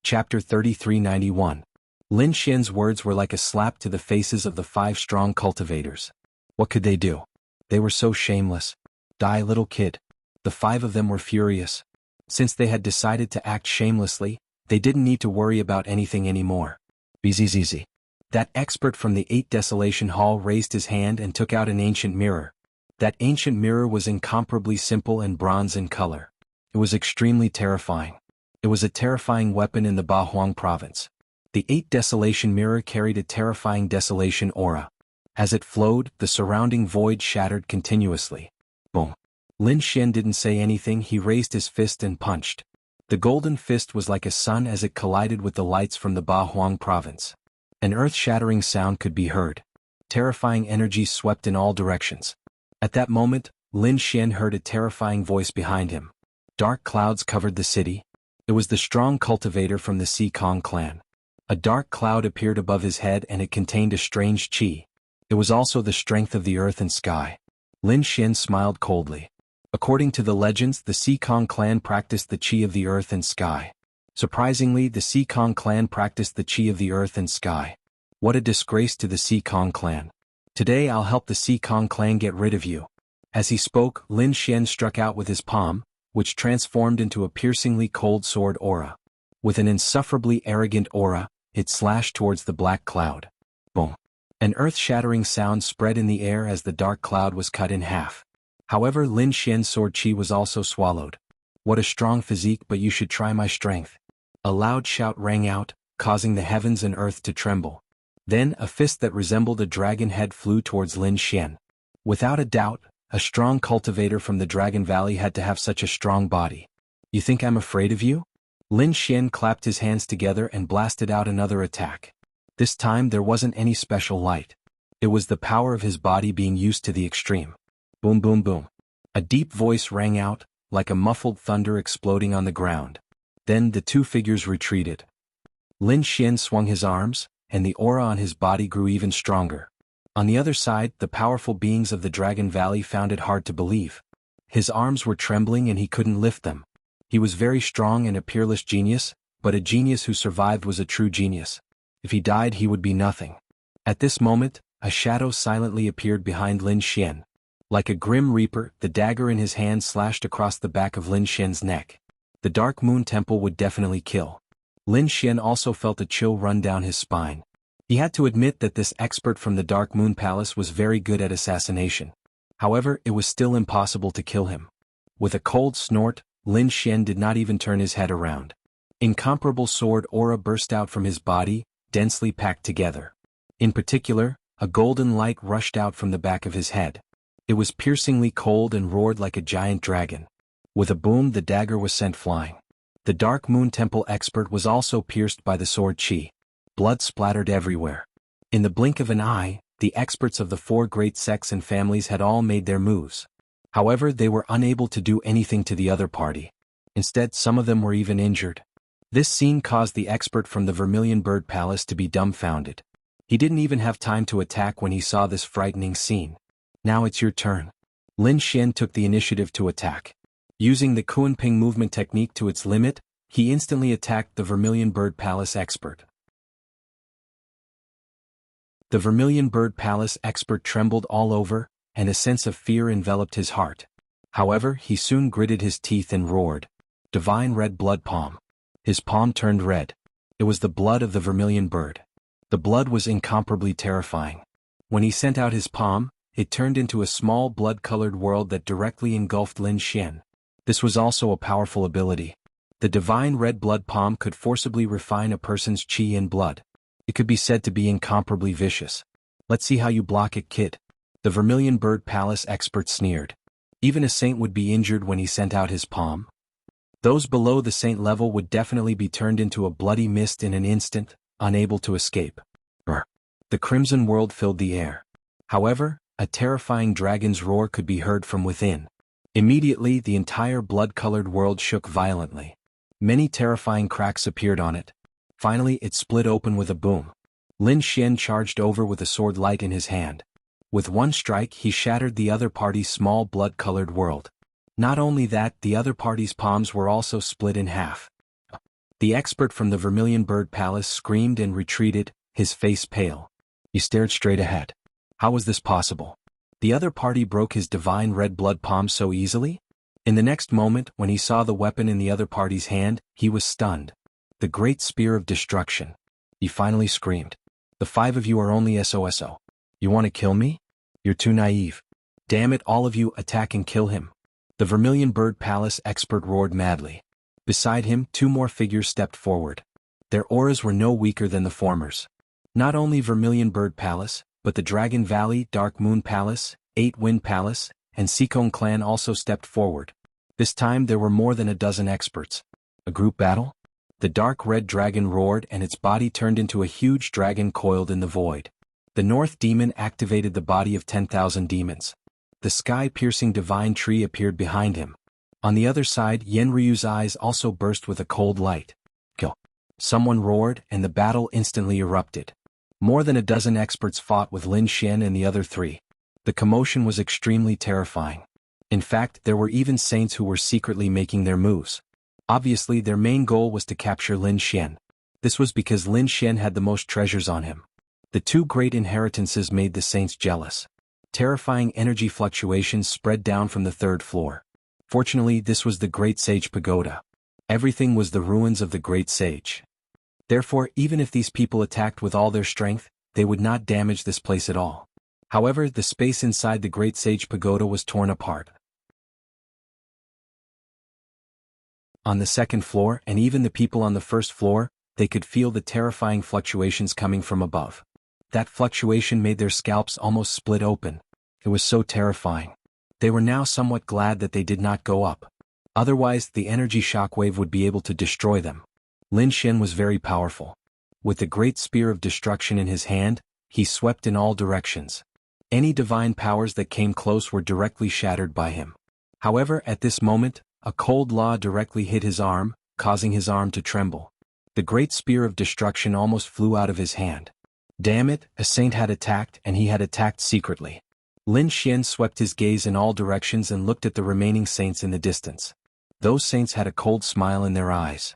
Chapter 3391. Lin Xian's words were like a slap to the faces of the 5 strong cultivators. What could they do? They were so shameless. Die, little kid. The 5 of them were furious. Since they had decided to act shamelessly, they didn't need to worry about anything anymore. Bzzz. That expert from the 8 Desolation Hall raised his hand and took out an ancient mirror. That ancient mirror was incomparably simple and bronze in color. It was extremely terrifying. It was a terrifying weapon in the Bahuang province. The 8 Desolation mirror carried a terrifying desolation aura. As it flowed, the surrounding void shattered continuously. Boom. Lin Xian didn't say anything. He raised his fist and punched. The golden fist was like a sun as it collided with the lights from the Ba Huang province. An earth-shattering sound could be heard. Terrifying energy swept in all directions. At that moment, Lin Xian heard a terrifying voice behind him. Dark clouds covered the city. It was the strong cultivator from the Si Kong clan. A dark cloud appeared above his head and it contained a strange qi. It was also the strength of the earth and sky. Lin Xian smiled coldly. According to the legends, the Si Kong clan practiced the qi of the earth and sky. Surprisingly, the Si Kong clan practiced the qi of the earth and sky. What a disgrace to the Si Kong clan. Today I'll help the Si Kong clan get rid of you. As he spoke, Lin Xian struck out with his palm, which transformed into a piercingly cold sword aura. With an insufferably arrogant aura, it slashed towards the black cloud. Boom. An earth-shattering sound spread in the air as the dark cloud was cut in half. However, Lin Xian's sword qi was also swallowed. What a strong physique, but you should try my strength. A loud shout rang out, causing the heavens and earth to tremble. Then, a fist that resembled a dragon head flew towards Lin Xian. Without a doubt, a strong cultivator from the Dragon Valley had to have such a strong body. You think I'm afraid of you? Lin Xian clapped his hands together and blasted out another attack. This time there wasn't any special light. It was the power of his body being used to the extreme. Boom boom boom. A deep voice rang out, like a muffled thunder exploding on the ground. Then the two figures retreated. Lin Xian swung his arms, and the aura on his body grew even stronger. On the other side, the powerful beings of the Dragon Valley found it hard to believe. His arms were trembling and he couldn't lift them. He was very strong and a peerless genius, but a genius who survived was a true genius. If he died, he would be nothing. At this moment, a shadow silently appeared behind Lin Xian. Like a grim reaper, the dagger in his hand slashed across the back of Lin Xian's neck. The Dark Moon Temple would definitely kill. Lin Xian also felt a chill run down his spine. He had to admit that this expert from the Dark Moon Palace was very good at assassination. However, it was still impossible to kill him. With a cold snort, Lin Xian did not even turn his head around. Incomparable sword aura burst out from his body, densely packed together. In particular, a golden light rushed out from the back of his head. It was piercingly cold and roared like a giant dragon. With a boom, the dagger was sent flying. The Dark Moon Temple expert was also pierced by the sword qi. Blood splattered everywhere. In the blink of an eye, the experts of the four great sects and families had all made their moves. However, they were unable to do anything to the other party. Instead, some of them were even injured. This scene caused the expert from the Vermilion Bird Palace to be dumbfounded. He didn't even have time to attack when he saw this frightening scene. Now it's your turn. Lin Xian took the initiative to attack. Using the Kunping movement technique to its limit, he instantly attacked the Vermilion Bird Palace expert. The Vermilion Bird Palace expert trembled all over, and a sense of fear enveloped his heart. However, he soon gritted his teeth and roared. Divine red blood palm. His palm turned red. It was the blood of the Vermilion Bird. The blood was incomparably terrifying. When he sent out his palm, it turned into a small blood-colored world that directly engulfed Lin Xian. This was also a powerful ability. The divine red blood palm could forcibly refine a person's qi and blood. It could be said to be incomparably vicious. Let's see how you block it, kid. The Vermilion Bird Palace expert sneered. Even a saint would be injured when he sent out his palm. Those below the saint level would definitely be turned into a bloody mist in an instant, unable to escape. The crimson world filled the air. However, a terrifying dragon's roar could be heard from within. Immediately, the entire blood-colored world shook violently. Many terrifying cracks appeared on it. Finally, it split open with a boom. Lin Xian charged over with a sword light in his hand. With one strike, he shattered the other party's small blood-colored world. Not only that, the other party's palms were also split in half. The expert from the Vermilion Bird Palace screamed and retreated, his face pale. He stared straight ahead. How was this possible? The other party broke his divine red blood palm so easily? In the next moment, when he saw the weapon in the other party's hand, he was stunned. The great spear of destruction. He finally screamed. The five of you are only SOSO. You want to kill me? You're too naive. Damn it, all of you, attack and kill him. The Vermilion Bird Palace expert roared madly. Beside him, two more figures stepped forward. Their auras were no weaker than the former's. Not only Vermilion Bird Palace, but the Dragon Valley, Dark Moon Palace, Eight Wind Palace, and Seekong clan also stepped forward. This time there were more than a dozen experts. A group battle? The dark red dragon roared and its body turned into a huge dragon coiled in the void. The North Demon activated the body of 10,000 demons. The sky-piercing divine tree appeared behind him. On the other side, Yenryu's eyes also burst with a cold light. Kill! Someone roared, and the battle instantly erupted. More than a dozen experts fought with Lin Xian and the other three. The commotion was extremely terrifying. In fact, there were even saints who were secretly making their moves. Obviously, their main goal was to capture Lin Xian. This was because Lin Xian had the most treasures on him. The two great inheritances made the saints jealous. Terrifying energy fluctuations spread down from the third floor. Fortunately, this was the Great Sage Pagoda. Everything was the ruins of the Great Sage. Therefore, even if these people attacked with all their strength, they would not damage this place at all. However, the space inside the Great Sage Pagoda was torn apart. On the second floor, and even the people on the first floor, they could feel the terrifying fluctuations coming from above. That fluctuation made their scalps almost split open. It was so terrifying. They were now somewhat glad that they did not go up. Otherwise, the energy shockwave would be able to destroy them. Lin Xian was very powerful. With the great spear of destruction in his hand, he swept in all directions. Any divine powers that came close were directly shattered by him. However, at this moment, a cold law directly hit his arm, causing his arm to tremble. The great spear of destruction almost flew out of his hand. Damn it, a saint had attacked, and he had attacked secretly. Lin Xian swept his gaze in all directions and looked at the remaining saints in the distance. Those saints had a cold smile in their eyes.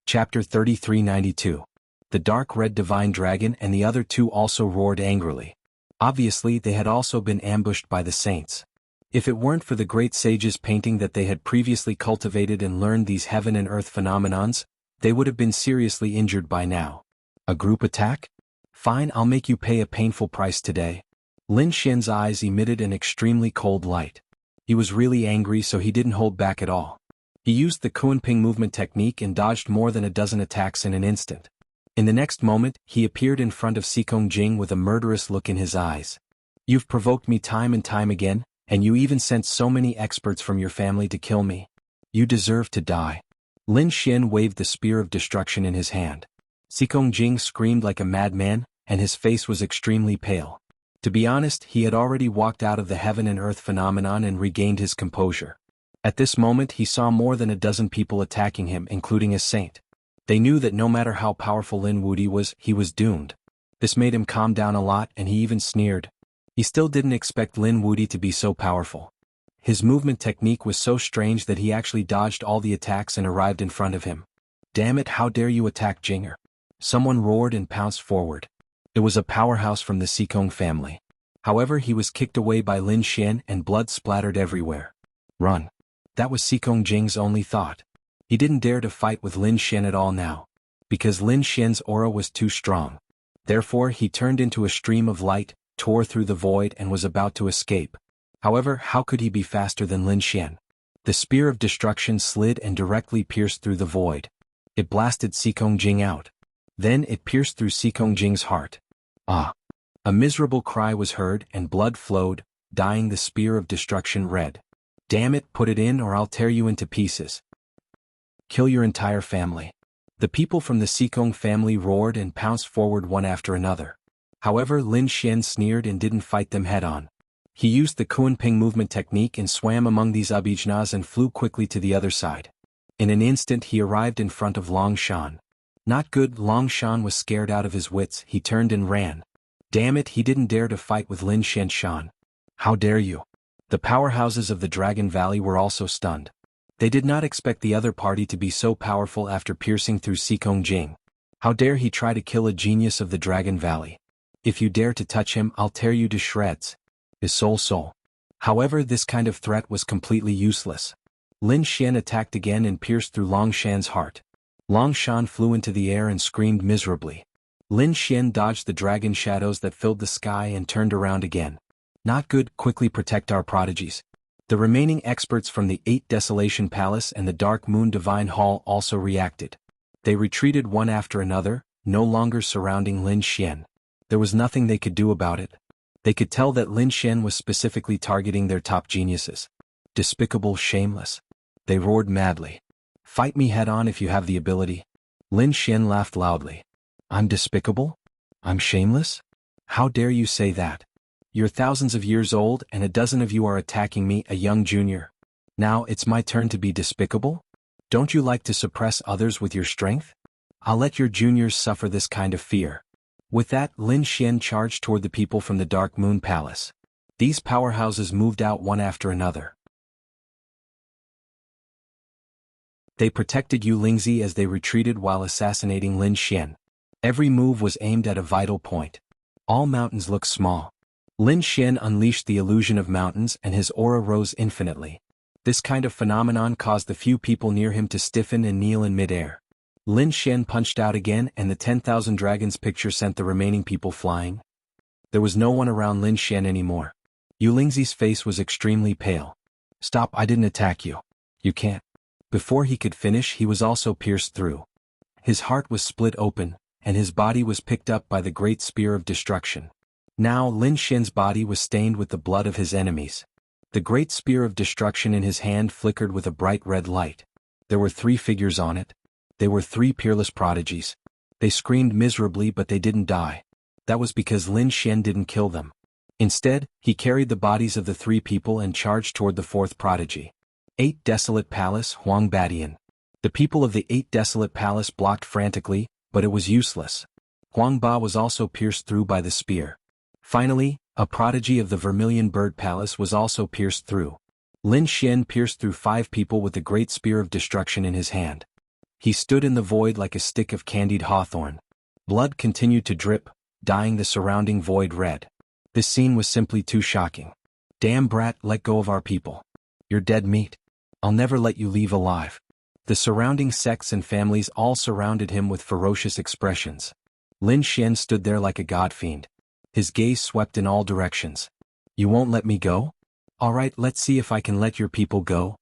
Chapter 3392. The dark red divine dragon and the other two also roared angrily. Obviously, they had also been ambushed by the saints. If it weren't for the great sage's painting that they had previously cultivated and learned these heaven and earth phenomenons, they would have been seriously injured by now. A group attack? Fine, I'll make you pay a painful price today. Lin Xian's eyes emitted an extremely cold light. He was really angry, so he didn't hold back at all. He used the Kunping movement technique and dodged more than a dozen attacks in an instant. In the next moment, he appeared in front of Seekong Jing with a murderous look in his eyes. You've provoked me time and time again, and you even sent so many experts from your family to kill me. You deserve to die. Lin Xian waved the spear of destruction in his hand. Seekong Jing screamed like a madman, and his face was extremely pale. To be honest, he had already walked out of the heaven and earth phenomenon and regained his composure. At this moment he saw more than a dozen people attacking him, including a saint. They knew that no matter how powerful Lin Wuti was, he was doomed. This made him calm down a lot, and he even sneered. He still didn't expect Lin Wuti to be so powerful. His movement technique was so strange that he actually dodged all the attacks and arrived in front of him. Damn it, how dare you attack Jinger? Someone roared and pounced forward. It was a powerhouse from the Seekong family. However, he was kicked away by Lin Xian and blood splattered everywhere. Run. That was Seekong Jing's only thought. He didn't dare to fight with Lin Xian at all now, because Lin Xian's aura was too strong. Therefore, he turned into a stream of light, tore through the void and was about to escape. However, how could he be faster than Lin Xian? The spear of destruction slid and directly pierced through the void. It blasted Seekong Jing out. Then it pierced through Seekong Jing's heart. Ah! A miserable cry was heard and blood flowed, dyeing the spear of destruction red. Damn it, put it in or I'll tear you into pieces. Kill your entire family. The people from the Seekong family roared and pounced forward one after another. However, Lin Xian sneered and didn't fight them head-on. He used the Kunping movement technique and swam among these abijnas and flew quickly to the other side. In an instant he arrived in front of Long Shan. Not good, Long Shan was scared out of his wits, he turned and ran. Damn it, he didn't dare to fight with Lin Xian. How dare you? The powerhouses of the Dragon Valley were also stunned. They did not expect the other party to be so powerful after piercing through Seekong Jing. How dare he try to kill a genius of the Dragon Valley? If you dare to touch him, I'll tear you to shreds. His soul. However, this kind of threat was completely useless. Lin Xian attacked again and pierced through Long Shan's heart. Long Shan flew into the air and screamed miserably. Lin Xian dodged the dragon shadows that filled the sky and turned around again. Not good, quickly protect our prodigies. The remaining experts from the 8 Desolation Palace and the Dark Moon Divine Hall also reacted. They retreated one after another, no longer surrounding Lin Xian. There was nothing they could do about it. They could tell that Lin Xian was specifically targeting their top geniuses. Despicable, shameless. They roared madly. Fight me head-on if you have the ability. Lin Xian laughed loudly. I'm despicable? I'm shameless? How dare you say that? You're thousands of years old and a dozen of you are attacking me, a young junior. Now it's my turn to be despicable? Don't you like to suppress others with your strength? I'll let your juniors suffer this kind of fear. With that, Lin Xian charged toward the people from the Dark Moon Palace. These powerhouses moved out one after another. They protected Yu Lingzi as they retreated while assassinating Lin Xian. Every move was aimed at a vital point. All mountains looked small. Lin Xian unleashed the illusion of mountains and his aura rose infinitely. This kind of phenomenon caused the few people near him to stiffen and kneel in midair. Lin Xian punched out again and the 10,000 dragons picture sent the remaining people flying. There was no one around Lin Xian anymore. Yu Lingzi's face was extremely pale. Stop, I didn't attack you. You can't. Before he could finish, he was also pierced through. His heart was split open, and his body was picked up by the great spear of destruction. Now Lin Xian's body was stained with the blood of his enemies. The great spear of destruction in his hand flickered with a bright red light. There were 3 figures on it. They were 3 peerless prodigies. They screamed miserably but they didn't die. That was because Lin Xian didn't kill them. Instead, he carried the bodies of the 3 people and charged toward the 4th prodigy. 8 Desolate Palace, Huang Badian. The people of the 8 Desolate Palace blocked frantically, but it was useless. Huang Ba was also pierced through by the spear. Finally, a prodigy of the Vermilion Bird Palace was also pierced through. Lin Xian pierced through 5 people with the great spear of destruction in his hand. He stood in the void like a stick of candied hawthorn. Blood continued to drip, dyeing the surrounding void red. This scene was simply too shocking. Damn brat, let go of our people. You're dead meat. I'll never let you leave alive. The surrounding sects and families all surrounded him with ferocious expressions. Lin Xian stood there like a god-fiend. His gaze swept in all directions. You won't let me go? All right, let's see if I can let your people go.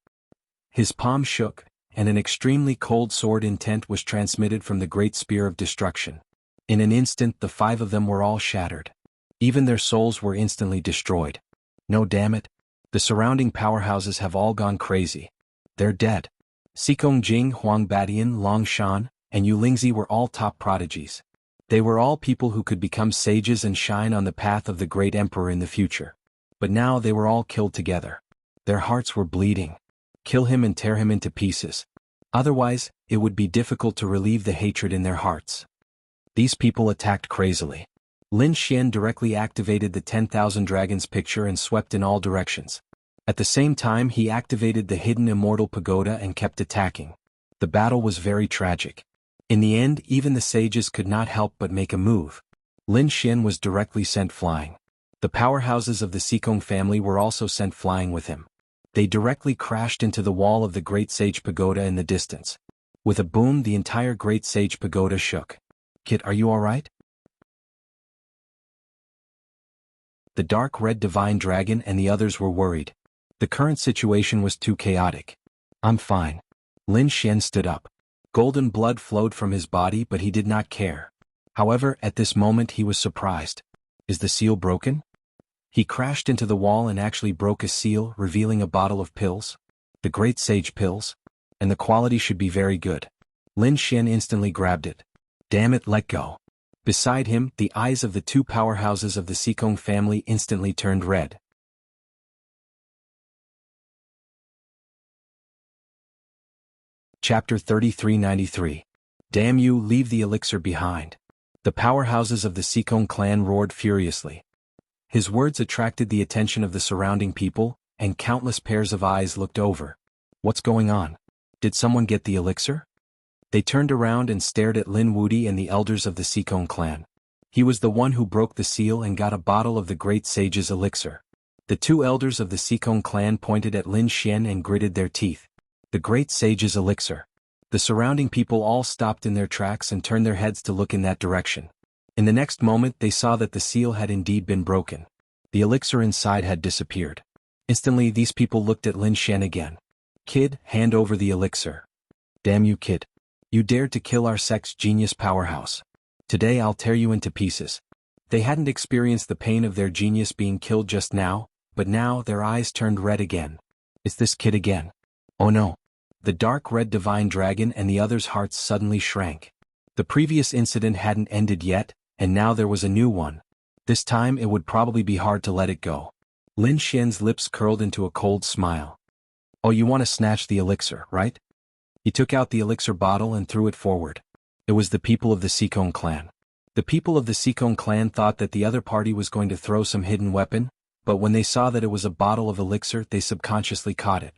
His palm shook, and an extremely cold sword intent was transmitted from the great spear of destruction. In an instant the 5 of them were all shattered. Even their souls were instantly destroyed. No, damn it. The surrounding powerhouses have all gone crazy. They're dead. Xikong Jing, Huang Badian, Long Shan, and Yu Lingzi were all top prodigies. They were all people who could become sages and shine on the path of the great emperor in the future. But now they were all killed together. Their hearts were bleeding. Kill him and tear him into pieces. Otherwise, it would be difficult to relieve the hatred in their hearts. These people attacked crazily. Lin Xian directly activated the 10,000 dragons picture and swept in all directions. At the same time he activated the hidden immortal pagoda and kept attacking. The battle was very tragic. In the end, even the sages could not help but make a move. Lin Xian was directly sent flying. The powerhouses of the Xikong family were also sent flying with him. They directly crashed into the wall of the Great Sage Pagoda in the distance. With a boom, the entire Great Sage Pagoda shook. Kid, are you alright? The dark red divine dragon and the others were worried. The current situation was too chaotic. I'm fine. Lin Xian stood up. Golden blood flowed from his body but he did not care. However, at this moment he was surprised. Is the seal broken? He crashed into the wall and actually broke a seal, revealing a bottle of pills. The Great Sage pills. And the quality should be very good. Lin Xian instantly grabbed it. Damn it, let go. Beside him, the eyes of the 2 powerhouses of the Xikong family instantly turned red. Chapter 3393. Damn you, leave the elixir behind. The powerhouses of the Xikong clan roared furiously. His words attracted the attention of the surrounding people, and countless pairs of eyes looked over. What's going on? Did someone get the elixir? They turned around and stared at Lin Wudi and the elders of the Xikong clan. He was the one who broke the seal and got a bottle of the Great Sage's elixir. The 2 elders of the Xikong clan pointed at Lin Xian and gritted their teeth. The Great Sage's elixir. The surrounding people all stopped in their tracks and turned their heads to look in that direction. In the next moment they saw that the seal had indeed been broken. The elixir inside had disappeared. Instantly these people looked at Lin Xian again. Kid, hand over the elixir. Damn you, kid. You dared to kill our sect's genius powerhouse. Today I'll tear you into pieces. They hadn't experienced the pain of their genius being killed just now, but now their eyes turned red again. It's this kid again. Oh no. The dark red divine dragon and the others' hearts suddenly shrank. The previous incident hadn't ended yet, and now there was a new one. This time it would probably be hard to let it go. Lin Xian's lips curled into a cold smile. Oh, you want to snatch the elixir, right? He took out the elixir bottle and threw it forward. It was the people of the Sikong clan. The people of the Sikong clan thought that the other party was going to throw some hidden weapon, but when they saw that it was a bottle of elixir, they subconsciously caught it.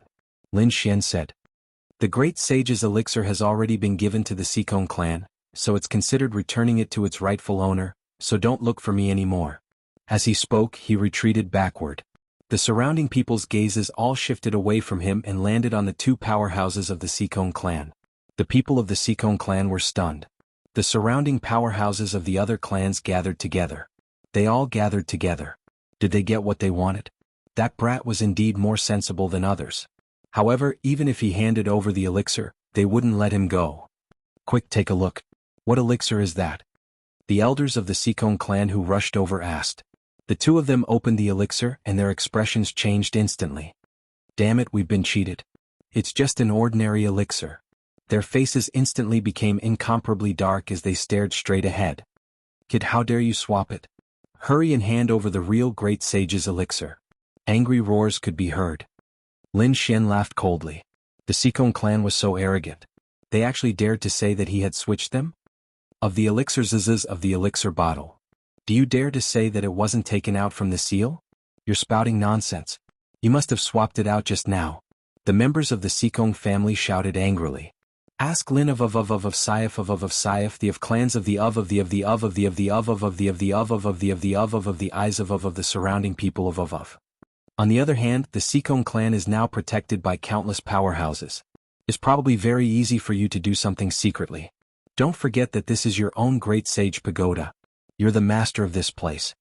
Lin Xian said, "The great sage's elixir has already been given to the Sikong clan, so it's considered returning it to its rightful owner, so don't look for me anymore." As he spoke, he retreated backward. The surrounding people's gazes all shifted away from him and landed on the two powerhouses of the Sikong clan. The people of the Sikong clan were stunned. The surrounding powerhouses of the other clans gathered together. They all gathered together. Did they get what they wanted? That brat was indeed more sensible than others. However, even if he handed over the elixir, they wouldn't let him go. Quick, take a look. What elixir is that? The elders of the Sikong clan who rushed over asked. The two of them opened the elixir and their expressions changed instantly. Damn it, we've been cheated. It's just an ordinary elixir. Their faces instantly became incomparably dark as they stared straight ahead. Kid, how dare you swap it? Hurry and hand over the real great sage's elixir. Angry roars could be heard. Lin Xian laughed coldly. The Sikong clan was so arrogant. They actually dared to say that he had switched them? Of the elixirs of the elixir bottle. Do you dare to say that it wasn't taken out from the seal? You're spouting nonsense. You must have swapped it out just now. The members of the Sikong family shouted angrily. Ask Lin of Saif the of clans of the eyes of the surrounding people of. On the other hand, the Sikong clan is now protected by countless powerhouses. It's probably very easy for you to do something secretly. Don't forget that this is your own great sage pagoda. You're the master of this place.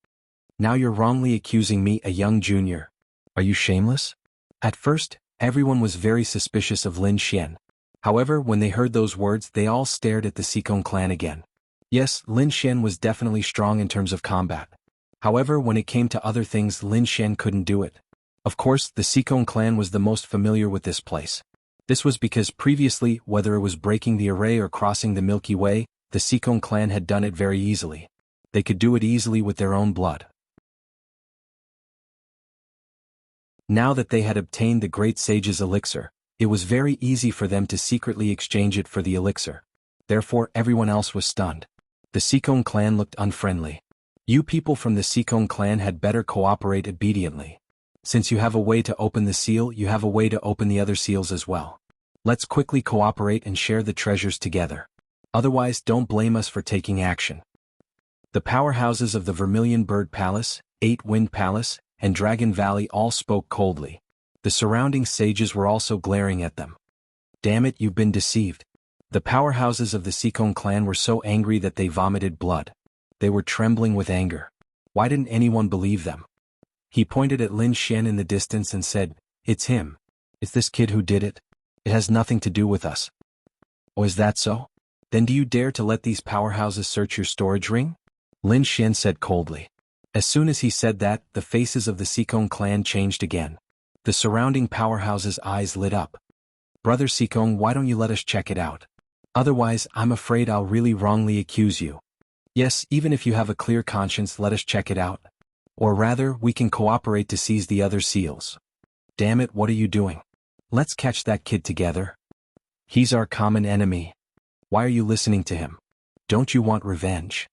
Now you're wrongly accusing me, a young junior. Are you shameless? At first, everyone was very suspicious of Lin Xian. However, when they heard those words, they all stared at the Sikong clan again. Yes, Lin Xian was definitely strong in terms of combat. However, when it came to other things, Lin Xian couldn't do it. Of course, the Sikong clan was the most familiar with this place. This was because previously, whether it was breaking the array or crossing the Milky Way, the Sikong clan had done it very easily. They could do it easily with their own blood. Now that they had obtained the great sage's elixir, it was very easy for them to secretly exchange it for the elixir. Therefore, everyone else was stunned. The Sikong clan looked unfriendly. You people from the Sikong clan had better cooperate obediently. Since you have a way to open the seal, you have a way to open the other seals as well. Let's quickly cooperate and share the treasures together. Otherwise, don't blame us for taking action. The powerhouses of the Vermilion Bird Palace, Eight Wind Palace, and Dragon Valley all spoke coldly. The surrounding sages were also glaring at them. Damn it, you've been deceived. The powerhouses of the Sikong clan were so angry that they vomited blood. They were trembling with anger. Why didn't anyone believe them? He pointed at Lin Xian in the distance and said, "It's him. It's this kid who did it. It has nothing to do with us." Oh, is that so? Then do you dare to let these powerhouses search your storage ring? Lin Xian said coldly. As soon as he said that, the faces of the Sikong clan changed again. The surrounding powerhouses' eyes lit up. Brother Sikong, why don't you let us check it out? Otherwise, I'm afraid I'll really wrongly accuse you. Yes, even if you have a clear conscience, let us check it out. Or rather, we can cooperate to seize the other seals. Damn it, what are you doing? Let's catch that kid together. He's our common enemy. Why are you listening to him? Don't you want revenge?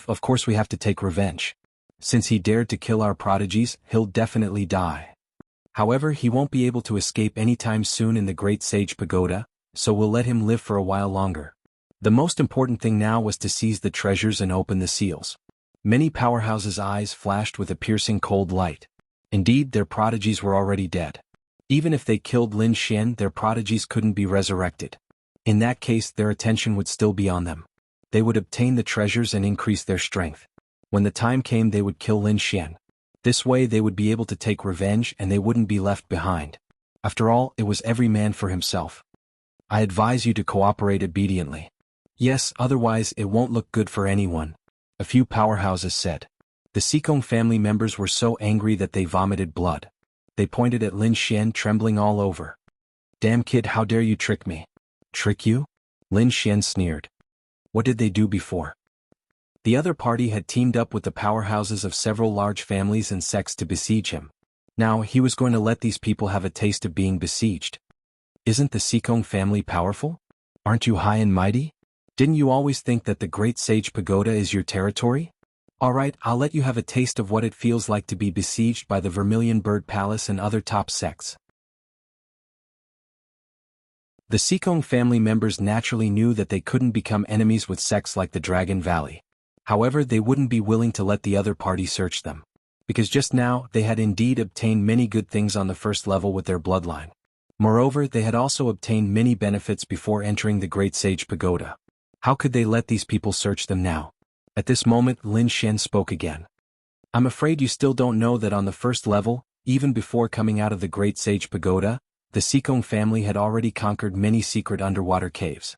Of course we have to take revenge. Since he dared to kill our prodigies, he'll definitely die. However, he won't be able to escape anytime soon in the Great Sage Pagoda, so we'll let him live for a while longer. The most important thing now was to seize the treasures and open the seals. Many powerhouses' eyes flashed with a piercing cold light. Indeed, their prodigies were already dead. Even if they killed Lin Xian, their prodigies couldn't be resurrected. In that case, their attention would still be on them. They would obtain the treasures and increase their strength. When the time came, they would kill Lin Xian. This way they would be able to take revenge and they wouldn't be left behind. After all, it was every man for himself. I advise you to cooperate obediently. Yes, otherwise it won't look good for anyone, a few powerhouses said. The Sikong family members were so angry that they vomited blood. They pointed at Lin Xian, trembling all over. Damn kid, how dare you trick me? Trick you? Lin Xian sneered. What did they do before? The other party had teamed up with the powerhouses of several large families and sects to besiege him. Now he was going to let these people have a taste of being besieged. Isn't the Sikong family powerful? Aren't you high and mighty? Didn't you always think that the Great Sage Pagoda is your territory? Alright, I'll let you have a taste of what it feels like to be besieged by the Vermilion Bird Palace and other top sects. The Sikong family members naturally knew that they couldn't become enemies with sects like the Dragon Valley. However, they wouldn't be willing to let the other party search them. Because just now, they had indeed obtained many good things on the first level with their bloodline. Moreover, they had also obtained many benefits before entering the Great Sage Pagoda. How could they let these people search them now? At this moment, Lin Xian spoke again. I'm afraid you still don't know that on the first level, even before coming out of the Great Sage Pagoda, the Sikong family had already conquered many secret underwater caves.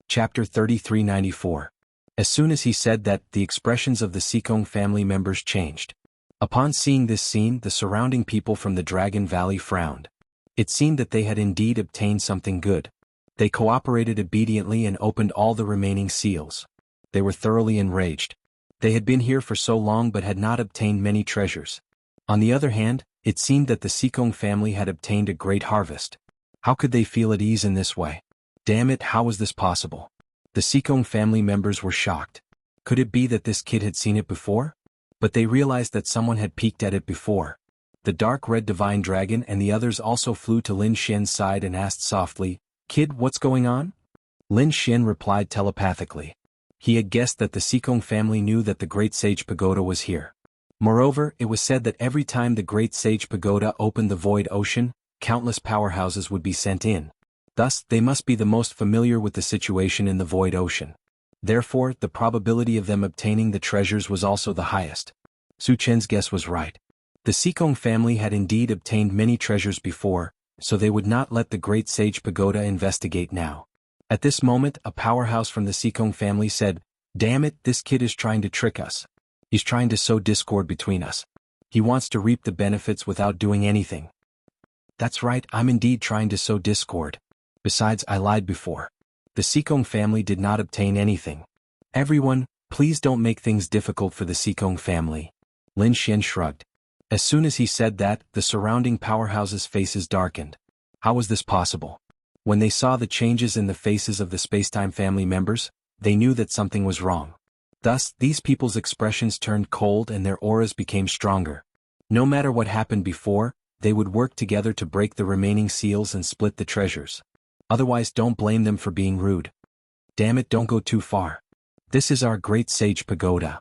Chapter 3394. As soon as he said that, the expressions of the Sikong family members changed. Upon seeing this scene, the surrounding people from the Dragon Valley frowned. It seemed that they had indeed obtained something good. They cooperated obediently and opened all the remaining seals. They were thoroughly enraged. They had been here for so long but had not obtained many treasures. On the other hand, it seemed that the Sikong family had obtained a great harvest. How could they feel at ease in this way? Damn it, how was this possible? The Sikong family members were shocked. Could it be that this kid had seen it before? But they realized that someone had peeked at it before. The dark red divine dragon and the others also flew to Lin Xian's side and asked softly, Kid, what's going on? Lin Xian replied telepathically. He had guessed that the Sikong family knew that the Great Sage Pagoda was here. Moreover, it was said that every time the Great Sage Pagoda opened the Void Ocean, countless powerhouses would be sent in. Thus, they must be the most familiar with the situation in the Void Ocean. Therefore, the probability of them obtaining the treasures was also the highest. Su Chen's guess was right. The Sikong family had indeed obtained many treasures before, so they would not let the Great Sage Pagoda investigate now. At this moment, a powerhouse from the Sikong family said, Damn it, this kid is trying to trick us. He's trying to sow discord between us. He wants to reap the benefits without doing anything. That's right, I'm indeed trying to sow discord. Besides, I lied before. The Sikong family did not obtain anything. Everyone, please don't make things difficult for the Sikong family. Lin Xian shrugged. As soon as he said that, the surrounding powerhouses' faces darkened. How was this possible? When they saw the changes in the faces of the Spacetime family members, they knew that something was wrong. Thus, these people's expressions turned cold and their auras became stronger. No matter what happened before, they would work together to break the remaining seals and split the treasures. Otherwise, don't blame them for being rude. Damn it, don't go too far. This is our Great Sage Pagoda.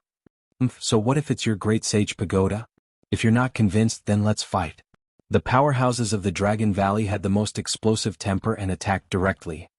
So what if it's your Great Sage Pagoda? If you're not convinced, then let's fight. The powerhouses of the Dragon Valley had the most explosive temper and attacked directly.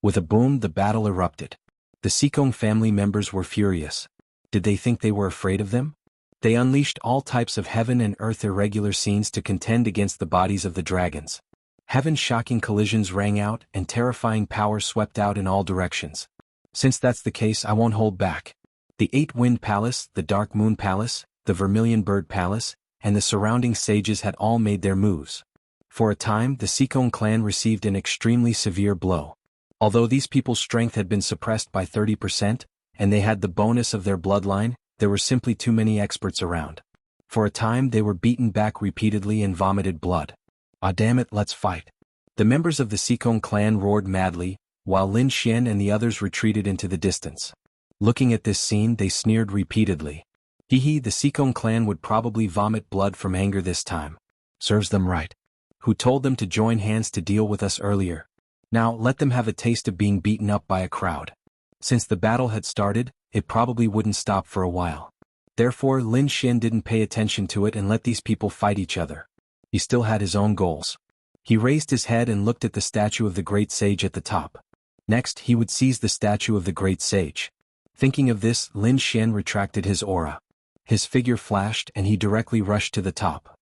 With a boom, the battle erupted. The Sikong family members were furious. Did they think they were afraid of them? They unleashed all types of heaven and earth irregular scenes to contend against the bodies of the dragons. Heaven's shocking collisions rang out and terrifying power swept out in all directions. Since that's the case, I won't hold back. The Eight-Wind Palace, the Dark Moon Palace, the Vermilion Bird Palace, and the surrounding sages had all made their moves. For a time, the Sikong clan received an extremely severe blow. Although these people's strength had been suppressed by 30%, and they had the bonus of their bloodline, there were simply too many experts around. For a time, they were beaten back repeatedly and vomited blood. Ah, damn it, let's fight. The members of the Sikong clan roared madly, while Lin Xian and the others retreated into the distance. Looking at this scene, they sneered repeatedly. Hee, the Sikong clan would probably vomit blood from anger this time. Serves them right. Who told them to join hands to deal with us earlier? Now, let them have a taste of being beaten up by a crowd. Since the battle had started, it probably wouldn't stop for a while. Therefore, Lin Xian didn't pay attention to it and let these people fight each other. He still had his own goals. He raised his head and looked at the statue of the Great Sage at the top. Next, he would seize the statue of the Great Sage. Thinking of this, Lin Xian retracted his aura. His figure flashed and he directly rushed to the top.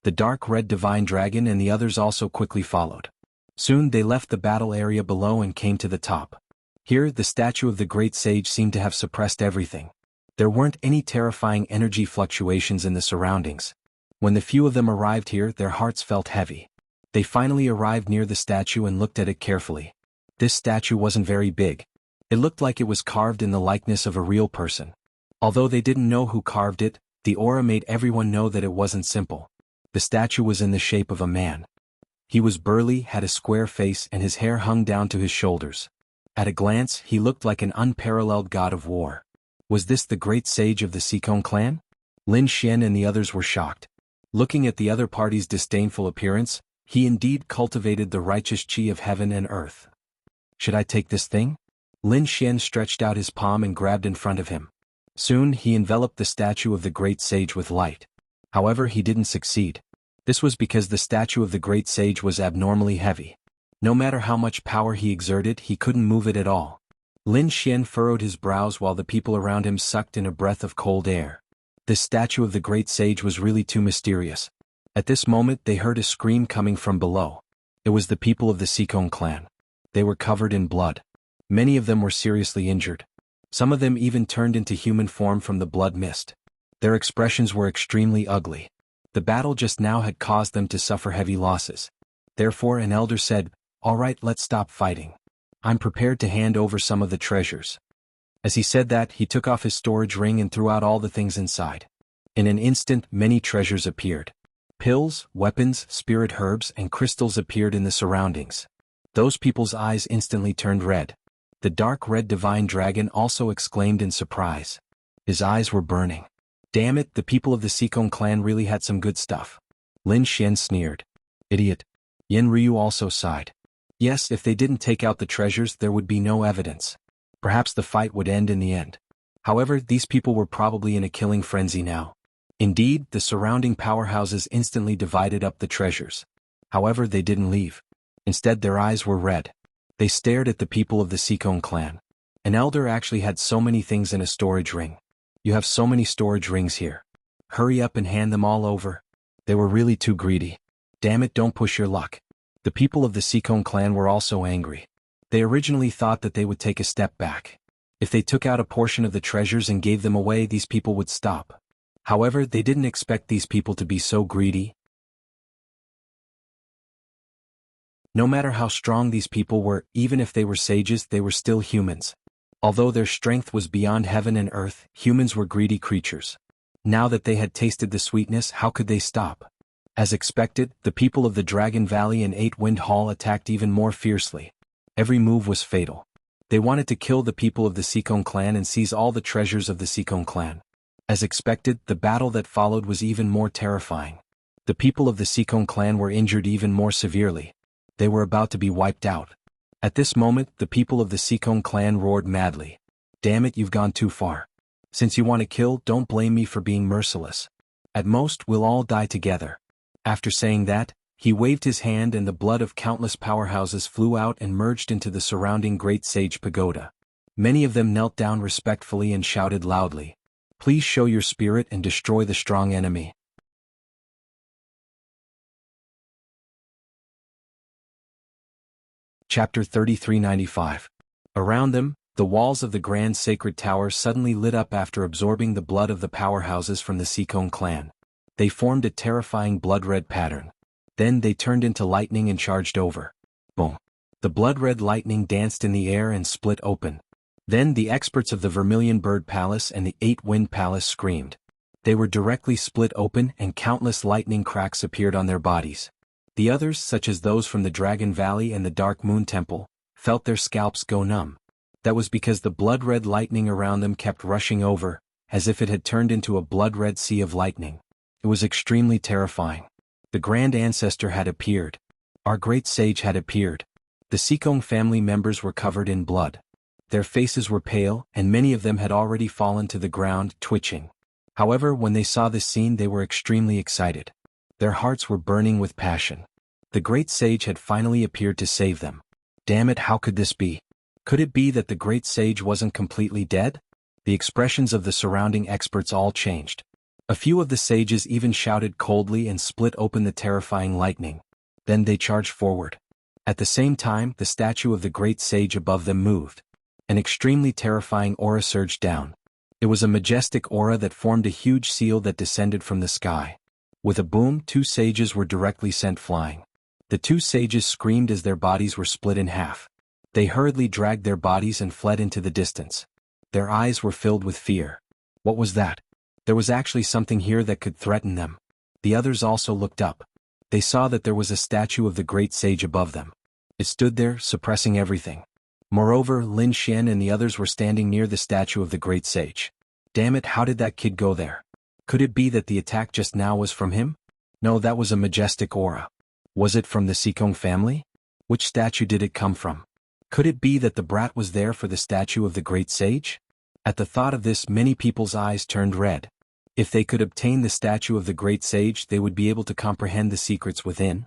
The dark red divine dragon and the others also quickly followed. Soon they left the battle area below and came to the top. Here the statue of the great sage seemed to have suppressed everything. There weren't any terrifying energy fluctuations in the surroundings. When the few of them arrived here, their hearts felt heavy. They finally arrived near the statue and looked at it carefully. This statue wasn't very big. It looked like it was carved in the likeness of a real person. Although they didn't know who carved it, the aura made everyone know that it wasn't simple. The statue was in the shape of a man. He was burly, had a square face, and his hair hung down to his shoulders. At a glance, he looked like an unparalleled god of war. Was this the great sage of the Sikong clan? Lin Xian and the others were shocked. Looking at the other party's disdainful appearance, he indeed cultivated the righteous qi of heaven and earth. Should I take this thing? Lin Xian stretched out his palm and grabbed in front of him. Soon he enveloped the statue of the great sage with light. However, he didn't succeed. This was because the statue of the great sage was abnormally heavy. No matter how much power he exerted, he couldn't move it at all. Lin Xian furrowed his brows while the people around him sucked in a breath of cold air. This statue of the great sage was really too mysterious. At this moment they heard a scream coming from below. It was the people of the Sikong clan. They were covered in blood. Many of them were seriously injured. Some of them even turned into human form from the blood mist. Their expressions were extremely ugly. The battle just now had caused them to suffer heavy losses. Therefore an elder said, "All right, let's stop fighting. I'm prepared to hand over some of the treasures." As he said that, he took off his storage ring and threw out all the things inside. In an instant, many treasures appeared. Pills, weapons, spirit herbs, and crystals appeared in the surroundings. Those people's eyes instantly turned red. The dark red divine dragon also exclaimed in surprise. His eyes were burning. Damn it, the people of the Sikong clan really had some good stuff. Lin Xian sneered. Idiot. Yen Ryu also sighed. Yes, if they didn't take out the treasures, there would be no evidence. Perhaps the fight would end in the end. However, these people were probably in a killing frenzy now. Indeed, the surrounding powerhouses instantly divided up the treasures. However, they didn't leave. Instead, their eyes were red. They stared at the people of the Sikong clan. An elder actually had so many things in a storage ring. You have so many storage rings here. Hurry up and hand them all over. They were really too greedy. Damn it, don't push your luck. The people of the Sikong clan were also angry. They originally thought that they would take a step back. If they took out a portion of the treasures and gave them away, these people would stop. However, they didn't expect these people to be so greedy. No matter how strong these people were, even if they were sages, they were still humans. Although their strength was beyond heaven and earth, humans were greedy creatures. Now that they had tasted the sweetness, how could they stop? As expected, the people of the Dragon Valley and Eight Wind Hall attacked even more fiercely. Every move was fatal. They wanted to kill the people of the Sikong clan and seize all the treasures of the Sikong clan. As expected, the battle that followed was even more terrifying. The people of the Sikong clan were injured even more severely. They were about to be wiped out. At this moment, the people of the Sikong clan roared madly. Damn it, you've gone too far. Since you want to kill, don't blame me for being merciless. At most, we'll all die together. After saying that, he waved his hand and the blood of countless powerhouses flew out and merged into the surrounding Great Sage Pagoda. Many of them knelt down respectfully and shouted loudly, "Please show your spirit and destroy the strong enemy." Chapter 3395. Around them, the walls of the Grand Sacred Tower suddenly lit up after absorbing the blood of the powerhouses from the Sikong clan. They formed a terrifying blood-red pattern. Then they turned into lightning and charged over. Boom! The blood-red lightning danced in the air and split open. Then the experts of the Vermilion Bird Palace and the Eight Wind Palace screamed. They were directly split open and countless lightning cracks appeared on their bodies. The others, such as those from the Dragon Valley and the Dark Moon Temple, felt their scalps go numb. That was because the blood-red lightning around them kept rushing over, as if it had turned into a blood-red sea of lightning. It was extremely terrifying. The Grand Ancestor had appeared. Our Great Sage had appeared. The Sikong family members were covered in blood. Their faces were pale, and many of them had already fallen to the ground, twitching. However, when they saw this scene, they were extremely excited. Their hearts were burning with passion. The Great Sage had finally appeared to save them. Damn it, how could this be? Could it be that the Great Sage wasn't completely dead? The expressions of the surrounding experts all changed. A few of the sages even shouted coldly and split open the terrifying lightning. Then they charged forward. At the same time, the statue of the great sage above them moved. An extremely terrifying aura surged down. It was a majestic aura that formed a huge seal that descended from the sky. With a boom, 2 sages were directly sent flying. The 2 sages screamed as their bodies were split in half. They hurriedly dragged their bodies and fled into the distance. Their eyes were filled with fear. What was that? There was actually something here that could threaten them. The others also looked up. They saw that there was a statue of the great sage above them. It stood there, suppressing everything. Moreover, Lin Xian and the others were standing near the statue of the great sage. Damn it, how did that kid go there? Could it be that the attack just now was from him? No, that was a majestic aura. Was it from the Xikong family? Which statue did it come from? Could it be that the brat was there for the statue of the great sage? At the thought of this, many people's eyes turned red. If they could obtain the statue of the great sage, they would be able to comprehend the secrets within.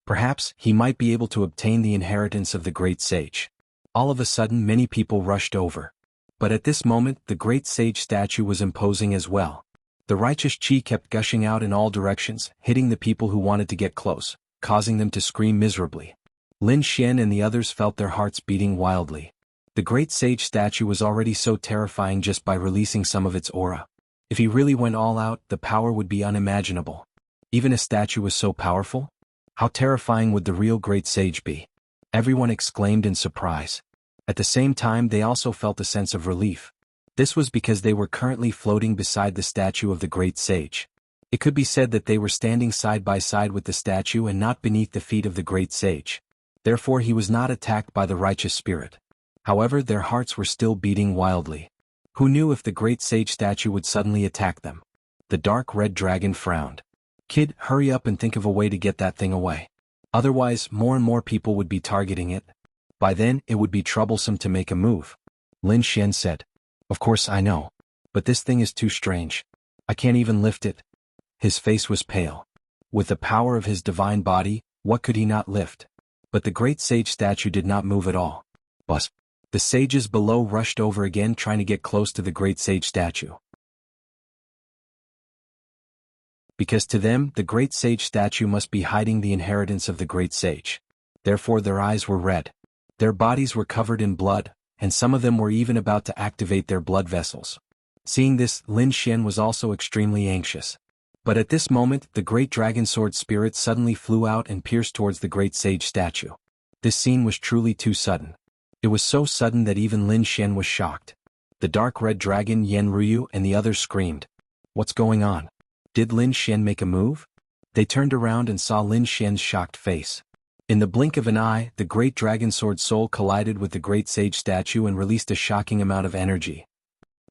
Perhaps he might be able to obtain the inheritance of the great sage. All of a sudden, many people rushed over. But at this moment, the great sage statue was imposing as well. The righteous chi kept gushing out in all directions, hitting the people who wanted to get close, causing them to scream miserably. Lin Xian and the others felt their hearts beating wildly. The great sage statue was already so terrifying just by releasing some of its aura. If he really went all out, the power would be unimaginable. Even a statue was so powerful? How terrifying would the real great sage be? Everyone exclaimed in surprise. At the same time, they also felt a sense of relief. This was because they were currently floating beside the statue of the great sage. It could be said that they were standing side by side with the statue and not beneath the feet of the great sage. Therefore he was not attacked by the righteous spirit. However, their hearts were still beating wildly. Who knew if the great sage statue would suddenly attack them? The dark red dragon frowned. Kid, hurry up and think of a way to get that thing away. Otherwise, more and more people would be targeting it. By then, it would be troublesome to make a move. Lin Xian said. Of course I know. But this thing is too strange. I can't even lift it. His face was pale. With the power of his divine body, what could he not lift? But the great sage statue did not move at all. Buzz. The sages below rushed over again, trying to get close to the great sage statue. Because to them, the great sage statue must be hiding the inheritance of the great sage. Therefore their eyes were red. Their bodies were covered in blood, and some of them were even about to activate their blood vessels. Seeing this, Lin Xian was also extremely anxious. But at this moment, the great dragon sword spirit suddenly flew out and pierced towards the great sage statue. This scene was truly too sudden. It was so sudden that even Lin Xian was shocked. The dark red dragon Yan Ruyu and the others screamed. What's going on? Did Lin Xian make a move? They turned around and saw Lin Xian's shocked face. In the blink of an eye, the great dragon sword soul collided with the great sage statue and released a shocking amount of energy.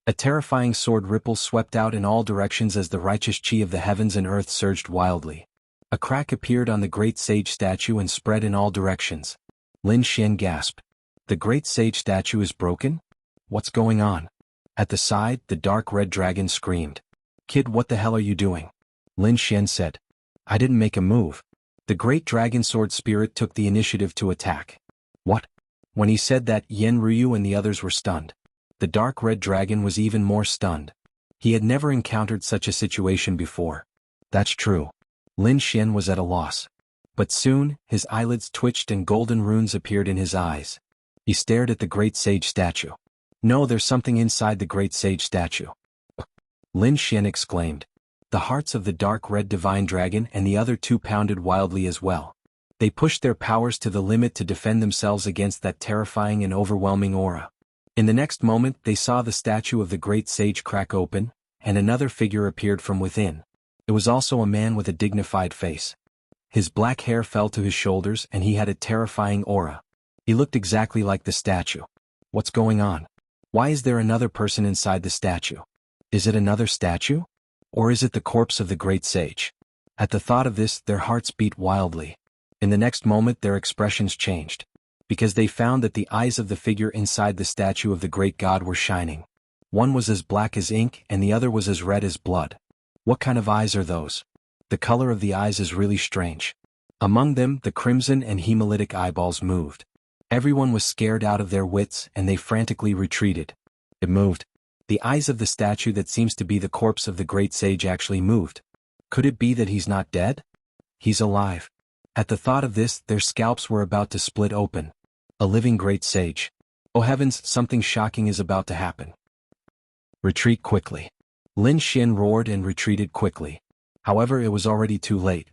A terrifying sword ripple swept out in all directions as the righteous chi of the heavens and earth surged wildly. A crack appeared on the great sage statue and spread in all directions. Lin Xian gasped. The great sage statue is broken? What's going on? At the side, the dark red dragon screamed. Kid, what the hell are you doing? Lin Xian said. I didn't make a move. The great dragon sword spirit took the initiative to attack. What? When he said that, Yan Ruyu and the others were stunned. The dark red dragon was even more stunned. He had never encountered such a situation before. That's true. Lin Xian was at a loss. But soon, his eyelids twitched and golden runes appeared in his eyes. He stared at the great sage statue. No, there's something inside the great sage statue. Lin Xian exclaimed. The hearts of the dark red divine dragon and the other 2 pounded wildly as well. They pushed their powers to the limit to defend themselves against that terrifying and overwhelming aura. In the next moment, they saw the statue of the great sage crack open, and another figure appeared from within. It was also a man with a dignified face. His black hair fell to his shoulders and he had a terrifying aura. He looked exactly like the statue. What's going on? Why is there another person inside the statue? Is it another statue? Or is it the corpse of the great sage? At the thought of this, their hearts beat wildly. In the next moment, their expressions changed. Because they found that the eyes of the figure inside the statue of the great god were shining. One was as black as ink and the other was as red as blood. What kind of eyes are those? The color of the eyes is really strange. Among them, the crimson and hemolytic eyeballs moved. Everyone was scared out of their wits and they frantically retreated. It moved. The eyes of the statue that seems to be the corpse of the great sage actually moved. Could it be that he's not dead? He's alive. At the thought of this, their scalps were about to split open. A living great sage. Oh heavens, something shocking is about to happen. Retreat quickly. Lin Xian roared and retreated quickly. However, it was already too late.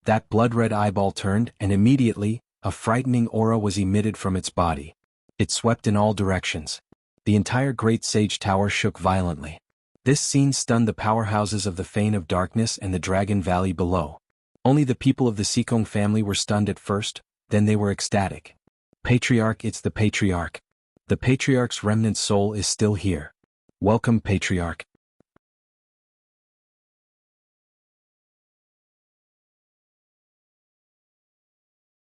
That blood-red eyeball turned, and immediately, a frightening aura was emitted from its body. It swept in all directions. The entire Great Sage Tower shook violently. This scene stunned the powerhouses of the Fane of Darkness and the Dragon Valley below. Only the people of the Sikong family were stunned at first, then they were ecstatic. Patriarch, it's the Patriarch. The Patriarch's remnant soul is still here. Welcome, Patriarch.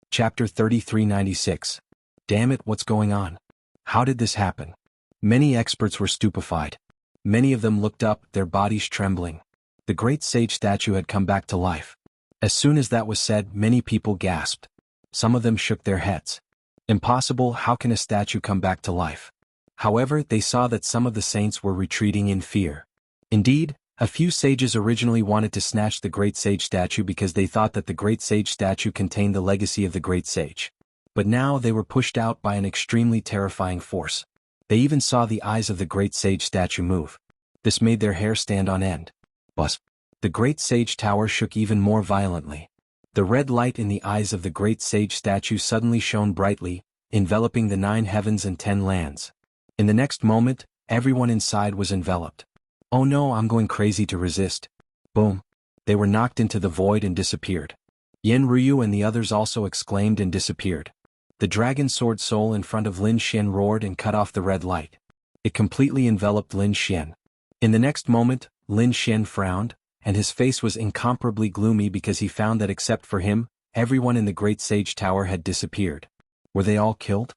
Chapter 3396. Damn it, what's going on? How did this happen? Many experts were stupefied. Many of them looked up, their bodies trembling. The great sage statue had come back to life. As soon as that was said, many people gasped. Some of them shook their heads. Impossible, how can a statue come back to life? However, they saw that some of the saints were retreating in fear. Indeed, a few sages originally wanted to snatch the great sage statue because they thought that the great sage statue contained the legacy of the great sage. But now they were pushed out by an extremely terrifying force. They even saw the eyes of the great sage statue move. This made their hair stand on end. Buzz. The great sage tower shook even more violently. The red light in the eyes of the great sage statue suddenly shone brightly, enveloping the 9 heavens and 10 lands. In the next moment, everyone inside was enveloped. Oh no, I'm going crazy to resist. Boom. They were knocked into the void and disappeared. Yen Ryu and the others also exclaimed and disappeared. The dragon sword soul in front of Lin Xian roared and cut off the red light. It completely enveloped Lin Xian. In the next moment, Lin Xian frowned, and his face was incomparably gloomy because he found that except for him, everyone in the Great Sage Tower had disappeared. Were they all killed?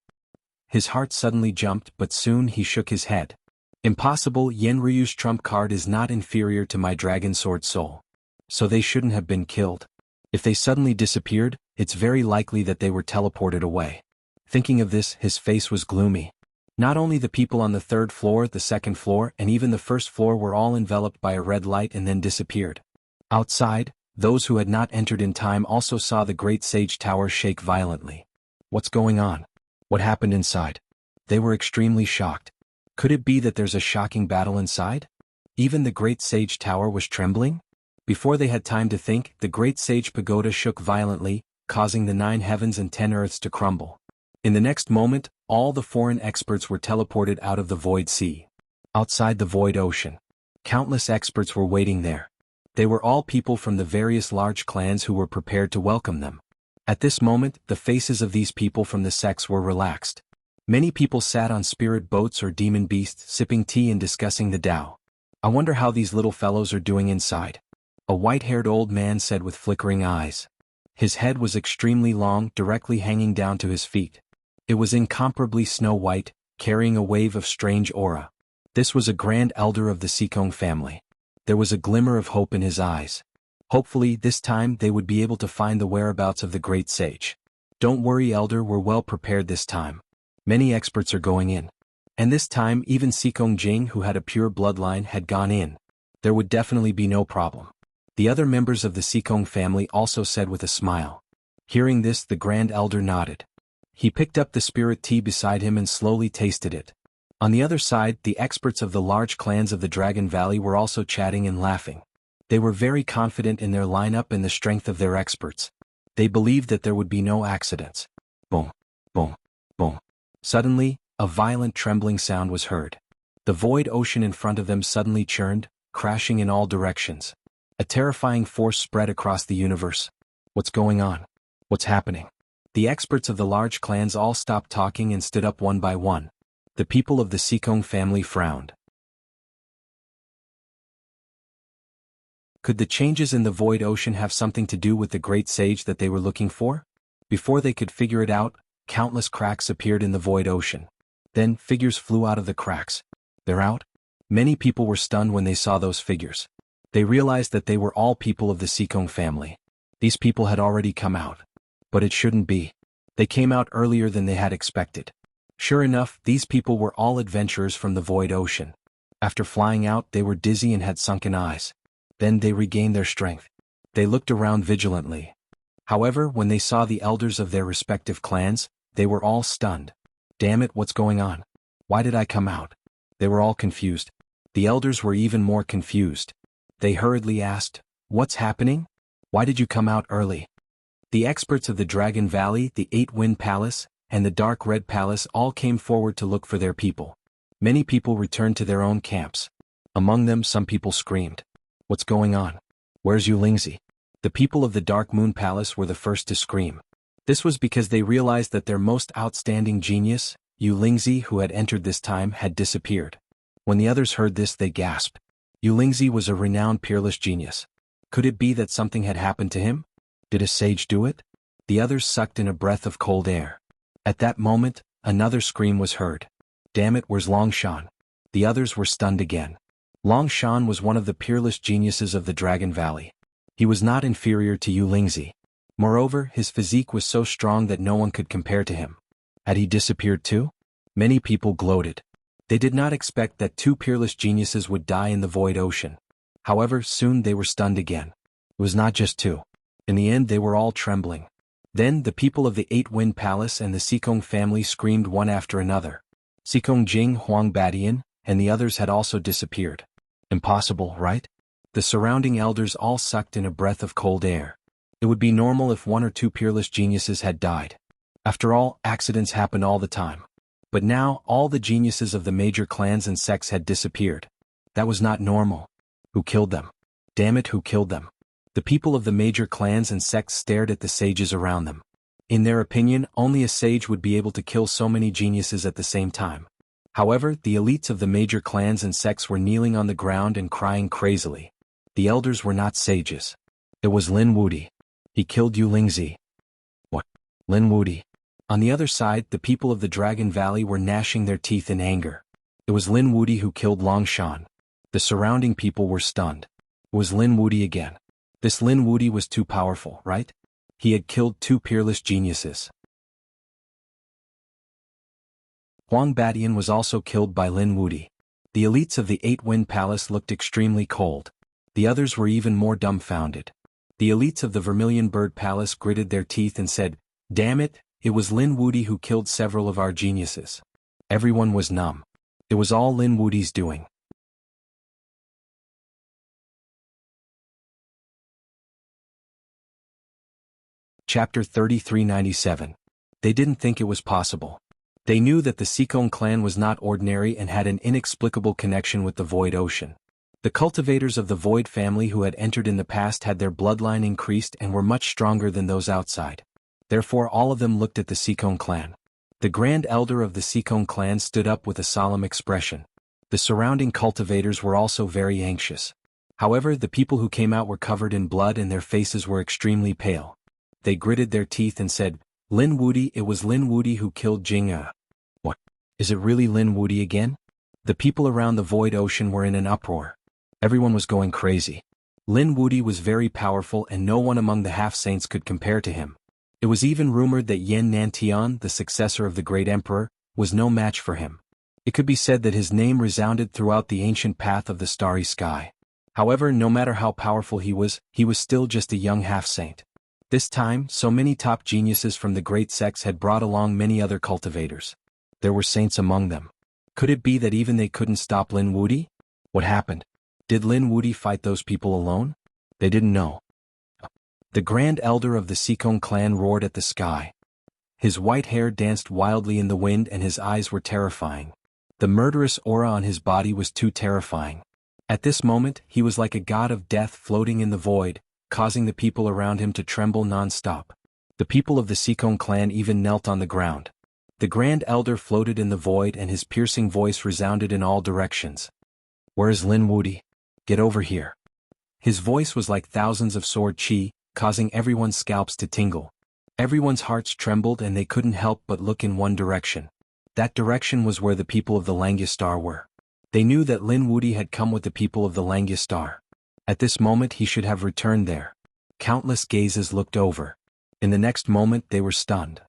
His heart suddenly jumped, but soon he shook his head. Impossible, Yen Ryu's trump card is not inferior to my dragon sword soul. So they shouldn't have been killed. If they suddenly disappeared, it's very likely that they were teleported away. Thinking of this, his face was gloomy. Not only the people on the 3rd floor, the 2nd floor, and even the 1st floor were all enveloped by a red light and then disappeared. Outside, those who had not entered in time also saw the Great Sage Tower shake violently. What's going on? What happened inside? They were extremely shocked. Could it be that there's a shocking battle inside? Even the Great Sage Tower was trembling? Before they had time to think, the Great Sage Pagoda shook violently, causing the 9 heavens and 10 earths to crumble. In the next moment, all the foreign experts were teleported out of the void sea. Outside the void ocean, countless experts were waiting there. They were all people from the various large clans who were prepared to welcome them. At this moment, the faces of these people from the sects were relaxed. Many people sat on spirit boats or demon beasts sipping tea and discussing the Tao. I wonder how these little fellows are doing inside. A white-haired old man said with flickering eyes. His head was extremely long, directly hanging down to his feet. It was incomparably snow-white, carrying a wave of strange aura. This was a grand elder of the Sikong family. There was a glimmer of hope in his eyes. Hopefully, this time they would be able to find the whereabouts of the great sage. Don't worry, elder, we're well prepared this time. Many experts are going in. And this time, even Sikong Jing, who had a pure bloodline, had gone in. There would definitely be no problem. The other members of the Sikong family also said with a smile. Hearing this, the grand elder nodded. He picked up the spirit tea beside him and slowly tasted it. On the other side, the experts of the large clans of the Dragon Valley were also chatting and laughing. They were very confident in their lineup and the strength of their experts. They believed that there would be no accidents. Boom, boom, boom. Suddenly, a violent trembling sound was heard. The void ocean in front of them suddenly churned, crashing in all directions. A terrifying force spread across the universe. What's going on? What's happening? The experts of the large clans all stopped talking and stood up one by one. The people of the Sikong family frowned. Could the changes in the void ocean have something to do with the great sage that they were looking for? Before they could figure it out, countless cracks appeared in the void ocean. Then, figures flew out of the cracks. They're out? Many people were stunned when they saw those figures. They realized that they were all people of the Sikong family. These people had already come out. But it shouldn't be. They came out earlier than they had expected. Sure enough, these people were all adventurers from the void ocean. After flying out, they were dizzy and had sunken eyes. Then they regained their strength. They looked around vigilantly. However, when they saw the elders of their respective clans, they were all stunned. Damn it, what's going on? Why did I come out? They were all confused. The elders were even more confused. They hurriedly asked, "What's happening? Why did you come out early?" The experts of the Dragon Valley, the Eight-Wind Palace, and the Dark Red Palace all came forward to look for their people. Many people returned to their own camps. Among them, some people screamed, "What's going on? Where's Yulingzi?" The people of the Dark Moon Palace were the first to scream. This was because they realized that their most outstanding genius, Yulingzi, who had entered this time, had disappeared. When the others heard this, they gasped. Yulingzi was a renowned peerless genius. Could it be that something had happened to him? Did a sage do it? The others sucked in a breath of cold air. At that moment, another scream was heard. "Damn it, where's Longshan?" The others were stunned again. Longshan was one of the peerless geniuses of the Dragon Valley. He was not inferior to Yulingzi. Moreover, his physique was so strong that no one could compare to him. Had he disappeared too? Many people gloated. They did not expect that two peerless geniuses would die in the void ocean. However, soon they were stunned again. It was not just two. In the end, they were all trembling. Then the people of the Eight-Wind Palace and the Sikong family screamed one after another. Sikong Jing, Huang Badian, and the others had also disappeared. Impossible, right? The surrounding elders all sucked in a breath of cold air. It would be normal if one or two peerless geniuses had died. After all, accidents happened all the time. But now, all the geniuses of the major clans and sects had disappeared. That was not normal. Who killed them? Damn it, who killed them? The people of the major clans and sects stared at the sages around them. In their opinion, only a sage would be able to kill so many geniuses at the same time. However, the elites of the major clans and sects were kneeling on the ground and crying crazily. The elders were not sages. It was Lin Wudi. He killed Yulingzi. What? Lin Wudi? On the other side, the people of the Dragon Valley were gnashing their teeth in anger. It was Lin Wudi who killed Longshan. The surrounding people were stunned. It was Lin Wudi again. This Lin Wudi was too powerful, right? He had killed two peerless geniuses. Huang Badian was also killed by Lin Wudi. The elites of the Eight-Wind Palace looked extremely cold. The others were even more dumbfounded. The elites of the Vermilion Bird Palace gritted their teeth and said, "Damn it, it was Lin Wudi who killed several of our geniuses." Everyone was numb. It was all Lin Wudi's doing. Chapter 3397. They didn't think it was possible. They knew that the Sikong clan was not ordinary and had an inexplicable connection with the Void Ocean. The cultivators of the Void family who had entered in the past had their bloodline increased and were much stronger than those outside. Therefore all of them looked at the Sikong clan. The Grand Elder of the Sikong clan stood up with a solemn expression. The surrounding cultivators were also very anxious. However, the people who came out were covered in blood and their faces were extremely pale. They gritted their teeth and said, "Lin Wudi, it was Lin Wudi who killed Jianghu." What? Is it really Lin Wudi again? The people around the Void Ocean were in an uproar. Everyone was going crazy. Lin Wudi was very powerful and no one among the half-saints could compare to him. It was even rumored that Yen Nantian, the successor of the great emperor, was no match for him. It could be said that his name resounded throughout the ancient path of the starry sky. However, no matter how powerful he was still just a young half-saint. This time, so many top geniuses from the great sects had brought along many other cultivators. There were saints among them. Could it be that even they couldn't stop Lin Wudi? What happened? Did Lin Wudi fight those people alone? They didn't know. The Grand Elder of the Sikong clan roared at the sky. His white hair danced wildly in the wind and his eyes were terrifying. The murderous aura on his body was too terrifying. At this moment, he was like a god of death floating in the void, causing the people around him to tremble non-stop. The people of the Sikong clan even knelt on the ground. The Grand Elder floated in the void and his piercing voice resounded in all directions. "Where is Lin Wudi? Get over here." His voice was like thousands of sword chi, causing everyone's scalps to tingle. Everyone's hearts trembled and they couldn't help but look in one direction. That direction was where the people of the Langyastar were. They knew that Lin Wudi had come with the people of the Langyastar. At this moment he should have returned there. Countless gazes looked over. In the next moment they were stunned.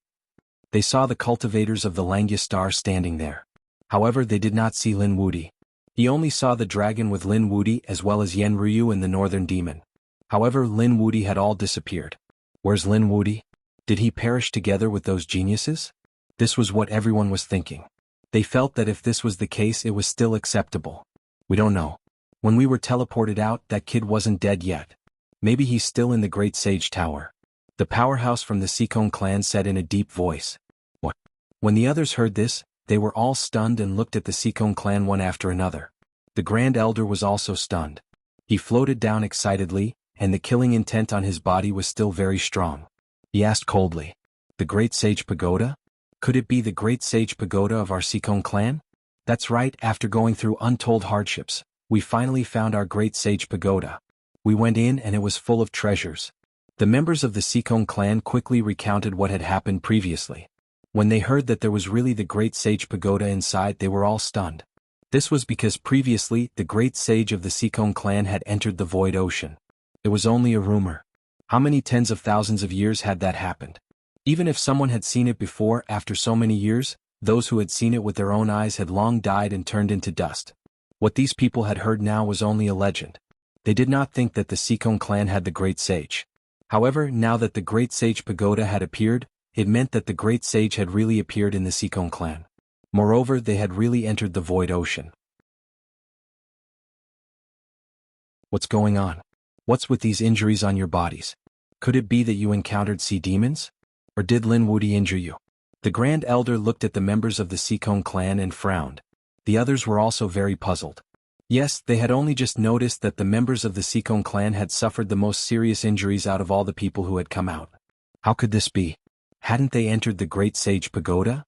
They saw the cultivators of the Langya Star standing there. However, they did not see Lin Wudi. He only saw the dragon with Lin Wudi as well as Yen Ryu and the northern demon. However, Lin Wudi had all disappeared. Where's Lin Wudi? Did he perish together with those geniuses? This was what everyone was thinking. They felt that if this was the case, it was still acceptable. We don't know. When we were teleported out, that kid wasn't dead yet. Maybe he's still in the Great Sage Tower. The powerhouse from the Sikong clan said in a deep voice. What? When the others heard this, they were all stunned and looked at the Sikong clan one after another. The Grand Elder was also stunned. He floated down excitedly, and the killing intent on his body was still very strong. He asked coldly, "The Great Sage Pagoda? Could it be the Great Sage Pagoda of our Sikong clan?" That's right, after going through untold hardships, we finally found our Great Sage Pagoda. We went in and it was full of treasures. The members of the Sikong clan quickly recounted what had happened previously. When they heard that there was really the Great Sage Pagoda inside, they were all stunned. This was because previously, the Great Sage of the Sikong clan had entered the Void Ocean. It was only a rumor. How many tens of thousands of years had that happened? Even if someone had seen it before, after so many years, those who had seen it with their own eyes had long died and turned into dust. What these people had heard now was only a legend. They did not think that the Sikong clan had the Great Sage. However, now that the Great Sage Pagoda had appeared, it meant that the Great Sage had really appeared in the Sikong clan. Moreover, they had really entered the Void Ocean. What's going on? What's with these injuries on your bodies? Could it be that you encountered sea demons? Or did Lin Wudi injure you? The Grand Elder looked at the members of the Sikong clan and frowned. The others were also very puzzled. Yes, they had only just noticed that the members of the Sikong clan had suffered the most serious injuries out of all the people who had come out. How could this be? Hadn't they entered the Great Sage Pagoda?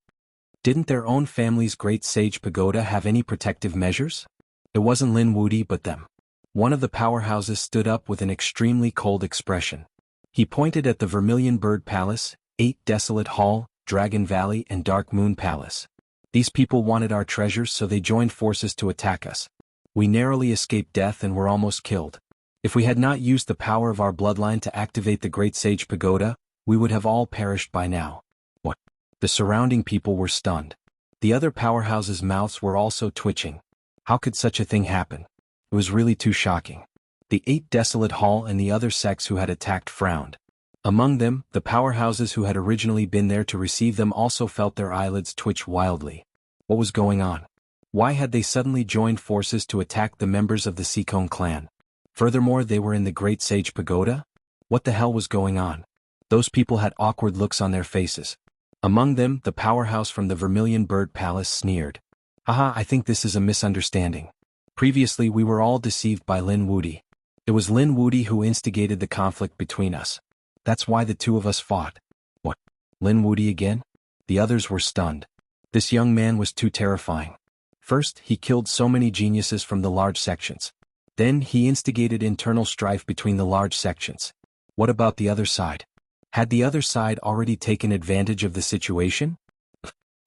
Didn't their own family's Great Sage Pagoda have any protective measures? It wasn't Lin Wudi but them. One of the powerhouses stood up with an extremely cold expression. He pointed at the Vermilion Bird Palace, 8 Desolate Hall, Dragon Valley and Dark Moon Palace. These people wanted our treasures, so they joined forces to attack us. We narrowly escaped death and were almost killed. If we had not used the power of our bloodline to activate the Great Sage Pagoda, we would have all perished by now. What? The surrounding people were stunned. The other powerhouses' mouths were also twitching. How could such a thing happen? It was really too shocking. The 8 Desolate Hall and the other sects who had attacked frowned. Among them, the powerhouses who had originally been there to receive them also felt their eyelids twitch wildly. What was going on? Why had they suddenly joined forces to attack the members of the Sikong clan? Furthermore, they were in the Great Sage Pagoda? What the hell was going on? Those people had awkward looks on their faces. Among them, the powerhouse from the Vermilion Bird Palace sneered. Haha, I think this is a misunderstanding. Previously we were all deceived by Lin Wudi. It was Lin Wudi who instigated the conflict between us. That's why the two of us fought. What? Lin Wudi again? The others were stunned. This young man was too terrifying. First, he killed so many geniuses from the large sections. Then, he instigated internal strife between the large sections. What about the other side? Had the other side already taken advantage of the situation?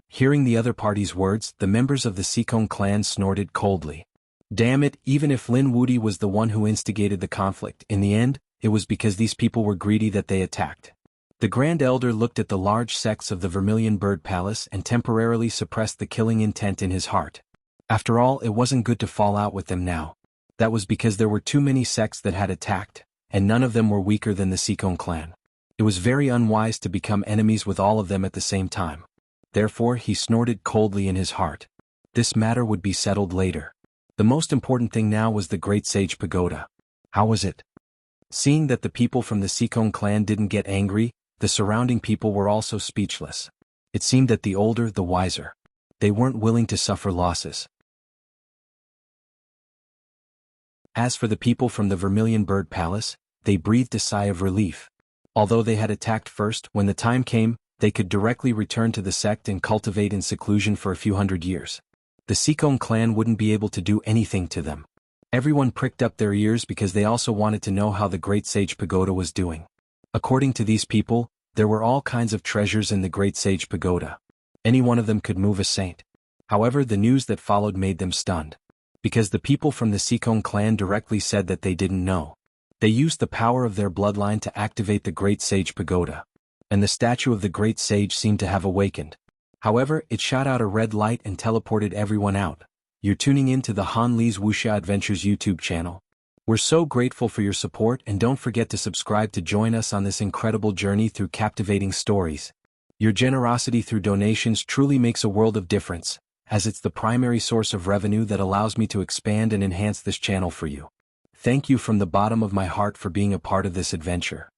Hearing the other party's words, the members of the Sikong clan snorted coldly. Damn it, even if Lin Wudi was the one who instigated the conflict, in the end, it was because these people were greedy that they attacked. The Grand Elder looked at the large sects of the Vermilion Bird Palace and temporarily suppressed the killing intent in his heart. After all, it wasn't good to fall out with them now. That was because there were too many sects that had attacked, and none of them were weaker than the Sikong clan. It was very unwise to become enemies with all of them at the same time. Therefore, he snorted coldly in his heart. This matter would be settled later. The most important thing now was the Great Sage Pagoda. How was it? Seeing that the people from the Sikong clan didn't get angry, the surrounding people were also speechless. It seemed that the older, the wiser. They weren't willing to suffer losses. As for the people from the Vermilion Bird Palace, they breathed a sigh of relief. Although they had attacked first, when the time came, they could directly return to the sect and cultivate in seclusion for a few hundred years. The Sikong clan wouldn't be able to do anything to them. Everyone pricked up their ears because they also wanted to know how the Great Sage Pagoda was doing. According to these people, there were all kinds of treasures in the Great Sage Pagoda. Any one of them could move a saint. However, the news that followed made them stunned. Because the people from the Sikong clan directly said that they didn't know. They used the power of their bloodline to activate the Great Sage Pagoda. and the statue of the great sage seemed to have awakened. However, it shot out a red light and teleported everyone out. You're tuning in to the Han Li's Wuxia Adventures YouTube channel. We're so grateful for your support, and don't forget to subscribe to join us on this incredible journey through captivating stories. Your generosity through donations truly makes a world of difference, as it's the primary source of revenue that allows me to expand and enhance this channel for you. Thank you from the bottom of my heart for being a part of this adventure.